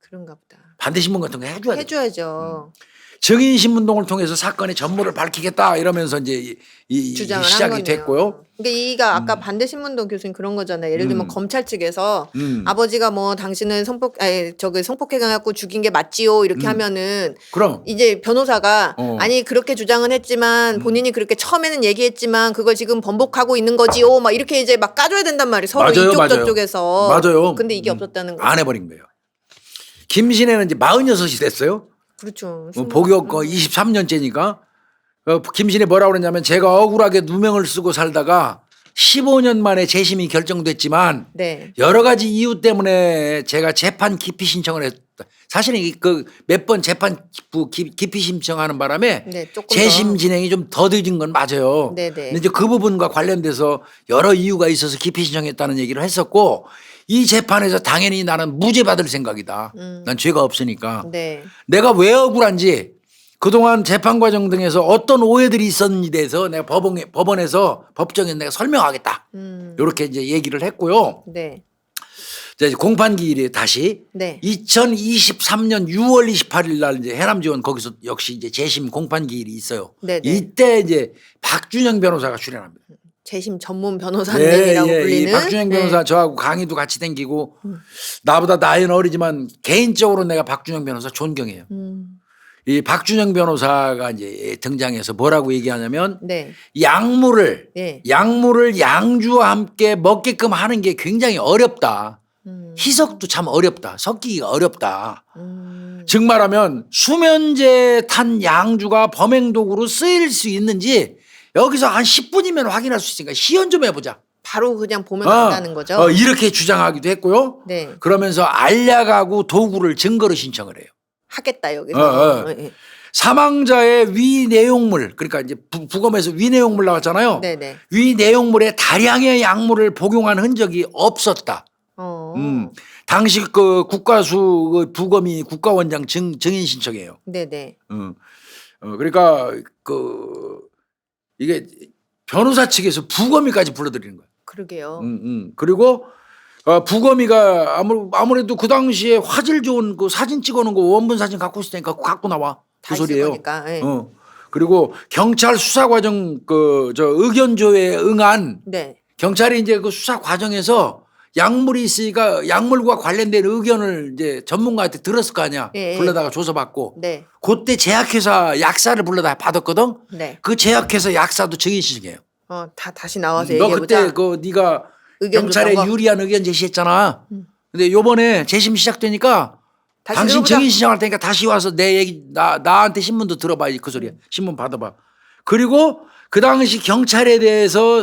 그런가 보다. 반대 신문 같은 거 해줘야 돼. 해줘야죠. 증인 신문동을 통해서 사건의 전모를 밝히겠다 이러면서 이제 이 주장을 한 시작이 거네요. 됐고요. 그러니까 이가 아까 반대 신문동 교수님 그런 거잖아요. 예를 들면 검찰 측에서 아버지가 뭐 당신은 성폭행해갖고 죽인 게 맞지요 이렇게 하면은 그럼 이제 변호사가 아니 그렇게 주장은 했지만 본인이 그렇게 처음에는 얘기했지만 그걸 지금 번복하고 있는 거지요 막 이렇게 이제 막 까줘야 된단 말이에요. 서로 맞아요, 이쪽 맞아요. 저쪽에서. 맞아요. 근데 이게 없었다는 거. 안 해버린 거예요. 김신혜는 이제 46이 됐어요. 그렇죠. 복역 23년째니까 김신혜 뭐라고 그러냐면 제가 억울하게 누명을 쓰고 살다가 15년 만에 재심이 결정됐지만 네. 여러 가지 이유 때문에 제가 재판 기피 신청을 했다. 사실은 그 몇 번 재판 기피 신청하는 바람에 네, 조금 재심 더. 진행이 좀 더뎌진 건 맞아요. 네네. 근데 이제 그 부분과 관련돼서 여러 이유가 있어서 기피 신청했다는 얘기를 했었고 이 재판에서 당연히 나는 무죄 받을 생각이다. 난 죄가 없으니까. 네. 내가 왜 억울한지 그동안 재판 과정 등에서 어떤 오해들이 있었는지 대해서 내가 법원에서 법정에 내가 설명하겠다. 이렇게 이제 얘기를 했고요. 네. 자, 이제 공판 기일이 다시 네. 2023년 6월 28일 날 이제 해남지원 거기서 역시 이제 재심 공판 기일이 있어요. 네네. 이때 이제 박준영 변호사가 출연합니다. 재심 전문 변호사님이라고 이 불리는 박준영 변호사 저하고 강의도 같이 댕기고 나보다 나이는 어리지만 개인적으로 내가 박준영 변호사 존경해요. 이 박준영 변호사가 이제 등장해서 뭐라고 얘기하냐면 네. 약물을 네. 양주와 함께 먹게끔 하는 게 굉장히 어렵다. 희석도 참 어렵다. 섞이기가 어렵다. 즉 말하면 수면제 탄 양주가 범행 도구로 쓰일 수 있는지 여기서 한 10분이면 확인할 수 있으니까 시연 좀 해보자. 바로 그냥 보면 안다는 거죠. 이렇게 주장하기도 했고요. 네. 그러면서 알약하고 도구를 증거로 신청을 해요. 하겠다 여기서. 예. 사망자의 위 내용물 그러니까 이제 부검에서 위 내용물 나왔잖아요. 네네. 위 내용물에 다량의 약물을 복용한 흔적이 없었다. 당시 그 국가수 그 부검이 국가원장 증인 신청이에요. 네네. 그러니까 그 이게 변호사 측에서 부검이까지 불러들이는 거예요. 그러게요. 그리고 부검이가 아무래도 그 당시에 화질 좋은 그 사진 찍어놓은 거 원본 사진 갖고 있을 테니까 갖고 나와 그 다 있을 소리예요. 거니까. 예. 그리고 경찰 수사 과정 그 저 의견조에 응한 네. 경찰이 이제 그 수사 과정에서 약물이 있으니까 약물과 관련된 의견을 이제 전문가한테 들었을 거 아니야. 예, 예. 불러다가 조사받고. 네. 그때 제약회사 약사를 불러다 받았거든. 네. 그 제약회사 약사도 증인 신청해요. 다시 나와서 너 얘기해보자. 그때 그 네가 의견 경찰에 줬던 거? 유리한 의견 제시했잖아. 근데 요번에 재심 시작되니까 다시 당신 들어보자. 증인 신청할 테니까 다시 와서 내 얘기 나한테 신문도 들어봐 그 소리야. 신문 받아봐. 그리고 그 당시 경찰에 대해서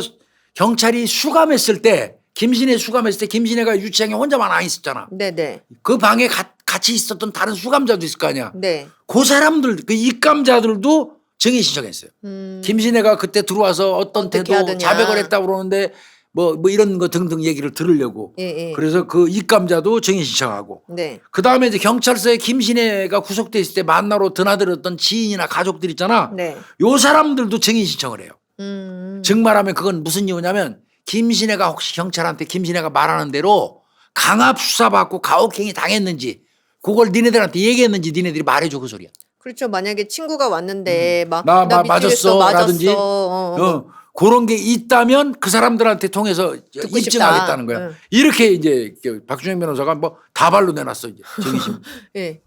경찰이 수감했을 때 김신혜 수감했을 때 김신혜가 유치장에 혼자만 안 있었잖아. 네네. 그 방에 같이 있었던 다른 수감자도 있을 거 아니야. 네. 그 사람들 그 입감자들도 증인 신청했어요. 김신혜가 그때 들어와서 어떤 어떻게 태도 하더냐. 자백을 했다고 그러는데 뭐 이런 거 등등 얘기를 들으려고. 예, 예. 그래서 그 입감자도 증인 신청하고. 네. 그다음에 이제 경찰서에 김신혜가 구속돼 있을 때 만나러 드나들었던 지인이나 가족들 있잖아. 네. 요 사람들도 증인 신청을 해요. 음. 즉 말하면 그건 무슨 이유냐면 김신혜가 혹시 경찰한테 김신혜가 말하는 대로 강압 수사받고 가혹행위 당했는지 그걸 니네들한테 얘기했는지 니네들이 말해줘 그 소리야. 그렇죠. 만약에 친구가 왔는데 나 맞았어, 라든지. 맞았어. 그런 게 있다면 그 사람들한테 통해서 듣고 입증하겠다는 싶다. 거야. 응. 이렇게 이제 박준영 변호사가 뭐 다발로 내놨어 이제 증인심. 예.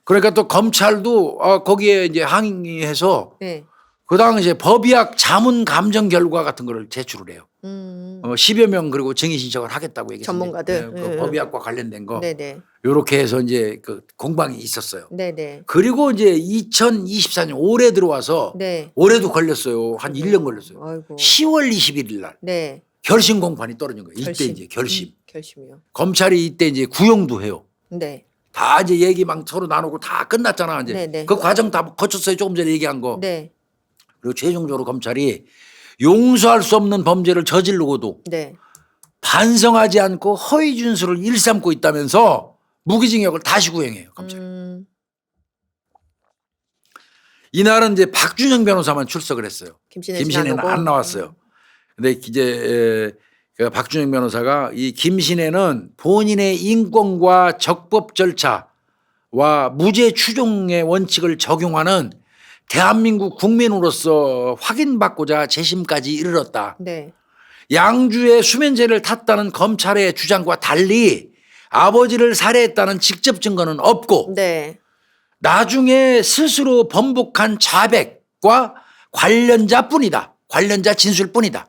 그러니까 또 검찰도 거기에 이제 항의해서 예. 그 당시에 법의학 자문 감정 결과 같은 거를 제출을 해요. 10여 명 그리고 증인 신청을 하겠다고 얘기했어요. 전문가들. 그 법의학과 관련된 거. 네네. 요렇게 해서 이제 그 공방이 있었어요. 네네. 그리고 이제 2024년 올해 들어와서 네. 올해도 걸렸어요. 한 1년 걸렸어요. 아이고. 10월 21일 날 네. 결심. 결심 공판이 떨어진 거예요. 이때 이제 결심. 결심이요. 검찰이 이때 이제 구형도 해요. 네. 다 이제 얘기 막 서로 나누고 다 끝났잖아. 이제 네네. 그 과정 다 거쳤어요. 조금 전에 얘기한 거. 네. 그리고 최종적으로 검찰이 용서할 수 없는 범죄를 저지르고도 네. 반성하지 않고 허위 준수를 일삼고 있다면서 무기징역을 다시 구형해요. 검찰이. 이날은 이제 박준영 변호사만 출석을 했어요. 김신혜는 안 나왔어요. 근데 이제 그 박준영 변호사가 이 김신혜는 본인의 인권과 적법 절차와 무죄 추종의 원칙을 적용하는 대한민국 국민으로서 확인받고자 재심까지 이르렀다. 네. 양주의 수면제를 탔다는 검찰의 주장과 달리 아버지를 살해했다는 직접 증거는 없고 네. 나중에 스스로 번복한 자백과 관련자뿐이다. 관련자 진술뿐이다.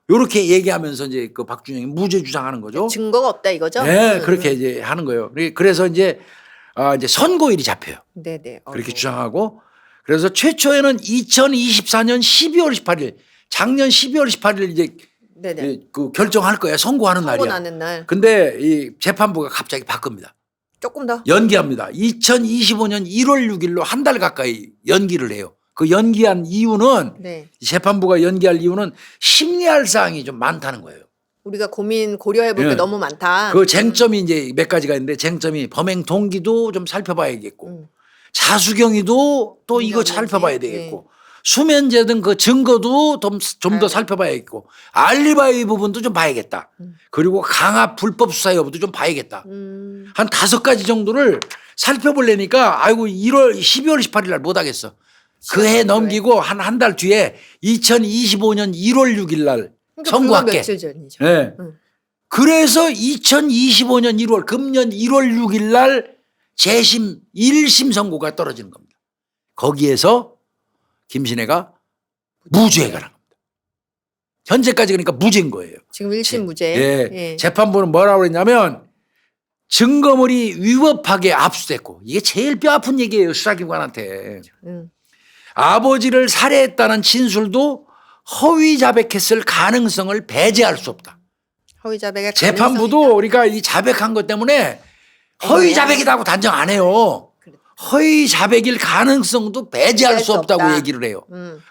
이렇게 얘기하면서 이제 그 박준영이 무죄 주장하는 거죠. 증거가 없다 이거죠? 네, 그렇게 이제 하는 거예요. 그래서 이제 선고일이 잡혀요. 네네. 그렇게 주장하고 그래서 최초에는 2024년 12월 18일 작년 12월 18일 이제 네네. 그 결정할 거야. 선고하는 선고 날이야. 나는 날. 근데 이 재판부가 갑자기 바꿉니다. 조금 더. 연기합니다. 2025년 1월 6일로 한 달 가까이 연기를 해요. 그 연기한 이유는 네. 재판부가 연기할 이유는 심리할 사항이 좀 많다는 거예요. 우리가 고려해 볼 게 예. 너무 많다. 그 쟁점이 이제 몇 가지가 있는데 쟁점이 범행 동기도 좀 살펴봐야겠고 자수경위도 또 이거 없는지. 살펴봐야 되겠고 수면제 등 그 증거도 좀 더 살펴봐야겠고 알리바이 부분도 좀 봐야겠다. 그리고 강압 불법 수사 여부도 좀 봐야겠다. 한 5가지 정도를 살펴보려니까 아이고 12월 18일 날 못 하겠어. 그 해 넘기고 한 달 뒤에 2025년 1월 6일 날 그러니까 선고할게. 불과 며칠 전이죠. 네. 그래서 2025년 1월 금년 1월 6일 날 재심 1심 선고가 떨어지는 겁니다. 거기에서 김신혜가 무죄가 난 겁니다. 현재까지 그러니까 무죄인 거예요. 지금 1심 무죄. 예. 예. 재판부는 뭐라고 했냐면 증거물이 위법하게 압수됐고 이게 제일 뼈 아픈 얘기예요. 수사기관한테. 아버지를 살해했다는 진술도 허위 자백했을 가능성을 배제할 수 없다. 허위 자백의 재판부도 우리가 이 자백한 것 때문에 허위 자백이라고 단정 안 해요. 허위 자백일 가능성도 배제할 수 없다고 얘기를 해요.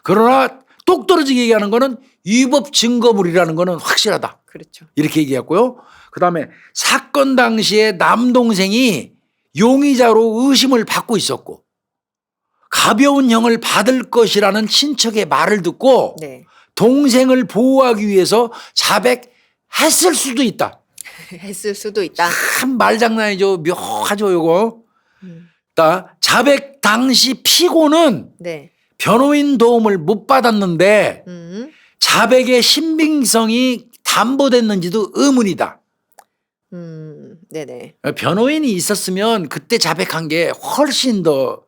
그러나 똑 떨어지게 얘기하는 거는 위법 증거물이라는 거는 확실하다. 그렇죠. 이렇게 얘기했고요. 그다음에 사건 당시에 남동생이 용의자로 의심을 받고 있었고 가벼운 형을 받을 것이라는 친척의 말을 듣고 네. 동생을 보호하기 위해서 자백했을 수도 있다. 했을 수도 있다. 참 말장난이죠. 묘하죠 요거. 자백 당시 피고는 네. 변호인 도움을 못 받았는데 자백의 신빙성이 담보됐는지도 의문이다. 네네. 변호인이 있었으면 그때 자백한 게 훨씬 더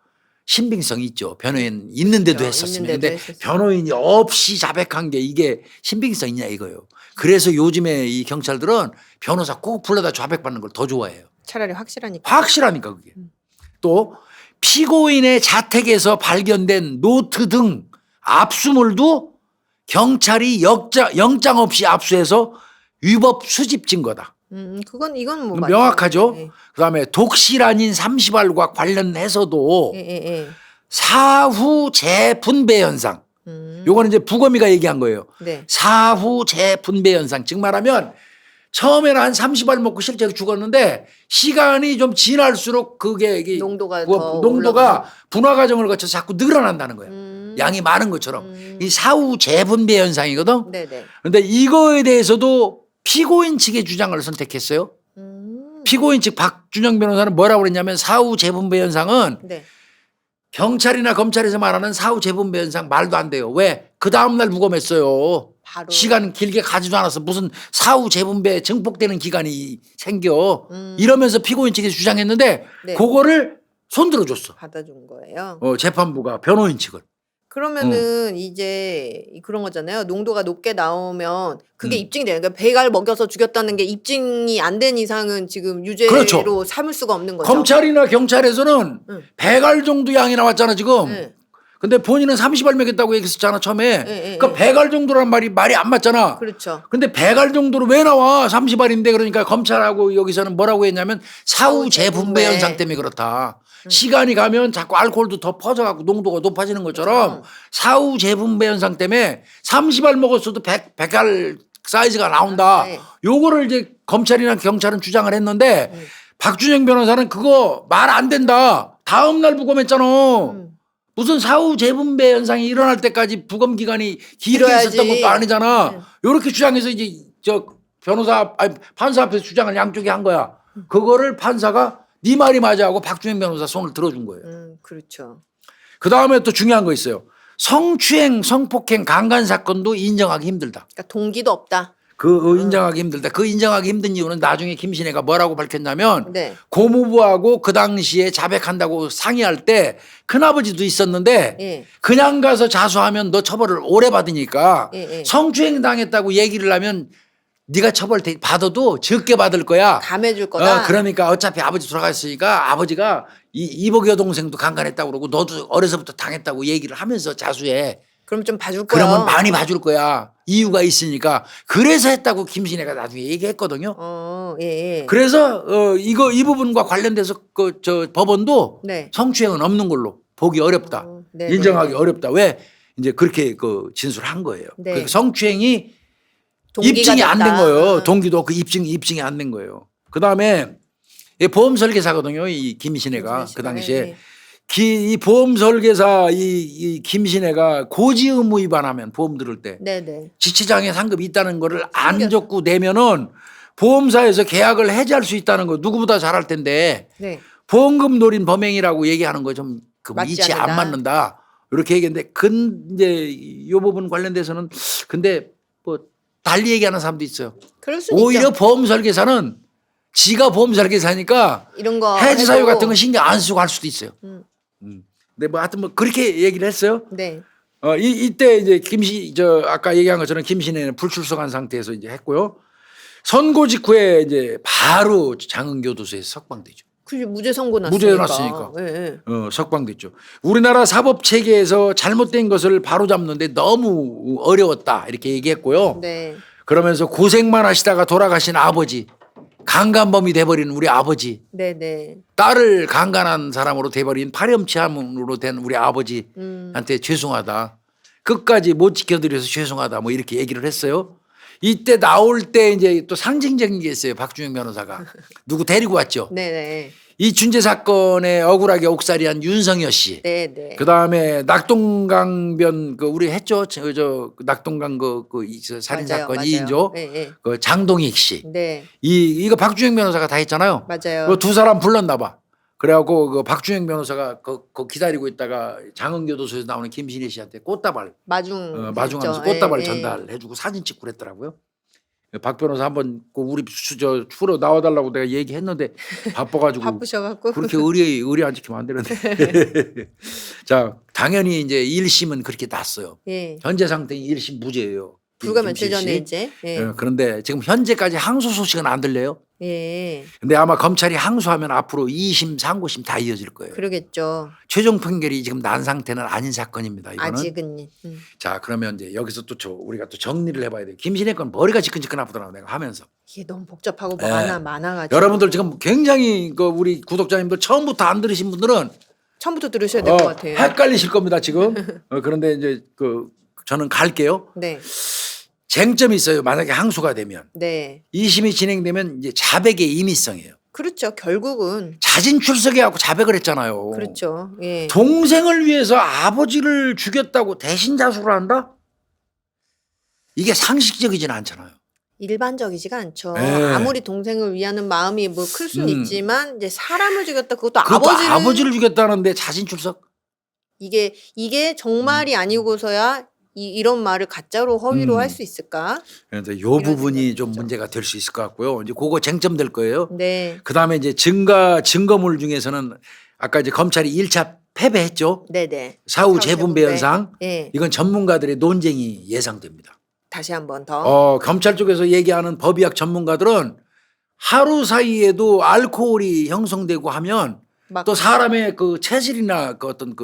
신빙성이 있죠. 변호인 있는데도 그렇죠. 했었으면. 있는데도 근데 했었어요. 변호인이 없이 자백한 게 이게 신빙성 있냐 이거예요. 그래서 요즘에 이 경찰들은 변호사 꼭 불러다 자백받는 걸 더 좋아해요. 차라리 확실하니까. 확실하니까 그게. 또 피고인의 자택에서 발견된 노트 등 압수물도 경찰이 영장 없이 압수해서 위법 수집 증거다. 이건 뭐 명확하죠. 네. 그다음에 독실한인 30알과 관련해서도 예, 예, 예. 사후 재분배 현상. 요거는 이제 부검이가 얘기한 거예요. 네. 사후 재분배 현상. 즉 말하면 처음에는 한 30알 먹고 실제 죽었는데 시간이 좀 지날수록 그게 이게 농도가 더 농도가 분화 과정을 거쳐서 자꾸 늘어난다는 거예요. 양이 많은 것처럼. 이 사후 재분배 현상이거든. 네네. 그런데 이거에 대해서도 피고인 측의 주장을 선택했어요. 피고인 측 박준영 변호사는 뭐라고 그랬냐면 사후 재분배 현상은 네. 경찰이나 검찰에서 말하는 사후 재분배 현상 말도 안 돼요. 왜? 그 다음날 무검했어요. 바로. 시간 길게 가지도 않아서 무슨 사후 재분배 증폭되는 기간이 생겨. 이러면서 피고인 측에서 주장했는데 네. 그거를 손들어줬어. 받아준 거예요. 재판부가 변호인 측은. 그러면은 이제 그런 거잖아요. 농도가 높게 나오면 그게 입증이 돼요. 그러니까 배갈 먹여서 죽였다는 게 입증이 안 된 이상은 지금 유죄로 그렇죠. 삼을 수가 없는 거죠. 검찰이나 경찰에서는 100알 정도 양이 나왔잖아 지금. 네. 근데 본인은 30알 먹였다고 얘기했었잖아 처음에. 네, 그러니까 100알 정도란 말이 안 맞잖아. 그렇죠. 근데 100알 정도로 왜 나와? 30알인데 그러니까 검찰하고 여기서는 뭐라고 했냐면 사후 재분배 현상 때문에 그렇다. 시간이 가면 자꾸 알코올도 더 퍼져갖고 농도가 높아지는 것처럼 사후 재분배 현상 때문에 30알 먹었어도 100알 사이즈가 나온다. 네. 요거를 이제 검찰이나 경찰은 주장을 했는데 박준영 변호사는 그거 말 안 된다. 다음 날 부검했잖아. 무슨 사후 재분배 현상이 일어날 때까지 부검 기간이 길게 길어야지. 있었던 것도 아니잖아. 요렇게 주장해서 이제 판사 앞에서 주장을 양쪽이 한 거야. 그거를 판사가 네 말이 맞아 하고 박준영 변호사 손을 들어준 거예요. 그렇죠. 그 다음에 또 중요한 거 있어요. 성추행, 성폭행, 강간 사건도 인정하기 힘들다. 그러니까 동기도 없다. 인정하기 힘들다. 그 인정하기 힘든 이유는 나중에 김신혜가 뭐라고 밝혔냐면 네. 고모부하고 그 당시에 자백한다고 상의할 때 큰아버지도 있었는데 예. 그냥 가서 자수하면 너 처벌을 오래 받으니까 예, 예. 성추행 당했다고 얘기를 하면 네가 처벌 받아도 적게 받을 거야. 감해줄 거다. 그러니까 어차피 아버지 돌아갔으니까 아버지가 이복 여동생도 강간했다고 그러고 너도 어려서부터 당했다고 얘기를 하면서 자수해. 그럼 좀 봐줄 거야. 그러면 많이 봐줄 거야. 이유가 있으니까. 그래서 했다고 김신혜가 나중에 얘기했거든요. 예, 예. 그래서 이 부분과 관련돼서 저 법원도 네. 성추행은 없는 걸로 보기 어렵다. 네, 인정하기 네. 어렵다. 왜? 이제 그렇게 진술한 거예요. 네. 그러니까 성추행이 동기가 입증이 안 된 됐다. 거예요. 동기도 그 입증이 안 된 거예요. 그 다음에 보험 설계사거든요. 이 김신혜가 그 당시에. 네. 이 보험 설계사 이 김신혜가 고지 의무 위반하면 보험 들을 때 네네. 지체장애 상급이 있다는 거를 안 적고 내면은 보험사에서 계약을 해지할 수 있다는 거 누구보다 잘할 텐데 네. 보험금 노린 범행이라고 얘기하는 거 좀 맞지 이치 안 않는다. 맞는다. 이렇게 얘기했는데 근데 이 부분 관련돼서는 근데 뭐 달리 얘기하는 사람도 있어요. 그럴 수 오히려 있죠. 보험 설계사는 지가 보험 설계사니까 이런 거 해지 사유 해도- 같은 거 신경 안 쓰고 할 수도 있어요. 근데 뭐 하여튼 뭐 그렇게 얘기를 했어요. 네. 이때 이제 아까 얘기한 것처럼 김신혜는 불출석한 상태에서 이제 했고요. 선고 직후에 이제 바로 장흥교도소에서 석방되죠. 그게 무죄 선고 났으니까. 무죄 났으니까. 예, 예. 석방됐죠. 우리나라 사법 체계에서 잘못된 것을 바로잡는데 너무 어려웠다 이렇게 얘기했고요. 네. 그러면서 고생만 하시다가 돌아가신 아버지, 강간범이 돼버린 우리 아버지, 네네. 딸을 강간한 사람으로 돼버린 파렴치함으로 된 우리 아버지한테 죄송하다. 끝까지 못 지켜드려서 죄송하다. 뭐 이렇게 얘기를 했어요. 이때 나올 때 이제 또 상징적인 게 있어요. 박준영 변호사가 누구 데리고 왔죠. 네네. 이춘재 사건에 억울하게 옥살이한 윤성여 씨. 네네. 그 다음에 낙동강변 그 우리 했죠. 저 낙동강 살인 사건 2인조 네. 그 장동익 씨. 네. 이거 박준영 변호사가 다 했잖아요. 맞아요. 그 두 사람 불렀나 봐. 그래갖고 그 박준영 변호사가 그 기다리고 있다가 장흥교도소에서 나오는 김신혜 씨한테 꽃다발 마중하면서 꽃다발 전달해주고 사진 찍고 그랬더라고요. 박 변호사 한번 우리 저 프로 나와달라고 내가 얘기했는데 바빠가지고 바쁘셔갖고 그렇게 의리 안 지키면 안 되는데. 자, 당연히 이제 1심은 그렇게 났어요. 예. 현재 상태는 1심 무죄예요. 불과 며칠 김씨. 전에 이제 예. 그런데 지금 현재까지 항소 소식은 안 들려요. 예. 근데 아마 검찰이 항소하면 앞으로 2심, 상고심 다 이어질 거예요. 그러겠죠. 최종 판결이 지금 난 상태는 아닌 사건입니다. 이거는. 아직은. 자, 그러면 이제 여기서 또 우리가 또 정리를 해봐야 돼요. 김신혜 건 머리가 지끈지끈 아프더라고 내가 하면서. 이게 너무 복잡하고 네. 많아가지고. 여러분들 지금 굉장히 그 우리 구독자님들 처음부터 안 들으신 분들은 처음부터 들으셔야 될 것 같아요. 헷갈리실 겁니다 지금. 그런데 이제 저는 갈게요. 네. 쟁점이 있어요. 만약에 항소가 되면 네. 2심이 진행되면 이제 자백의 임의성이에요. 그렇죠. 결국은. 자진 출석해갖고 자백을 했잖아요. 그렇죠. 예. 동생을 위해서 아버지를 죽였다고 대신 자수를 한다? 이게 상식적이진 않잖아요. 일반적이지가 않죠. 네. 아무리 동생을 위하는 마음이 뭐 클 수는 있지만 이제 사람을 죽였다 그것도 그것도 아버지를 아버지를 죽였다는데 자진 출석? 이게 정말이 아니고서야 이런 말을 가짜로 허위로 할 수 있을까? 그런데 요 부분이 좀 문제가 될 수 있을 것 같고요. 이제 그거 쟁점 될 거예요. 네. 그다음에 이제 증거물 중에서는 아까 이제 검찰이 1차 패배했죠. 네네. 사후 재분배 현상. 예. 이건 전문가들의 논쟁이 예상됩니다. 다시 한 번 더. 검찰 쪽에서 얘기하는 법의학 전문가들은 하루 사이에도 알코올이 형성되고 하면 막 또 사람의 그 체질이나 그 어떤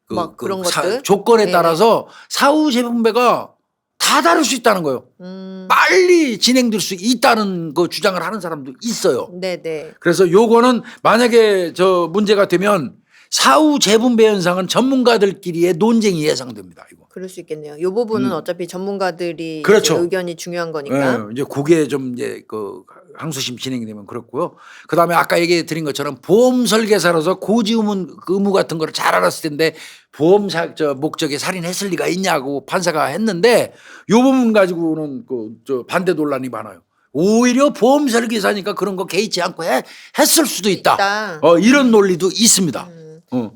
막 그런 것들? 조건에 네. 따라서 사후 재분배가 다 다를 수 있다는 거예요. 빨리 진행될 수 있다는 그 주장을 하는 사람도 있어요. 네네. 그래서 요거는 만약에 문제가 되면 사후 재분배 현상은 전문가들끼리의 논쟁이 예상됩니다. 이거. 그럴 수 있겠네요. 이 부분은 어차피 전문가들이 그렇죠. 이제 의견이 중요한 거니까. 이제 그게 좀 이제 항소심 진행이 되면 그렇고요. 그다음에 아까 얘기해 드린 것처럼 보험 설계사로서 고지 의무 같은 거를 잘 알았을 텐데 보험 목적에 살인했을 리가 있냐고 판사가 했는데 요 부분 가지고는 반대 논란이 많아요. 오히려 보험 설계사니까 그런 거 개의치 않고 했을 수도 있다. 이런 논리도 있습니다.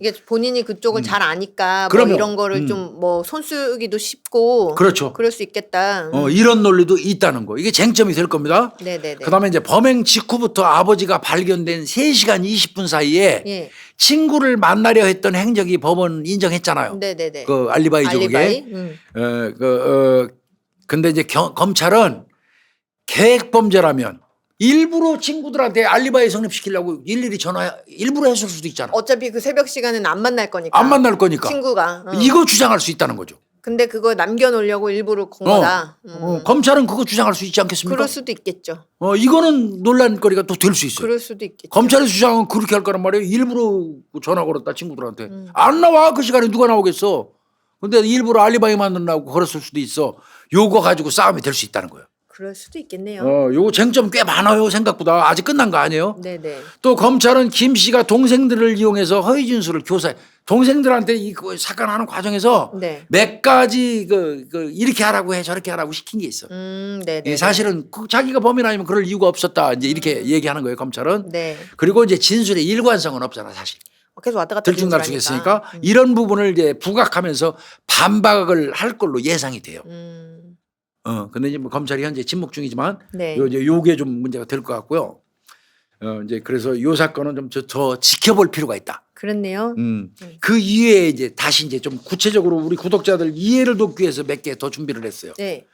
이게 본인이 그쪽을 잘 아니까 뭐 그럼요. 이런 거를 좀 뭐 손쓰기도 쉽고 그렇죠. 그럴 수 있겠다. 이런 논리도 있다는 거. 이게 쟁점이 될 겁니다. 네네네. 그다음에 이제 범행 직후부터 아버지가 발견된 3시간 20분 사이에 예. 친구를 만나려 했던 행적이 법원 인정했잖아요. 네네네. 그 알리바이 쪽에. 근데 이제 검찰은 계획범죄라면 일부러 친구들한테 알리바이 성립시키려고 일일이 일부러 했을 수도 있잖아. 어차피 그 새벽 시간에는 안 만날 거니까. 안 만날 거니까. 친구가. 이거 주장할 수 있다는 거죠. 근데 그거 남겨놓으려고 일부러 건 거다. 검찰은 그거 주장할 수 있지 않겠습니까? 그럴 수도 있겠죠. 이거는 논란거리가 또 될 수 있어요. 그럴 수도 있겠죠. 검찰의 주장은 그렇게 할 거란 말이에요. 일부러 전화 걸었다 친구들한테. 안 나와 그 시간에 누가 나오겠어. 근데 일부러 알리바이 만들라고 걸었을 수도 있어. 요거 가지고 싸움이 될 수 있다는 거예요. 그럴 수도 있겠네요. 요거 쟁점 꽤 많아요. 생각보다. 아직 끝난 거 아니에요. 네네. 또 검찰은 김 씨가 동생들을 이용해서 허위 진술을 동생들한테 이 사건 하는 과정에서 네. 몇 가지 이렇게 하라고 해 저렇게 하라고 시킨 게 있어. 네네. 사실은 자기가 범인 아니면 그럴 이유가 없었다. 이제 이렇게 얘기하는 거예요. 검찰은. 네. 그리고 이제 진술의 일관성은 없잖아 사실. 계속 왔다 갔다 들쭉날쭉 했으니까 이런 부분을 이제 부각하면서 반박을 할 걸로 예상이 돼요. 근데 이제 검찰이 현재 침묵 중이지만 네. 요게 좀 문제가 될 것 같고요. 이제 그래서 요 사건은 좀 더 지켜볼 필요가 있다. 그렇네요. 그 이외에 이제 다시 이제 좀 구체적으로 우리 구독자들 이해를 돕기 위해서 몇 개 더 준비를 했어요. 네.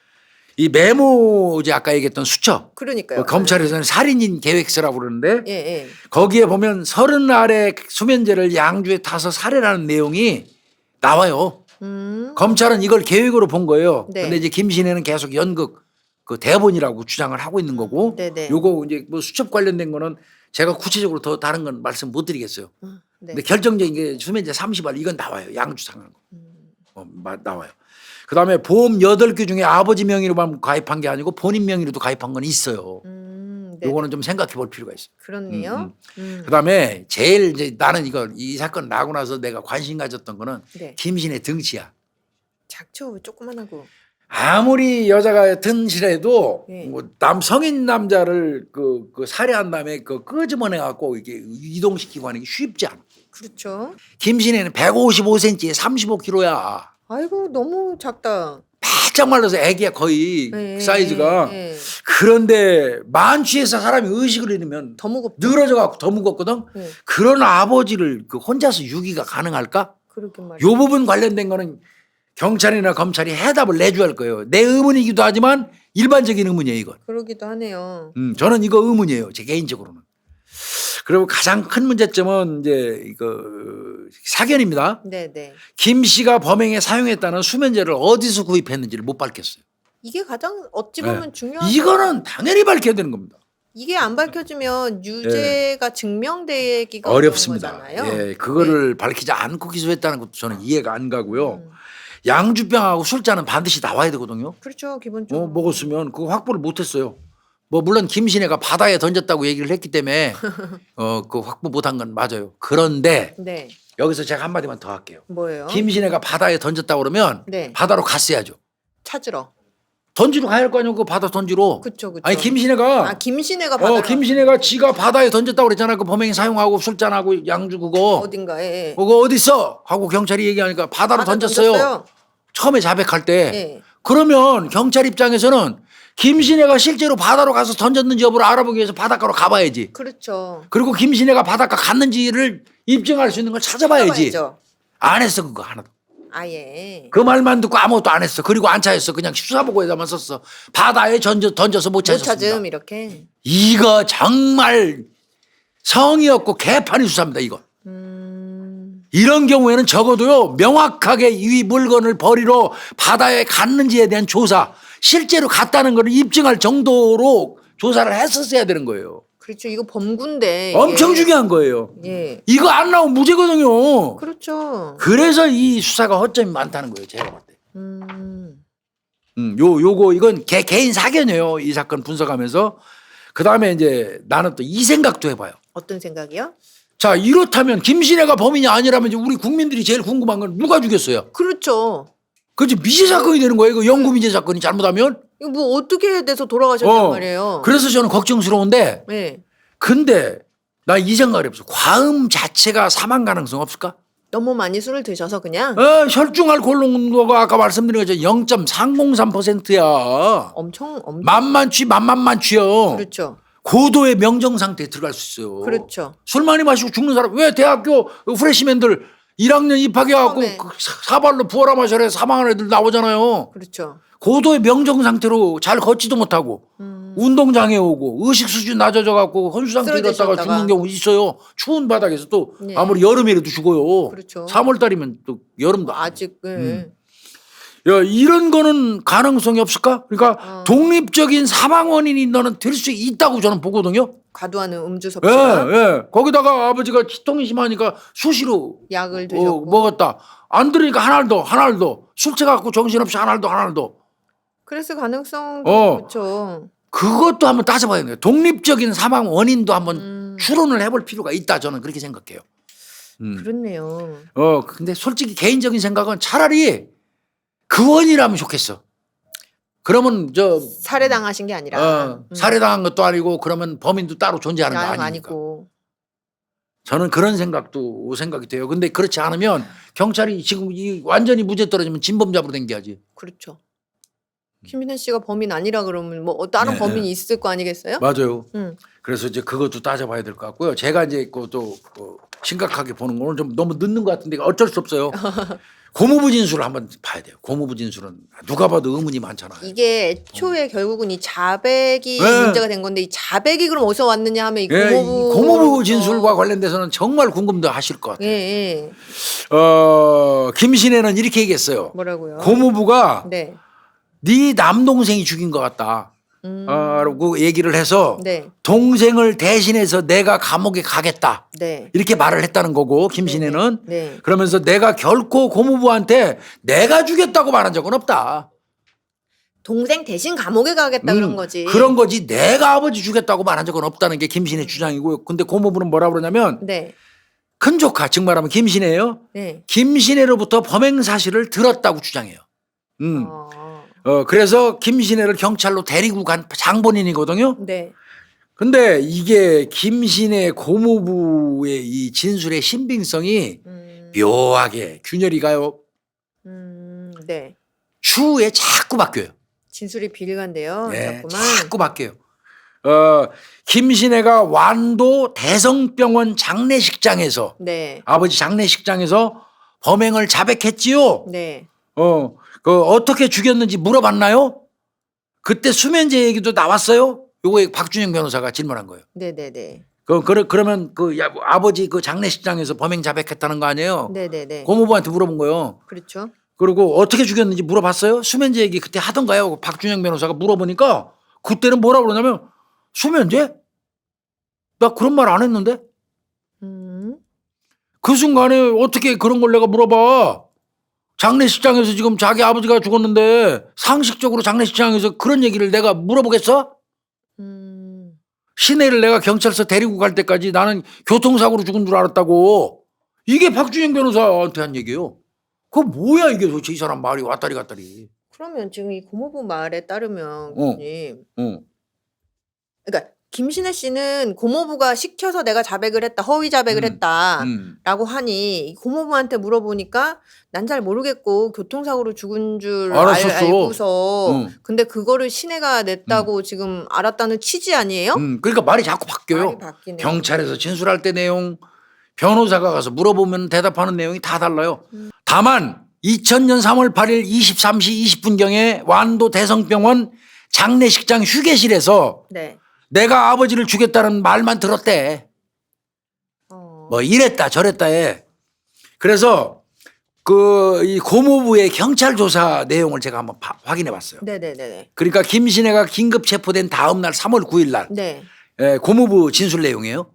이 메모 이제 아까 얘기했던 수첩. 그러니까요. 검찰에서는 살인인 계획서라고 그러는데 예. 거기에 거기에 보면 30알의 수면제를 양주에 타서 살해라는 내용이 나와요. 검찰은 이걸 계획으로 본 거예요. 네. 근데 이제 김신혜는 계속 연극 대본이라고 주장을 하고 있는 거고 네네. 요거 이제 뭐 수첩 관련된 거는 제가 구체적으로 더 다른 건 말씀 못 드리겠어요. 네. 근데 결정적인 게 수면제 30알 이건 나와요. 양주 상한 거. 나와요. 그다음에 보험 8개 중에 아버지 명의로만 가입한 게 아니고 본인 명의로도 가입한 건 있어요. 네. 요거는 좀 생각해 볼 필요가 있어요. 그렇네요. 그다음에 제일 이제 나는 이 사건 나고 나서 내가 관심 가졌던 거는 네. 김신의 등치야. 작죠, 조그만하고. 아무리 여자가 든실해도 네. 뭐 성인 남자를 그 살해한 다음에 끄집어내 갖고 이게 이동시키고 하는 게 쉽지 않아. 그렇죠. 김신혜는 155cm에 35kg야. 아이고 너무 작다. 바짝 말라서 애기야 거의 네. 사이즈가. 네. 그런데 만취해서 사람이 의식을 잃으면 더 무겁죠. 늘어져 갖고 더 무겁거든. 네. 그런 아버지를 혼자서 유기가 가능할까? 그렇게 말이죠. 요 부분 관련된 거는 경찰이나 검찰이 해답을 내줘야 할 거예요. 내 의문이기도 하지만 일반적인 의문이에요, 이건. 그러기도 하네요. 저는 이거 의문이에요, 제 개인적으로는. 그리고 가장 큰 문제점은 이제 이거 사견입니다. 네네. 김 씨가 범행에 사용했다는 수면제를 어디서 구입했는지를 못 밝혔어요. 이게 가장 어찌 보면 중요한. 이거는 당연히 밝혀야 되는 겁니다. 이게 안 밝혀지면 유죄가 증명되기가 어렵습니다. 어려운 거잖아요. 예, 그거를 밝히지 않고 기소했다는 것도 저는 이해가 안 가고요. 양주병하고 술잔은 반드시 나와야 되거든요. 그렇죠, 기본적으로. 먹었으면 그거 확보를 못했어요. 뭐 물론 김신혜가 바다에 던졌다고 얘기를 했기 때문에 그 확보 못한 건 맞아요. 그런데 네. 여기서 제가 한마디만 더 할게요. 뭐예요? 김신혜가 바다에 던졌다고 그러면 네. 바다로 갔어야죠. 찾으러. 던지러 가야 할 거 아니에요. 그 바다 던지러. 그쵸. 아니 김신혜가 김신혜가 바다로. 김신혜가 지가 바다에 던졌다고 그랬잖아요. 그 범행 사용하고 술잔하고 양주 그거. 어딘가에. 그거 어디 있어? 하고 경찰이 얘기하니까 바다로 던졌어요. 처음에 자백할 때. 네. 그러면 경찰 입장에서는 김신혜가 실제로 바다로 가서 던졌는지 여부를 알아보기 위해서 바닷가로 가봐야지. 그렇죠. 그리고 김신혜가 바닷가 갔는지를 입증할 수 있는 걸 찾아봐야지. 찾아봐야죠. 안 했어 그거 하나도. 아예. 그 말만 듣고 아무것도 안 했어. 그리고 안 찾았어. 그냥 수사보고에다만 썼어. 바다에 던져서 못 못 찾았습니다. 찾음 이렇게. 이거 정말 성의 없고 개판이 수사입니다. 이거. 이런 경우에는 적어도요 명확하게 이 물건을 버리러 바다에 갔는지에 대한 조사, 실제로 갔다는 걸 입증할 정도로 조사를 했었어야 되는 거예요. 그렇죠. 이거 범군데. 엄청 이게. 중요한 거예요. 예. 이거 안 나오면 무죄거든요. 그렇죠. 그래서 이 수사가 허점이 많다는 거예요. 제가 볼 때. 요거 이건 개인 사견이에요. 이 사건 분석하면서. 그다음에 이제 나는 또 이 생각도 해봐요. 어떤 생각이요? 자 이렇다면 김신혜가 범인이 아니라면 이제 우리 국민들이 제일 궁금한 건 누가 죽였어요? 그렇죠. 그렇지 미제 사건이 되는 거예요. 이거 영구 미제 사건이 잘못하면. 이거 뭐 어떻게 돼서 돌아가셨단 말이에요. 그래서 저는 걱정스러운데 네. 근데 나 이 생각이 없어. 과음 자체가 사망 가능성 없을까? 너무 많이 술을 드셔서 그냥 혈중 알코올 농도가 아까 말씀드린 것처럼 0.303%야. 엄청 만만치요. 그렇죠. 고도의 명정 상태에 들어갈 수 있어요. 그렇죠. 술 많이 마시고 죽는 사람 왜 대학교 프레시맨들 1학년 입학해갖고 처음에. 사발로 부어라 마셔라 사망한 애들 나오잖아요. 그렇죠. 고도의 명정 상태로 잘 걷지도 못하고 운동장애 오고 의식 수준 낮아져 갖고 혼수 상태 이렇다가 쓰러지셨다가. 죽는 경우 있어요. 추운 바닥에서 또 네. 아무리 여름이라도 죽어요. 그렇죠. 3월 달이면 또 여름도 아직 야, 이런 거는 가능성이 없을까? 그러니까 독립적인 사망 원인이 너는 될 수 있다고 저는 보거든요. 과도한 음주 예, 섭취나 예. 거기다가 아버지가 치통이 심하니까 수시로 약을 드셨고 먹었다. 안 들으니까 하나를 더. 술 취해갖고 정신없이 하나를 더. 그래서 가능성도 그렇죠. 그것도 한번 따져봐야 돼요. 독립적인 사망 원인도 한번 추론을 해볼 필요가 있다. 저는 그렇게 생각해요. 그렇네요. 근데 솔직히 개인적인 생각은 차라리 그 원이라면 좋겠어. 그러면 살해당하신 게 아니라 살해당한 것도 아니고 그러면 범인도 따로 존재하는 거 아니니까. 아니고. 저는 그런 생각이 돼요. 근데 그렇지 않으면 경찰이 지금 완전히 무죄 떨어지면 진범잡으로 댕겨야지. 그렇죠. 김민혜 씨가 범인 아니라 그러면 뭐 다른 네. 범인이 있을 거 아니겠어요? 맞아요. 응. 그래서 이제 그것도 따져봐야 될 것 같고요. 제가 이제 또 심각하게 보는 거는 좀 너무 늦는 것 같은데 어쩔 수 없어요. 고무부 진술을 한번 봐야 돼요. 고무부 진술은 누가 봐도 의문이 많잖아요. 이게 애초에 결국은 이 자백이 네. 문제가 된 건데 이 자백이 그럼 어디서 왔느냐 하면 이 예, 이 고모부 고무부 진술과 관련돼서는 정말 궁금도 하실 것 같아요. 예. 김신혜는 이렇게 얘기했어요. 뭐라고요? 고무부가 네. 네 남동생이 죽인 것 같다. 라고 얘기를 해서 네. 동생을 대신해서 내가 감옥에 가겠다. 네. 이렇게 말을 했다는 거고 김신혜는 네. 그러면서 내가 결코 고모부한테 내가 주겠다고 말한 적은 없다. 동생 대신 감옥에 가겠다 그런 거지. 그런 거지 내가 아버지 주겠다고 말한 적은 없다는 게 김신혜 주장이고요. 근데 고모부는 뭐라 그러냐면 네. 큰 조카 즉 말하면 김신혜예요. 네. 김신혜로부터 범행 사실을 들었다고 주장해요. 그래서 김신혜를 경찰로 데리고 간 장본인이거든요. 네. 근데 이게 김신혜 고모부의 이 진술의 신빙성이 묘하게 균열이 가요. 네. 추후에 자꾸 바뀌어요. 진술이 비리간데요. 네, 자꾸만. 자꾸 바뀌어요. 김신혜가 완도 대성병원 장례식장에서 네. 아버지 장례식장에서 범행을 자백했지요. 네. 어떻게 죽였는지 물어봤나요? 그때 수면제 얘기도 나왔어요. 요거 박준영 변호사가 질문한 거예요. 네네네. 그러면 아버지 그 장례식장에서 범행 자백했다는 거 아니에요? 네네네. 고모부한테 물어본 거예요. 그렇죠. 그리고 어떻게 죽였는지 물어봤어요? 수면제 얘기 그때 하던가요? 박준영 변호사가 물어보니까 그때는 뭐라 그러냐면 수면제? 나 그런 말 안 했는데? 그 순간에 어떻게 그런 걸 내가 물어봐? 장례식장에서 지금 자기 아버지가 죽었는데 상식적으로 장례식장에서 그런 얘기를 내가 물어보겠어? 시내를 내가 경찰서 데리고 갈 때까지 나는 교통사고로 죽은 줄 알았다고. 이게 박준영 변호사한테 한 얘기예요. 그거 뭐야 이게 도대체 이 사람 말이 왔다리 갔다리. 그러면 지금 이 고모부 말에 따르면 교수님, 그러니까 김신혜 씨는 고모부가 시켜서 내가 자백을 했다, 허위 자백을 했다라고 하니 이 고모부한테 물어보니까 난 잘 모르겠고 교통사고로 죽은 줄 알았었어. 알고서 근데 그거를 신혜가 냈다고 지금 알았다는 취지 아니에요? 그러니까 말이 자꾸 바뀌어요. 말이 바뀌네요. 경찰에서 진술할 때 내용, 변호사가 가서 물어보면 대답하는 내용이 다 달라요. 다만 2000년 3월 8일 23시 20분경에 완도 대성병원 장례식장 휴게실에서 네. 내가 아버지를 죽였다는 말만 들었대. 뭐 이랬다 저랬다 해. 그래서 이 고모부의 경찰 조사 내용을 제가 한번 확인해 봤어요. 네네네. 그러니까 김신혜가 긴급 체포된 다음 날 3월 9일 날 네. 고모부 진술 내용이에요.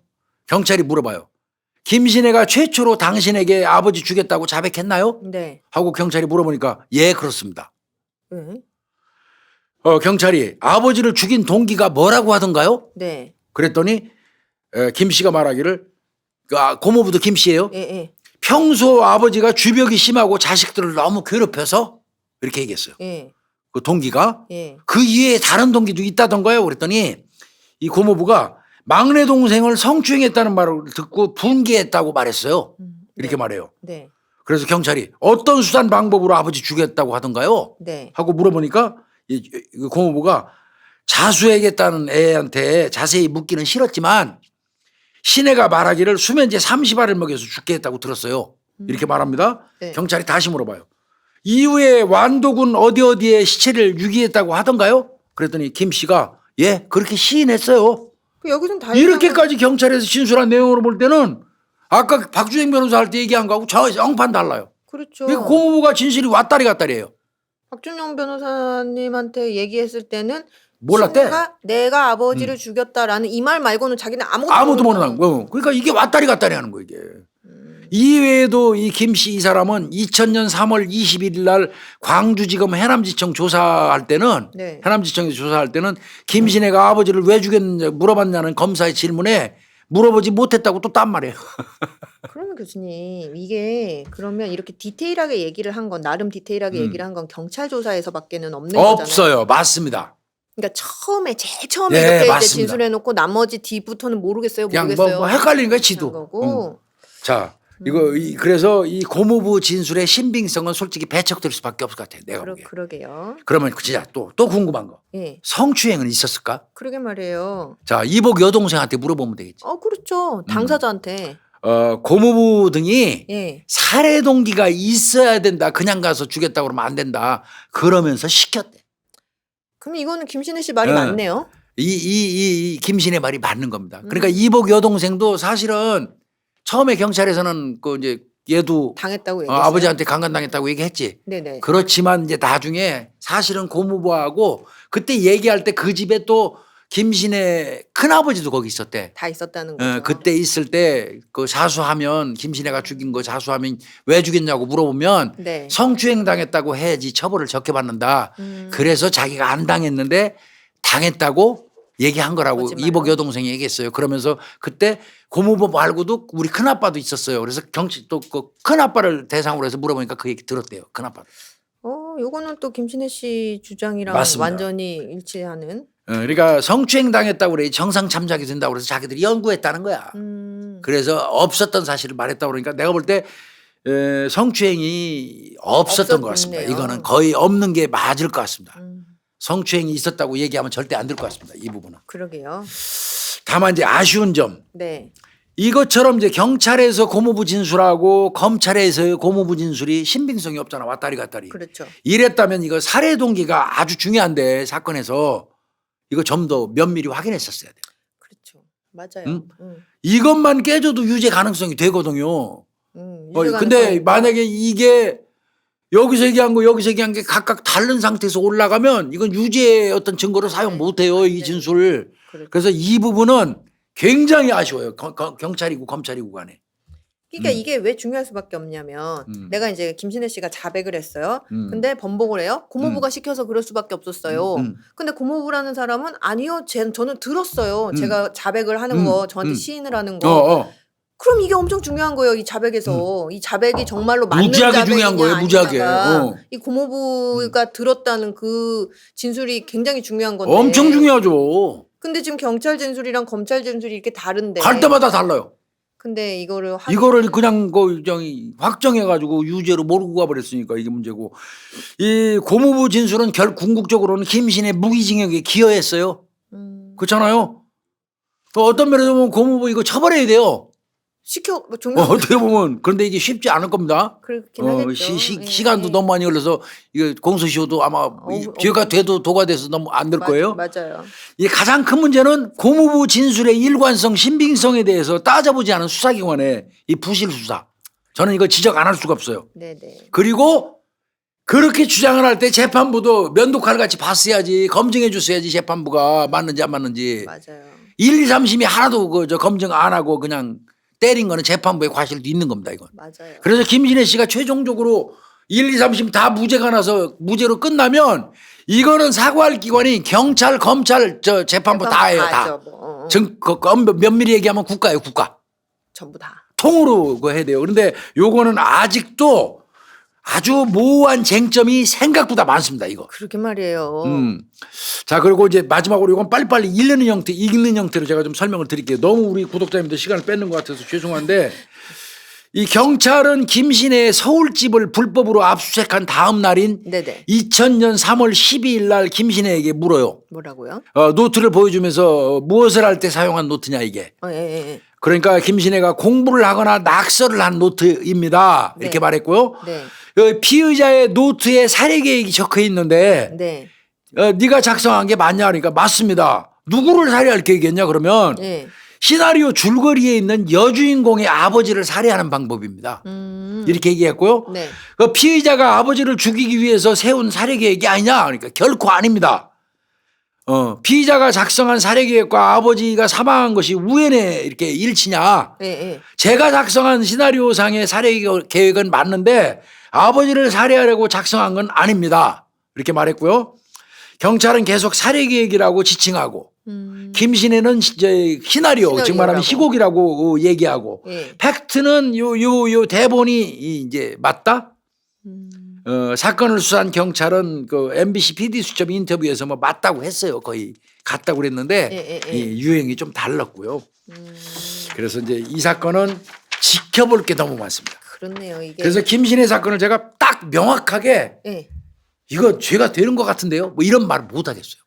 경찰이 물어봐요. 김신혜가 최초로 당신에게 아버지 죽였다고 자백했나요? 네. 하고 경찰이 물어보니까 예 그렇습니다. 네. 경찰이 아버지를 죽인 동기가 뭐라고 하던가요? 네. 그랬더니 김 씨가 말하기를 고모부도 김 씨예요. 예. 평소 아버지가 주벽이 심하고 자식들을 너무 괴롭혀서 이렇게 얘기했어요. 예. 그 동기가 예. 그 이외에 다른 동기도 있다던가요? 그랬더니 이 고모부가 막내 동생을 성추행했다는 말을 듣고 분개했다고 말했어요. 이렇게 말해요. 네. 그래서 경찰이 어떤 수단 방법으로 아버지 죽였다고 하던가요? 네. 하고 물어보니까 이 고모부가 자수해야겠다는 애한테 자세히 묻기는 싫었지만 신혜가 말하기를 수면제 30알을 먹여서 죽게 했다고 들었어요. 이렇게 말합니다. 네. 경찰이 다시 물어봐요. 이후에 완도군 어디에 시체를 유기했다고 하던가요? 그랬더니 김 씨가 예 그렇게 시인했어요. 여기선 다 이렇게까지 경찰에서 진술한 내용으로 볼 때는 아까 박주행 변호사 할 때 얘기한 거하고 저 영판 달라요. 그렇죠. 그러니까 고모부가 진실이 왔다리 갔다리예요. 박준영 변호사님한테 얘기했을 때는 몰랐대. 신혜가 내가 아버지를 죽였다라는 이 말 말고는 자기는 아무도 모르는 거예요. 그러니까 이게 왔다리 갔다리 하는 거예요. 이게. 이외에도 이 김 씨 이 사람은 2000년 3월 21일 날 광주지검 해남지청 조사할 때는 네. 해남지청에서 조사할 때는 김신혜가 아버지를 왜 죽였는지 물어봤냐는 검사의 질문에 물어보지 못했다고 또 딴 말이에요. 그러면 교수님 이게 그러면 이렇게 디테일하게 얘기를 한 건 나름 디테일하게 얘기를 한 건 경찰 조사에서밖에는 없는 거잖아요. 없어요. 맞습니다. 그러니까 제일 처음에 네, 이렇게 이제 맞습니다. 진술해놓고 나머지 뒤부터는 모르겠어요. 그냥 모르겠어요. 뭐 헷갈리는 거야 지도. 거고. 자 그래서 이 고모부 진술의 신빙성은 솔직히 배척될 수밖에 없을 것 같아요. 내가 보기에. 그러게요. 그러면 진짜 또 궁금한 거. 예. 성추행은 있었을까? 그러게 말이에요. 자 이복 여동생한테 물어보면 되겠지. 그렇죠. 당사자한테. 고모부 등이 예. 살해 동기가 있어야 된다. 그냥 가서 죽였다고 그러면 안 된다. 그러면서 시켰대. 그럼 이거는 김신혜 씨 말이 네. 맞네요. 이 김신의 말이 맞는 겁니다. 그러니까 이복 여동생도 사실은 처음에 경찰에서는 그 이제 얘도 당했다고 얘기했어요. 아버지한테 강간당했다고 얘기했지. 네네. 그렇지만 이제 나중에 사실은 고모부하고 그때 얘기할 때 그 집에 또 김신혜 큰아버지도 거기 있었대. 다 있었다는 거죠. 그때 있을 때 그 자수하면 김신혜가 죽인 거 자수하면 왜 죽였냐고 물어보면 네. 성추행 당했다고 해야지 처벌을 적게 받는다. 그래서 자기가 안 당했는데 당했다고 얘기한 거라고 거짓말로? 이복 여동생이 얘기했어요. 그러면서 그때 고모부 말고도 우리 큰아빠도 있었어요. 그래서 경치 또 그 큰아빠를 대상으로 해서 물어보니까 그 얘기 들었대요. 큰아빠. 요거는 또 김신혜 씨 주장이랑 맞습니다. 완전히 일치하는. 그러니까 성추행 당했다고 그래 정상 참작이 된다고 그래서 자기들이 연구했다는 거야. 그래서 없었던 사실을 말했다고 그러니까 내가 볼 때 성추행이 없었던 것 같습니다. 없었네요. 이거는 거의 없는 게 맞을 것 같습니다. 성추행이 있었다고 얘기하면 절대 안 될 것 같습니다. 이 부분은. 그러게요. 다만 이제 아쉬운 점. 네. 이것처럼 이제 경찰에서 고모부 진술하고 검찰에서 고모부 진술이 신빙성이 없잖아. 왔다리 갔다리. 그렇죠. 이랬다면 이거 살해 동기가 아주 중요한데 사건에서 이거 좀 더 면밀히 확인했었어야 돼요. 그렇죠. 맞아요. 이것만 깨져도 유죄 가능성이 되거든요. 유죄 근데 가능성이 만약에 이게 여기서 얘기한 거 여기서 얘기한 게 각각 다른 상태에서 올라가면 이건 유죄의 어떤 증거로 사용 못해요. 이 진술을. 그렇죠. 그래서 이 부분은 굉장히 아쉬워요. 경찰이고 검찰이고 간에. 그러니까 이게 왜 중요할 수밖에 없냐면 내가 이제 김신혜 씨가 자백을 했어요. 근데 번복을 해요. 고모부가 시켜서 그럴 수밖에 없었어요. 근데 고모부라는 사람은 아니요. 저는 들었어요. 제가 자백을 하는 거 저한테 시인을 하는 거. 그럼 이게 엄청 중요한 거예요. 이 자백에서. 이 자백이 정말로 맞는 무지하게 자백이냐 중요한 거예요. 무지하게. 아니냐가 이 고모부가 들었다는 그 진술이 굉장히 중요한 건데. 엄청 중요하죠. 근데 지금 경찰 진술이랑 검찰 진술이 이렇게 다른데. 갈 때마다 달라요. 근데 이거를 그냥 확정해가지고 유죄로 몰고 가버렸으니까 이게 문제고. 이 고모부 진술은 궁극적으로는 김신의 무기징역에 기여했어요. 그렇잖아요. 또 어떤 면에서 보면 고모부 이거 처벌해야 돼요. 어떻게 보면. 그런데 이게 쉽지 않을 겁니다. 그렇긴 하겠죠. 시간도 너무 많이 흘러서 이거 공소시효도 아마 기회가 돼도 도가 돼서 너무 안 될 거예요. 맞아요. 이 가장 큰 문제는 고모부 진술의 일관성, 신빙성에 대해서 따져보지 않은 수사기관의 이 부실 수사. 저는 이거 지적 안 할 수가 없어요. 네네. 그리고 그렇게 주장을 할 때 재판부도 면도칼 같이 봤어야지, 검증해 줬어야지 재판부가 맞는지 안 맞는지. 맞아요. 1, 2, 3심이 하나도 검증 안 하고 그냥 때린 거는 재판부의 과실도 있는 겁니다, 이건. 맞아요. 그래서 김신혜 씨가 최종적으로 1, 2, 3심 다 무죄가 나서 무죄로 끝나면 이거는 사과할 기관이 경찰, 검찰, 재판부 다 해요, 다. 면밀히 얘기하면 국가예요, 국가. 전부 다. 통으로 그거 해야 돼요. 그런데 요거는 아직도 아주 모호한 쟁점이 생각보다 많습니다, 이거. 그러게 말이에요. 자, 그리고 이제 마지막으로 이건 빨리빨리 읽는 형태로 제가 좀 설명을 드릴게요. 너무 우리 구독자님들 시간을 뺏는 것 같아서 죄송한데 이 경찰은 김신혜의 서울집을 불법으로 압수수색한 다음 날인 네네. 2000년 3월 12일 날 김신혜에게 물어요. 뭐라고요? 노트를 보여주면서 무엇을 할 때 사용한 노트냐 이게. 예. 그러니까 김신혜가 공부를 하거나 낙서를 한 노트입니다. 이렇게 말했고요. 네. 피의자의 노트에 살해 계획이 적혀 있는데 네. 네가 작성한 게 맞냐 그러니까 맞습니다. 누구를 살해할 계획이었냐 그러면 네. 시나리오 줄거리에 있는 여주인공의 아버지를 살해하는 방법입니다. 이렇게 얘기했고요. 네. 그 피의자가 아버지를 죽이기 위해서 세운 살해 계획이 아니냐 그러니까 결코 아닙니다. 피의자가 작성한 살해 계획과 아버지가 사망한 것이 우연의 이렇게 일치냐. 제가 작성한 시나리오상의 살해 계획은 맞는데 아버지를 살해하려고 작성한 건 아닙니다. 이렇게 말했고요. 경찰은 계속 살해 계획이라고 지칭하고 김신혜는 이제 시나리오 즉 말하면 희곡이라고 얘기하고 팩트는 요 대본이 이제 맞다. 사건을 수사한 경찰은 그 MBC PD 수첩 인터뷰에서 뭐 맞다고 했어요. 거의 같다고 그랬는데 이 유행이 좀 달랐고요. 그래서 이제 이 사건은 지켜볼 게 너무 많습니다. 그렇네요. 이게. 그래서 김신혜 사건을 제가 딱 명확하게 이거 죄가 되는 것 같은데요. 뭐 이런 말을 못 하겠어요.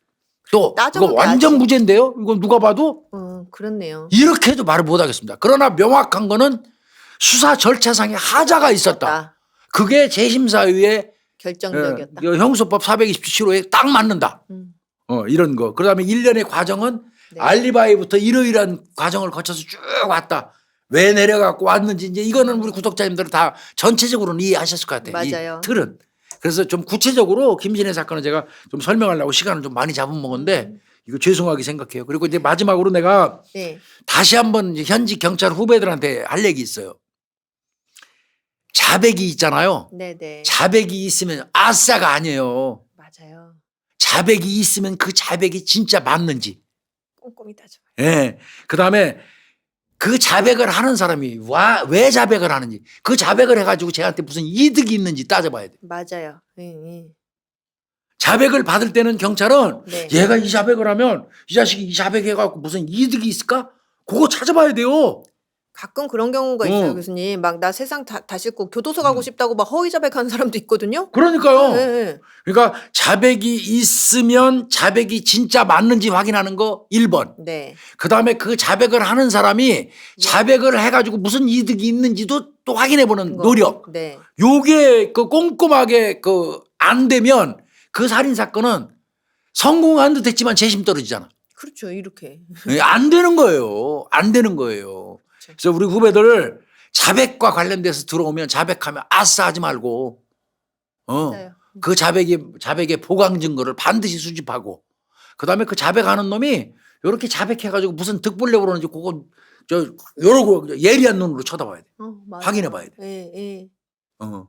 또 이거 완전 무죄인데요. 이건 누가 봐도 그렇네요. 이렇게 해도 말을 못 하겠습니다. 그러나 명확한 거는 수사 절차상에 하자가 있었다. 그게 재심사위의 결정적이었다. 형소법 427호에 딱 맞는다. 이런 거. 그다음에 1년의 과정은 알리바이부터 이러이러한 과정을 거쳐서 쭉 왔다. 왜 내려갖고 왔는지 이제 이거는 우리 구독자님들은 다 전체적으로는 이해하셨을 것 같아요. 맞아요. 이 틀은. 그래서 좀 구체적으로 김신혜 사건은 제가 좀 설명하려고 시간을 좀 많이 잡아먹었는데 이거 죄송하게 생각해요. 그리고 이제 마지막으로 내가 네. 다시 한번 이제 현직 경찰 후배들한테 할 얘기 있어요. 자백이 있잖아요. 네네. 자백이 있으면 아싸가 아니에요. 맞아요. 자백이 있으면 그 자백이 진짜 맞는지. 꼼꼼히 따져. 예. 그다음에 그 자백을 하는 사람이 왜 자백을 하는지 그 자백을 해가지고 쟤한테 무슨 이득이 있는지 따져봐야 돼. 맞아요. 예. 자백을 받을 때는 경찰은 네. 얘가 이 자백을 하면 이 자식이 이 자백해갖고 무슨 이득이 있을까? 그거 찾아봐야 돼요. 가끔 그런 경우가 있어요, 교수님. 막 나 세상 다 싣고 교도소 가고 싶다고 막 허위 자백하는 사람도 있거든요. 그러니까요. 네. 그러니까 자백이 있으면 자백이 진짜 맞는지 확인하는 거 1번. 네. 그다음에 그 자백을 하는 사람이 자백을 해가지고 무슨 이득이 있는지도 또 확인해보는 노력. 네. 요게 그 꼼꼼하게 그 안 되면 그 살인 사건은 성공한 듯 했지만 재심 떨어지잖아. 그렇죠. 이렇게. 안 되는 거예요. 안 되는 거예요. 그래서 우리 후배들 자백과 관련돼서 들어오면 자백하면 아싸 하지 말고 맞아요. 그 자백의 보강 증거를 반드시 수집하고 그다음에 그 자백하는 놈이 이렇게 자백해가지고 무슨 득 보려고 그러는지 그거 여러 예리한 눈으로 쳐다봐야 돼. 확인해 봐야 돼. 예.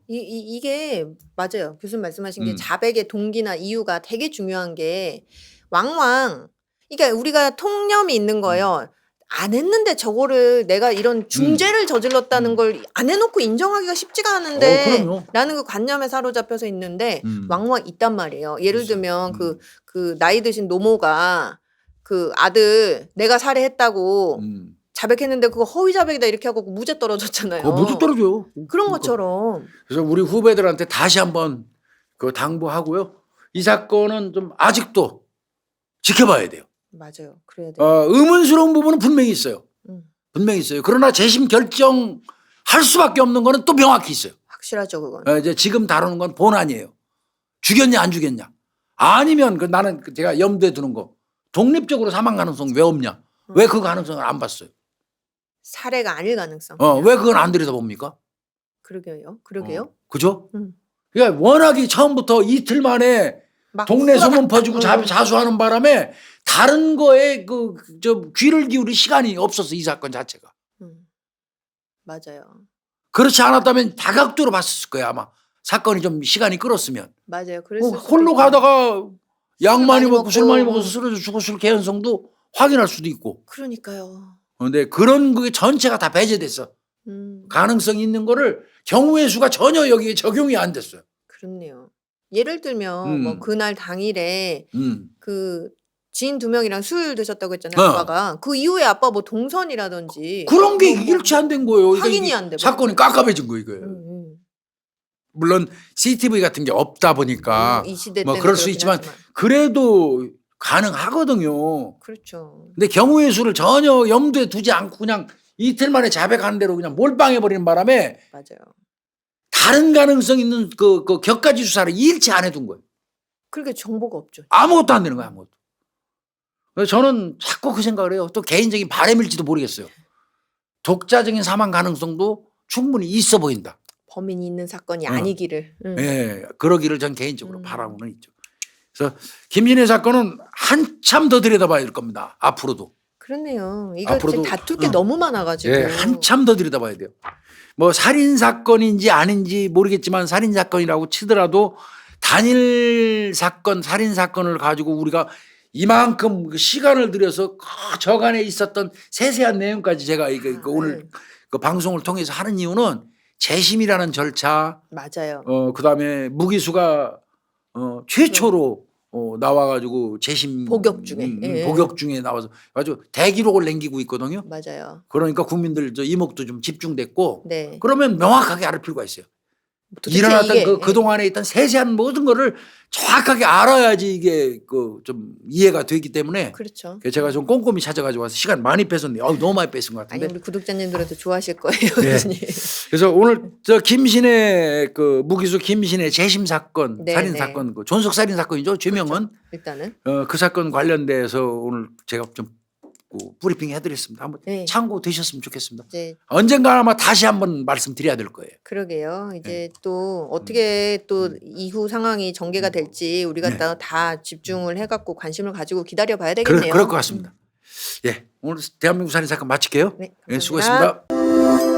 이게 맞아요. 교수님 말씀하신 게 자백의 동기나 이유가 되게 중요한 게 왕왕 그러니까 우리가 통념이 있는 거예요. 안 했는데 저거를 내가 이런 중죄를 저질렀다는 걸 안 해놓고 인정하기가 쉽지가 않은데 라는 그 관념에 사로잡혀서 있는데 왕왕 있단 말이에요. 예를 들면 그 나이 드신 노모가 그 아들 내가 살해했다고 자백했는데 그거 허위 자백이다 이렇게 하고 무죄 떨어졌잖아요. 무죄 떨어져요. 그런 것처럼. 그래서 우리 후배들한테 다시 한번 그 당부하고요. 이 사건은 좀 아직도 지켜봐야 돼요. 맞아요. 그래야 돼요. 의문스러운 부분은 분명히 있어요. 분명히 있어요. 그러나 재심 결정할 수밖에 없는 거는 또 명확히 있어요. 확실하죠, 그건. 이제 지금 다루는 건 본안이에요. 죽였냐 안 죽였냐. 아니면 나는 제가 염두에 두는 거 독립적으로 사망 가능성 왜 없냐. 왜 그 가능성을 안 봤어요. 살해가 아닐 가능성. 왜 그건 안 들여다봅니까? 그러게요. 그죠? 그러니까 워낙에 처음부터 이틀 만에 동네 소문 퍼주고 자수하는 바람에 다른 거에 귀를 기울일 시간이 없었어 이 사건 자체가. 맞아요. 그렇지 않았다면 다각도로 봤을 거야 아마. 사건이 좀 시간이 끌었으면. 맞아요. 그랬을 홀로 가다가 약 많이 먹고 술 많이 먹어서 쓰러져 죽었을 개연성도 확인할 수도 있고. 그러니까요. 그런데 그런 게 전체가 다 배제됐어. 가능성이 있는 거를 경우의 수가 전혀 여기에 적용이 안 됐어요. 그렇네요. 예를 들면 뭐 그날 당일에 그 지인 2명이랑 술 드셨다고 했잖아요. 아빠가. 그 이후에 아빠 뭐 동선이라든지 그런 게 일치 안 된 거예요. 확인이 안 돼. 사건이 깝깝해진 거예요. 이거예요. 물론 CCTV 같은 게 없다 보니까 이 시대 뭐 때는 그럴 수 그렇긴 있지만 하지만. 그래도 가능하거든요. 그렇죠. 근데 경우의 수를 전혀 염두에 두지 않고 그냥 이틀 만에 자백하는 대로 그냥 몰빵해 버리는 바람에 맞아요. 다른 가능성 있는 그 격가지 수사를 일치 안 해둔 거예요. 그렇게 정보가 없죠. 아무것도 안 되는 거예요. 아무것도. 그래서 저는 자꾸 그 생각을 해요. 또 개인적인 바람일지도 모르겠어요. 독자적인 사망 가능성도 충분히 있어 보인다. 범인이 있는 사건이 아니기를. 예, 그러기를 전 개인적으로 바라고는 있죠. 그래서 김진애 사건은 한참 더 들여다봐야 될 겁니다. 앞으로도. 그렇네요. 이거 앞으로도 다툴 게 너무 많아가지고. 예, 한참 더 들여다봐야 돼요. 뭐 살인 사건인지 아닌지 모르겠지만 살인 사건이라고 치더라도 단일 사건, 살인 사건을 가지고 우리가 이만큼 시간을 들여서 저 안에 있었던 세세한 내용까지 제가 오늘 그 방송을 통해서 하는 이유는 재심이라는 절차, 맞아요. 그다음에 무기수가 최초로 나와가지고 재심 복역 중에 복역 중에 나와서 아주 대기록을 남기고 있거든요. 맞아요. 그러니까 국민들 이목도 좀 집중됐고 네. 그러면 명확하게 알을 필요가 있어요. 일어났던 그 동안에 있던 세세한 모든 거를 정확하게 알아야지 이게 좀 이해가 되기 때문에 그렇죠. 제가 좀 꼼꼼히 찾아가지고 와서 시간 많이 뺐었는데 너무 많이 뺏은 것 같은데. 아니 우리 구독자님들도 좋아하실 거예요. 네. 그래서 오늘 김신혜 무기수 김신혜 재심 사건 살인 사건 존속 살인 사건이죠. 죄명은 그렇죠. 일단은 그 사건 관련돼서 오늘 제가 좀 브리핑 해드렸습니다. 한번 네. 참고되셨으면 좋겠습니다. 이제 언젠가 아마 다시 한번 말씀드려야 될 거예요. 그러게요. 이제 네. 또 어떻게 또 이후 상황이 전개가 될지 우리가 네. 다 집중을 해갖고 관심을 가지고 기다려봐야 되겠네요. 그럴 것 같습니다. 예, 오늘 대한민국 살인 사건 마칠게요. 네, 예, 감사합니다. 수고했습니다.